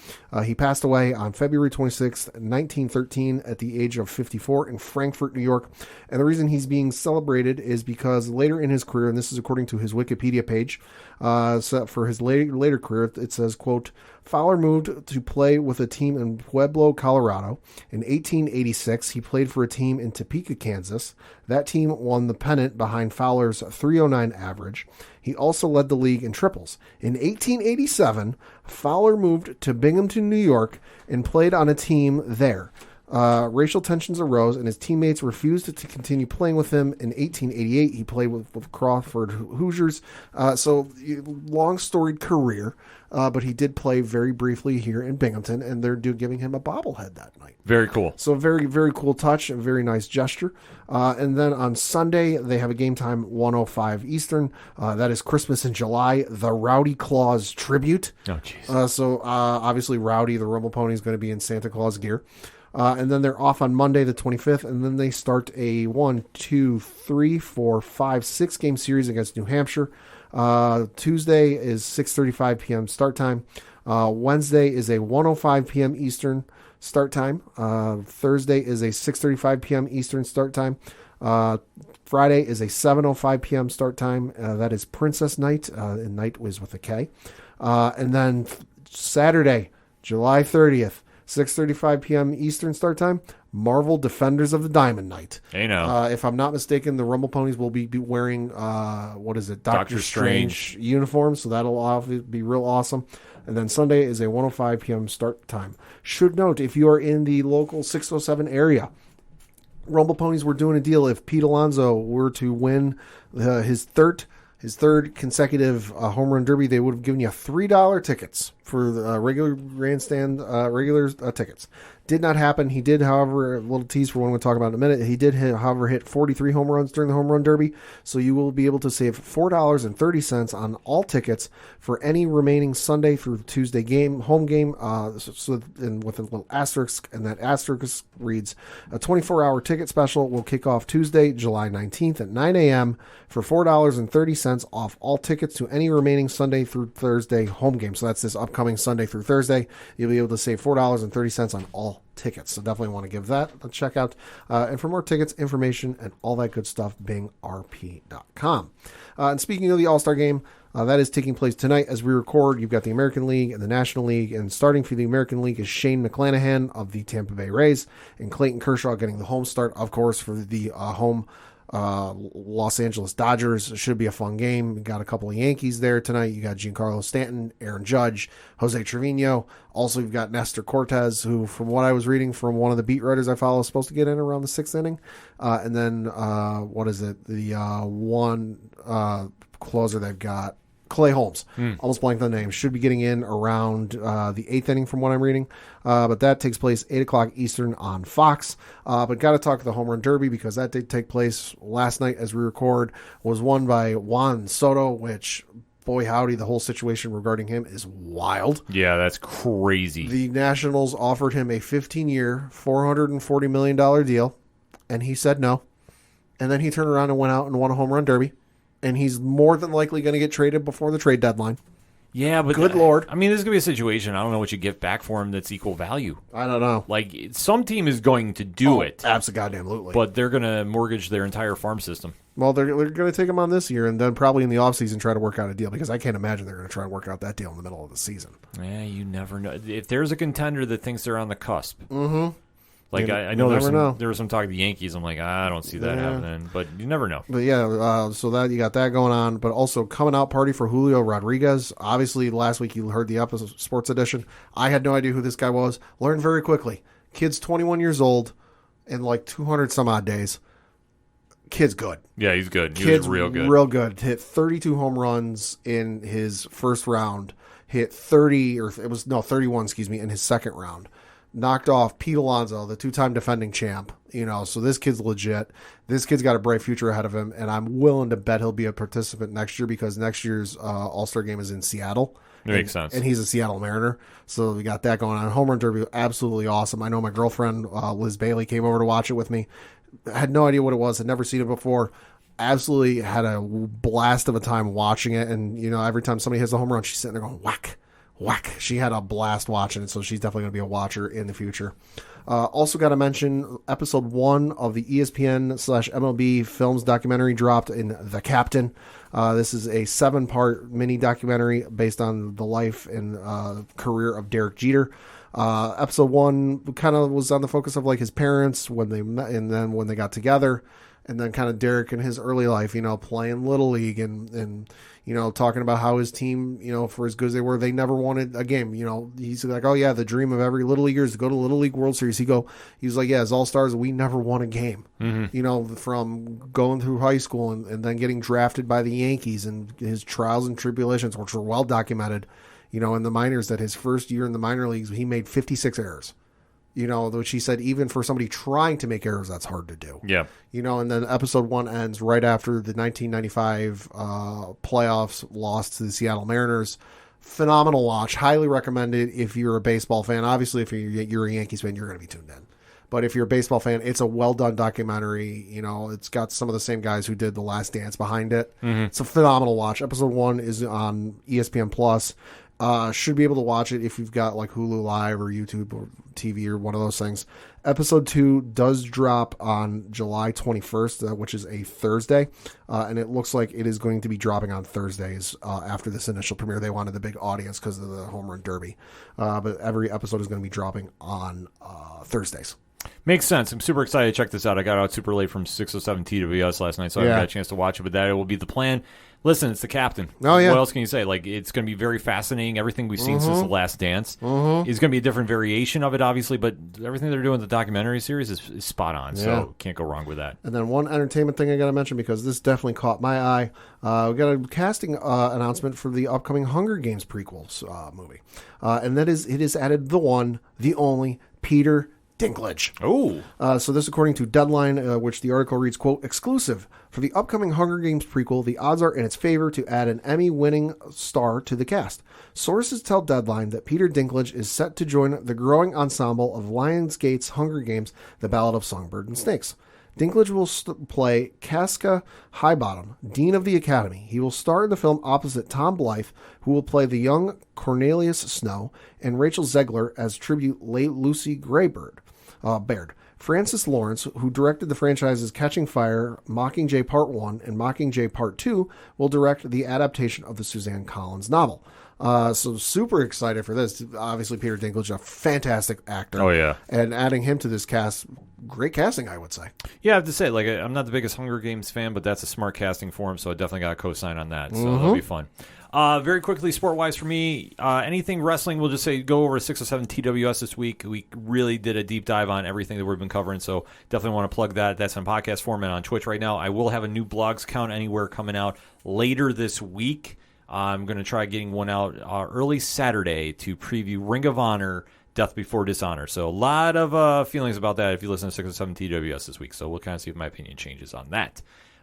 He passed away on February 26th, 1913 at the age of 54 in Frankfort, New York. And the reason he's being celebrated is because later in his career, and this is according to his Wikipedia page, so for his later career, it says, quote, Fowler moved to play with a team in Pueblo, Colorado. In 1886, he played for a team in Topeka, Kansas. That team won the pennant behind Fowler's .309 average. He also led the league in triples. In 1887, Fowler moved to Binghamton, New York, and played on a team there. Racial tensions arose, and his teammates refused to continue playing with him. In 1888, he played with Crawford Hoosiers. So, long storied career, but he did play very briefly here in Binghamton, and they're giving him a bobblehead that night. Very cool. So, very, very cool touch, a very nice gesture. And then on Sunday, they have a game time 1:05 Eastern. That is Christmas in July, the Rowdy Claus tribute. Oh, jeez. So, obviously, Rowdy, the Rumble Pony, is going to be in Santa Claus gear. And then they're off on Monday, the 25th, and then they start a 6-game series against New Hampshire. Tuesday is 6:35 p.m. start time. Wednesday is a 1:05 p.m. Eastern start time. Thursday is a 6:35 p.m. Eastern start time. Friday is a 7:05 p.m. start time. That is Princess Night, and Night was with a K. And then Saturday, July 30th, 6:35 p.m. Eastern start time, Marvel Defenders of the Diamond Knight. Hey, now. If I'm not mistaken, the Rumble Ponies will be wearing, Doctor Strange uniforms, so that'll be real awesome. And then Sunday is a 1:05 p.m. start time. Should note, if you are in the local 607 area, Rumble Ponies were doing a deal. If Pete Alonso were to win his third consecutive home run derby, they would have given you $3 tickets for the regular grandstand tickets. Did not happen. He did, however, a little tease for one we'll talk about in a minute. He did, hit 43 home runs during the home run derby, so you will be able to save $4.30 on all tickets for any remaining Sunday through Tuesday home game. And with a little asterisk, and that asterisk reads, a 24-hour ticket special will kick off Tuesday, July 19th at 9 a.m. for $4.30 off all tickets to any remaining Sunday through Thursday home game. So that's this upcoming Sunday through Thursday. You'll be able to save $4.30 on all tickets. So definitely want to give that a check out. And for more tickets, information, and all that good stuff, bingrp.com. And speaking of the All-Star Game, that is taking place tonight as we record. You've got the American League and the National League, and starting for the American League is Shane McClanahan of the Tampa Bay Rays, and Clayton Kershaw getting the home start, of course, for the home Los Angeles Dodgers. It should be a fun game. We got a couple of Yankees there tonight. You got Giancarlo Stanton, Aaron Judge, Jose Trevino. Also, you've got Nestor Cortez, who, from what I was reading from one of the beat writers I follow, is supposed to get in around the 6th inning. And then, the one closer they've got, Clay Holmes, almost blanked on the name, should be getting in around the 8th inning from what I'm reading. But that takes place 8 o'clock Eastern on Fox. But got to talk the Home Run Derby, because that did take place last night as we record, was won by Juan Soto, which, boy howdy, the whole situation regarding him is wild. Yeah, that's crazy. The Nationals offered him a 15-year, $440 million deal, and he said no. And then he turned around and went out and won a Home Run Derby. And he's more than likely going to get traded before the trade deadline. Yeah, but good Lord. I mean, this is going to be a situation. I don't know what you get back for him that's equal value. I don't know. Like, some team is going to do it. Absolutely. But they're going to mortgage their entire farm system. Well, they're going to take him on this year, and then probably in the offseason try to work out a deal, because I can't imagine they're going to try and work out that deal in the middle of the season. Yeah, you never know. If there's a contender that thinks they're on the cusp. Mm-hmm. Like, I know there was some talk of the Yankees. I'm like, I don't see that happening. But you never know. But yeah, so that you got that going on. But also, coming out party for Julio Rodriguez. Obviously, last week you heard the episode Sports Edition. I had no idea who this guy was. Learned very quickly. Kid's 21 years old in like 200 some odd days. Kid's good. Yeah, he's good. He was real good. Real good. Hit 32 home runs in his first round. Hit 31, in his second round. Knocked off Pete Alonso, the two-time defending champ. So this kid's legit. This kid's got a bright future ahead of him, and I'm willing to bet he'll be a participant next year, because next year's All-Star Game is in Seattle. Makes sense. And he's a Seattle Mariner, so we got that going on. Home Run Derby, absolutely awesome. I know my girlfriend, Liz Bailey, came over to watch it with me. I had no idea what it was. Had never seen it before. Absolutely had a blast of a time watching it, and, every time somebody hits a home run, she's sitting there going, whack. Whack. She had a blast watching it, so she's definitely going to be a watcher in the future. Also got to mention episode 1 of the ESPN/MLB Films documentary dropped in The Captain. This is a 7-part mini documentary based on the life and career of Derek Jeter. Episode 1 kind of was on the focus of like his parents when they met, and then when they got together, and then kind of Derek in his early life, playing Little League and talking about how his team, for as good as they were, they never wanted a game. He's like, oh yeah, the dream of every Little Leaguer is to go to Little League World Series. He was like, yeah, as All-Stars, we never won a game. Mm-hmm. From going through high school and then getting drafted by the Yankees, and his trials and tribulations, which were well documented, in the minors, that his first year in the minor leagues, he made 56 errors. Which he said, even for somebody trying to make errors, that's hard to do. Yeah. And then episode 1 ends right after the 1995 playoffs loss to the Seattle Mariners. Phenomenal watch. Highly recommended if you're a baseball fan. Obviously, if you're a Yankees fan, you're going to be tuned in. But if you're a baseball fan, it's a well-done documentary. It's got some of the same guys who did The Last Dance behind it. Mm-hmm. It's a phenomenal watch. Episode 1 is on ESPN+. Should be able to watch it if you've got like Hulu Live or YouTube or TV or one of those things. Episode 2 does drop on July 21st, which is a Thursday, and it looks like it is going to be dropping on Thursdays after this initial premiere. They wanted the big audience because of the Home Run Derby, but every episode is going to be dropping on Thursdays. Makes sense. I'm super excited to check this out. I got out super late from 607 TWS last night, so I haven't got a chance to watch it, but that will be the plan. Listen, it's the captain. Oh, yeah. What else can you say? Like, it's going to be very fascinating. Everything we've seen since The Last Dance is going to be a different variation of it, obviously, but everything they're doing with the documentary series is spot on, so can't go wrong with that. And then one entertainment thing I got to mention, because this definitely caught my eye. We got a casting announcement for the upcoming Hunger Games prequels movie. And that is, it has added the one, the only, Peter Dinklage. Oh. So this according to Deadline, which the article reads, quote, exclusive. For the upcoming Hunger Games prequel, the odds are in its favor to add an Emmy-winning star to the cast. Sources tell Deadline that Peter Dinklage is set to join the growing ensemble of Lionsgate's Hunger Games, The Ballad of Songbird and Snakes. Dinklage will play Casca Highbottom, Dean of the Academy. He will star in the film opposite Tom Blythe, who will play the young Cornelius Snow, and Rachel Zegler as tribute late Lucy Baird. Francis Lawrence, who directed the franchises Catching Fire, Mockingjay Part 1, and Mockingjay Part 2, will direct the adaptation of the Suzanne Collins novel. So super excited for this. Obviously, Peter Dinklage, a fantastic actor. Oh, yeah. And adding him to this cast, great casting, I would say. Yeah, I have to say, like, I'm not the biggest Hunger Games fan, but that's a smart casting for him, so I definitely got a co-sign on that. So that'll be fun. Very quickly, sport-wise for me, anything wrestling, we'll just say go over 607 TWS this week. We really did a deep dive on everything that we've been covering, so definitely want to plug that. That's on podcast format on Twitch right now. I will have a new blogs count anywhere coming out later this week. I'm going to try getting one out early Saturday to preview Ring of Honor, Death Before Dishonor. So a lot of feelings about that if you listen to 607 TWS this week, so we'll kind of see if my opinion changes on that.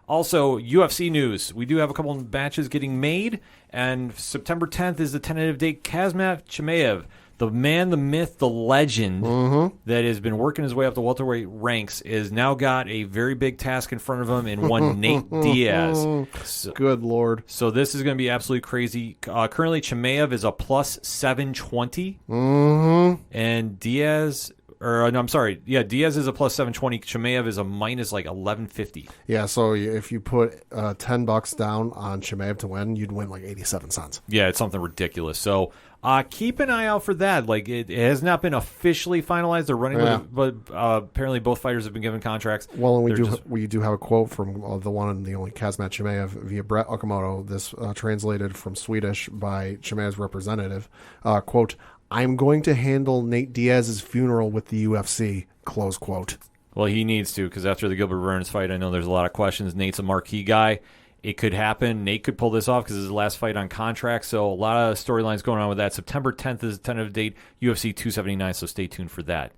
Also, UFC news. We do have a couple of matches getting made, and September 10th is the tentative date. Khamzat Chimaev, the man, the myth, the legend that has been working his way up the welterweight ranks, is now got a very big task in front of him in one Nate Diaz. Good Lord. So this is going to be absolutely crazy. Currently, Chimaev is a plus 720, and Diaz... Diaz is a plus 720. Chimaev is a minus like 1150. Yeah, so if you put $10 down on Chimaev to win, you'd win like 87 cents. Yeah, it's something ridiculous. So keep an eye out for that. Like it has not been officially finalized. They're running with it, but apparently both fighters have been given contracts. Well, and we do have a quote from the one and the only Khamzat Chimaev via Brett Okamoto. This translated from Swedish by Chimaev's representative. Quote, I'm going to handle Nate Diaz's funeral with the UFC, close quote. Well, he needs to, because after the Gilbert Burns fight, I know there's a lot of questions. Nate's a marquee guy. It could happen. Nate could pull this off because it's his last fight on contract. So a lot of storylines going on with that. September 10th is the tentative date, UFC 279, so stay tuned for that.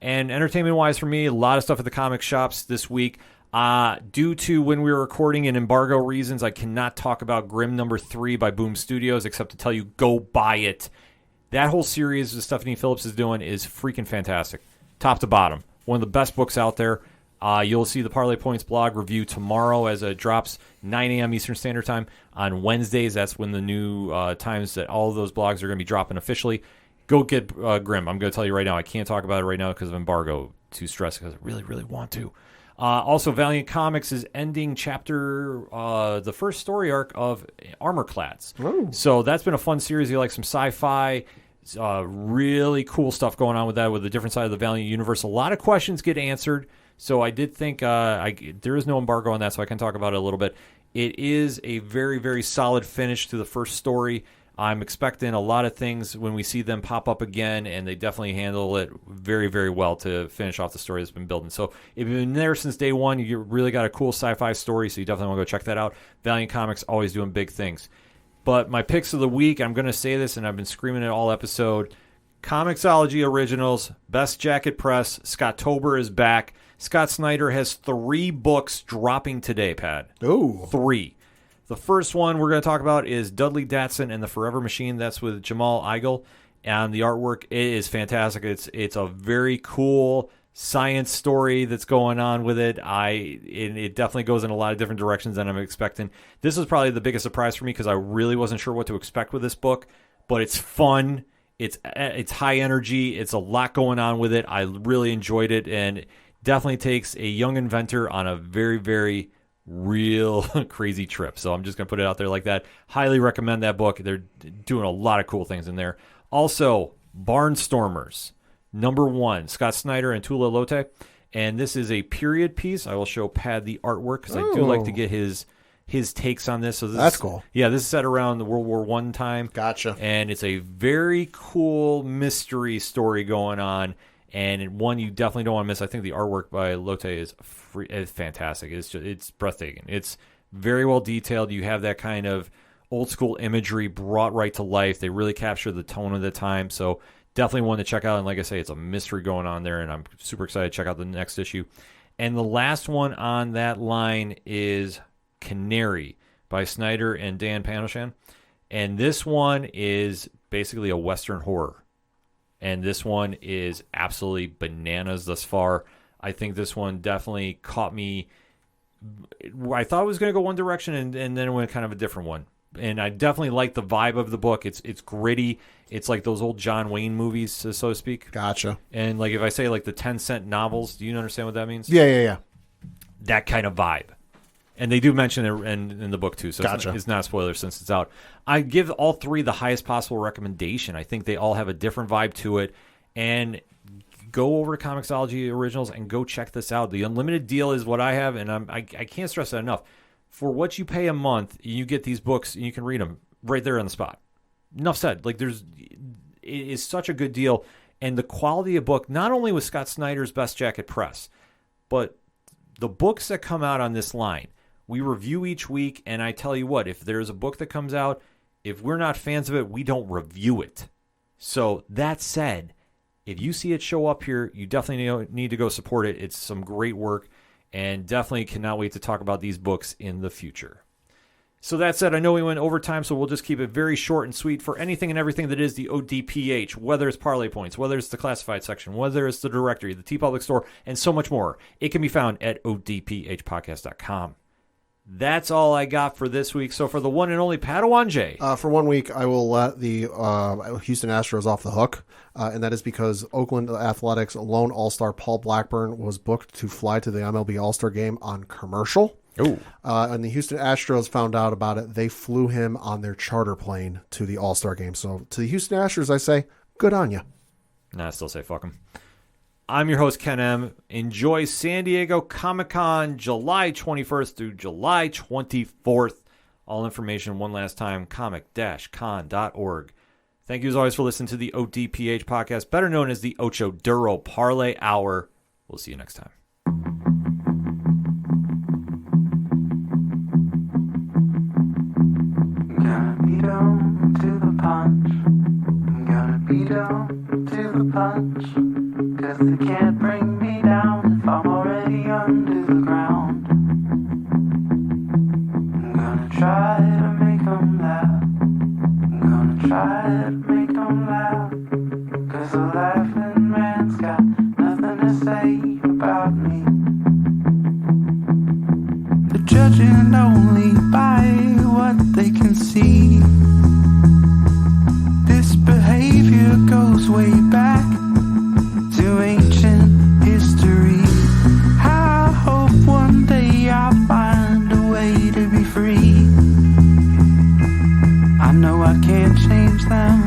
And entertainment-wise for me, a lot of stuff at the comic shops this week. Due to when we were recording and embargo reasons, I cannot talk about Grimm number 3 by Boom Studios, except to tell you, go buy it. That whole series that Stephanie Phillips is doing is freaking fantastic. Top to bottom. One of the best books out there. You'll see the Parlay Points blog review tomorrow as it drops 9 a.m. Eastern Standard Time. On Wednesdays, that's when the new times that all of those blogs are going to be dropping officially. Go get Grimm. I'm going to tell you right now, I can't talk about it right now because of embargo. Too stressed because I really, really want to. Also, Valiant Comics is ending the first story arc of Armorclads. Ooh. So that's been a fun series. You like some sci-fi, really cool stuff going on with that, with the different side of the Valiant universe. A lot of questions get answered. So I did think there is no embargo on that, so I can talk about it a little bit. It is a very, very solid finish to the first story. I'm expecting a lot of things when we see them pop up again, and they definitely handle it very, very well to finish off the story that's been building. So if you've been there since day one, you really got a cool sci-fi story, so you definitely want to go check that out. Valiant Comics always doing big things. But my picks of the week, I'm going to say this, and I've been screaming it all episode. Comixology Originals, Best Jacket Press, Scott-tober is back. Scott Snyder has 3 books dropping today, Pat. Ooh. 3. The first one we're going to talk about is Dudley Datsun and the Forever Machine. That's with Jamal Igle. And the artwork is fantastic. It's a very cool science story that's going on with it. It definitely goes in a lot of different directions than I'm expecting. This was probably the biggest surprise for me because I really wasn't sure what to expect with this book. but it's fun. It's high energy. It's a lot going on with it. I really enjoyed it, and definitely takes a young inventor on a very, very real crazy trip. So I'm just going to put it out there like that. Highly recommend that book. They're doing a lot of cool things in there. Also, Barnstormers, #1, Scott Snyder and Tula Lote. And this is a period piece. I will show Pad the artwork because I do like to get his takes on this. So that's cool. Yeah, this is set around the World War I time. Gotcha. And it's a very cool mystery story going on, and one you definitely don't want to miss. I think the artwork by Lotte is fantastic. It's breathtaking. It's very well detailed. You have that kind of old school imagery brought right to life. They really capture the tone of the time. So definitely one to check out. And like I say, it's a mystery going on there, and I'm super excited to check out the next issue. And the last one on that line is Canary by Snyder and Dan Panoshan. And this one is basically a Western horror. And this one is absolutely bananas thus far. I think this one definitely caught me. I thought it was going to go one direction, and then it went kind of a different one. And I definitely like the vibe of the book. It's gritty. It's like those old John Wayne movies, so to speak. Gotcha. And like if I say like the 10-cent novels, do you understand what that means? Yeah. That kind of vibe. And they do mention it in the book, too, so gotcha. It's not a spoiler since it's out. I give all three the highest possible recommendation. I think they all have a different vibe to it. And go over to Comixology Originals and go check this out. The unlimited deal is what I have, and I can't stress that enough. For what you pay a month, you get these books, and you can read them right there on the spot. Enough said. Like, it is such a good deal. And the quality of book, not only with Scott Snyder's Best Jacket Press, but the books that come out on this line, we review each week, and I tell you what, if there's a book that comes out, if we're not fans of it, we don't review it. So that said, if you see it show up here, you definitely need to go support it. It's some great work, and definitely cannot wait to talk about these books in the future. So that said, I know we went over time, so we'll just keep it very short and sweet for anything and everything that is the ODPH, whether it's Parlay Points, whether it's the classified section, whether it's the directory, the TeePublic store, and so much more. It can be found at odphpodcast.com. That's all I got for this week. So for the one and only Padawan J. For 1 week, I will let the Houston Astros off the hook, and that is because Oakland Athletics lone all-star Paul Blackburn was booked to fly to the MLB All-Star Game on commercial. Oh. And the Houston Astros found out about it. They flew him on their charter plane to the All-Star Game. So to the Houston Astros, I say, good on you. Nah, I still say fuck him. I'm your host, Ken M. Enjoy San Diego Comic-Con, July 21st through July 24th. All information, one last time, comic-con.org. Thank you, as always, for listening to the ODPH podcast, better known as the Ocho Duro Parlay Hour. We'll see you next time. Gonna beat 'em to the punch. Gonna beat 'em to the punch. 'Cause they can't bring me down if I'm already under the ground. I'm gonna try to make 'em laugh. I'm gonna try to make 'em laugh. 'Cause the laughing man's got nothing to say about me. They're judging only by what they can see. This behavior goes way back to ancient history. I hope one day I'll find a way to be free. I know I can't change them.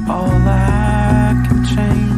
All I can change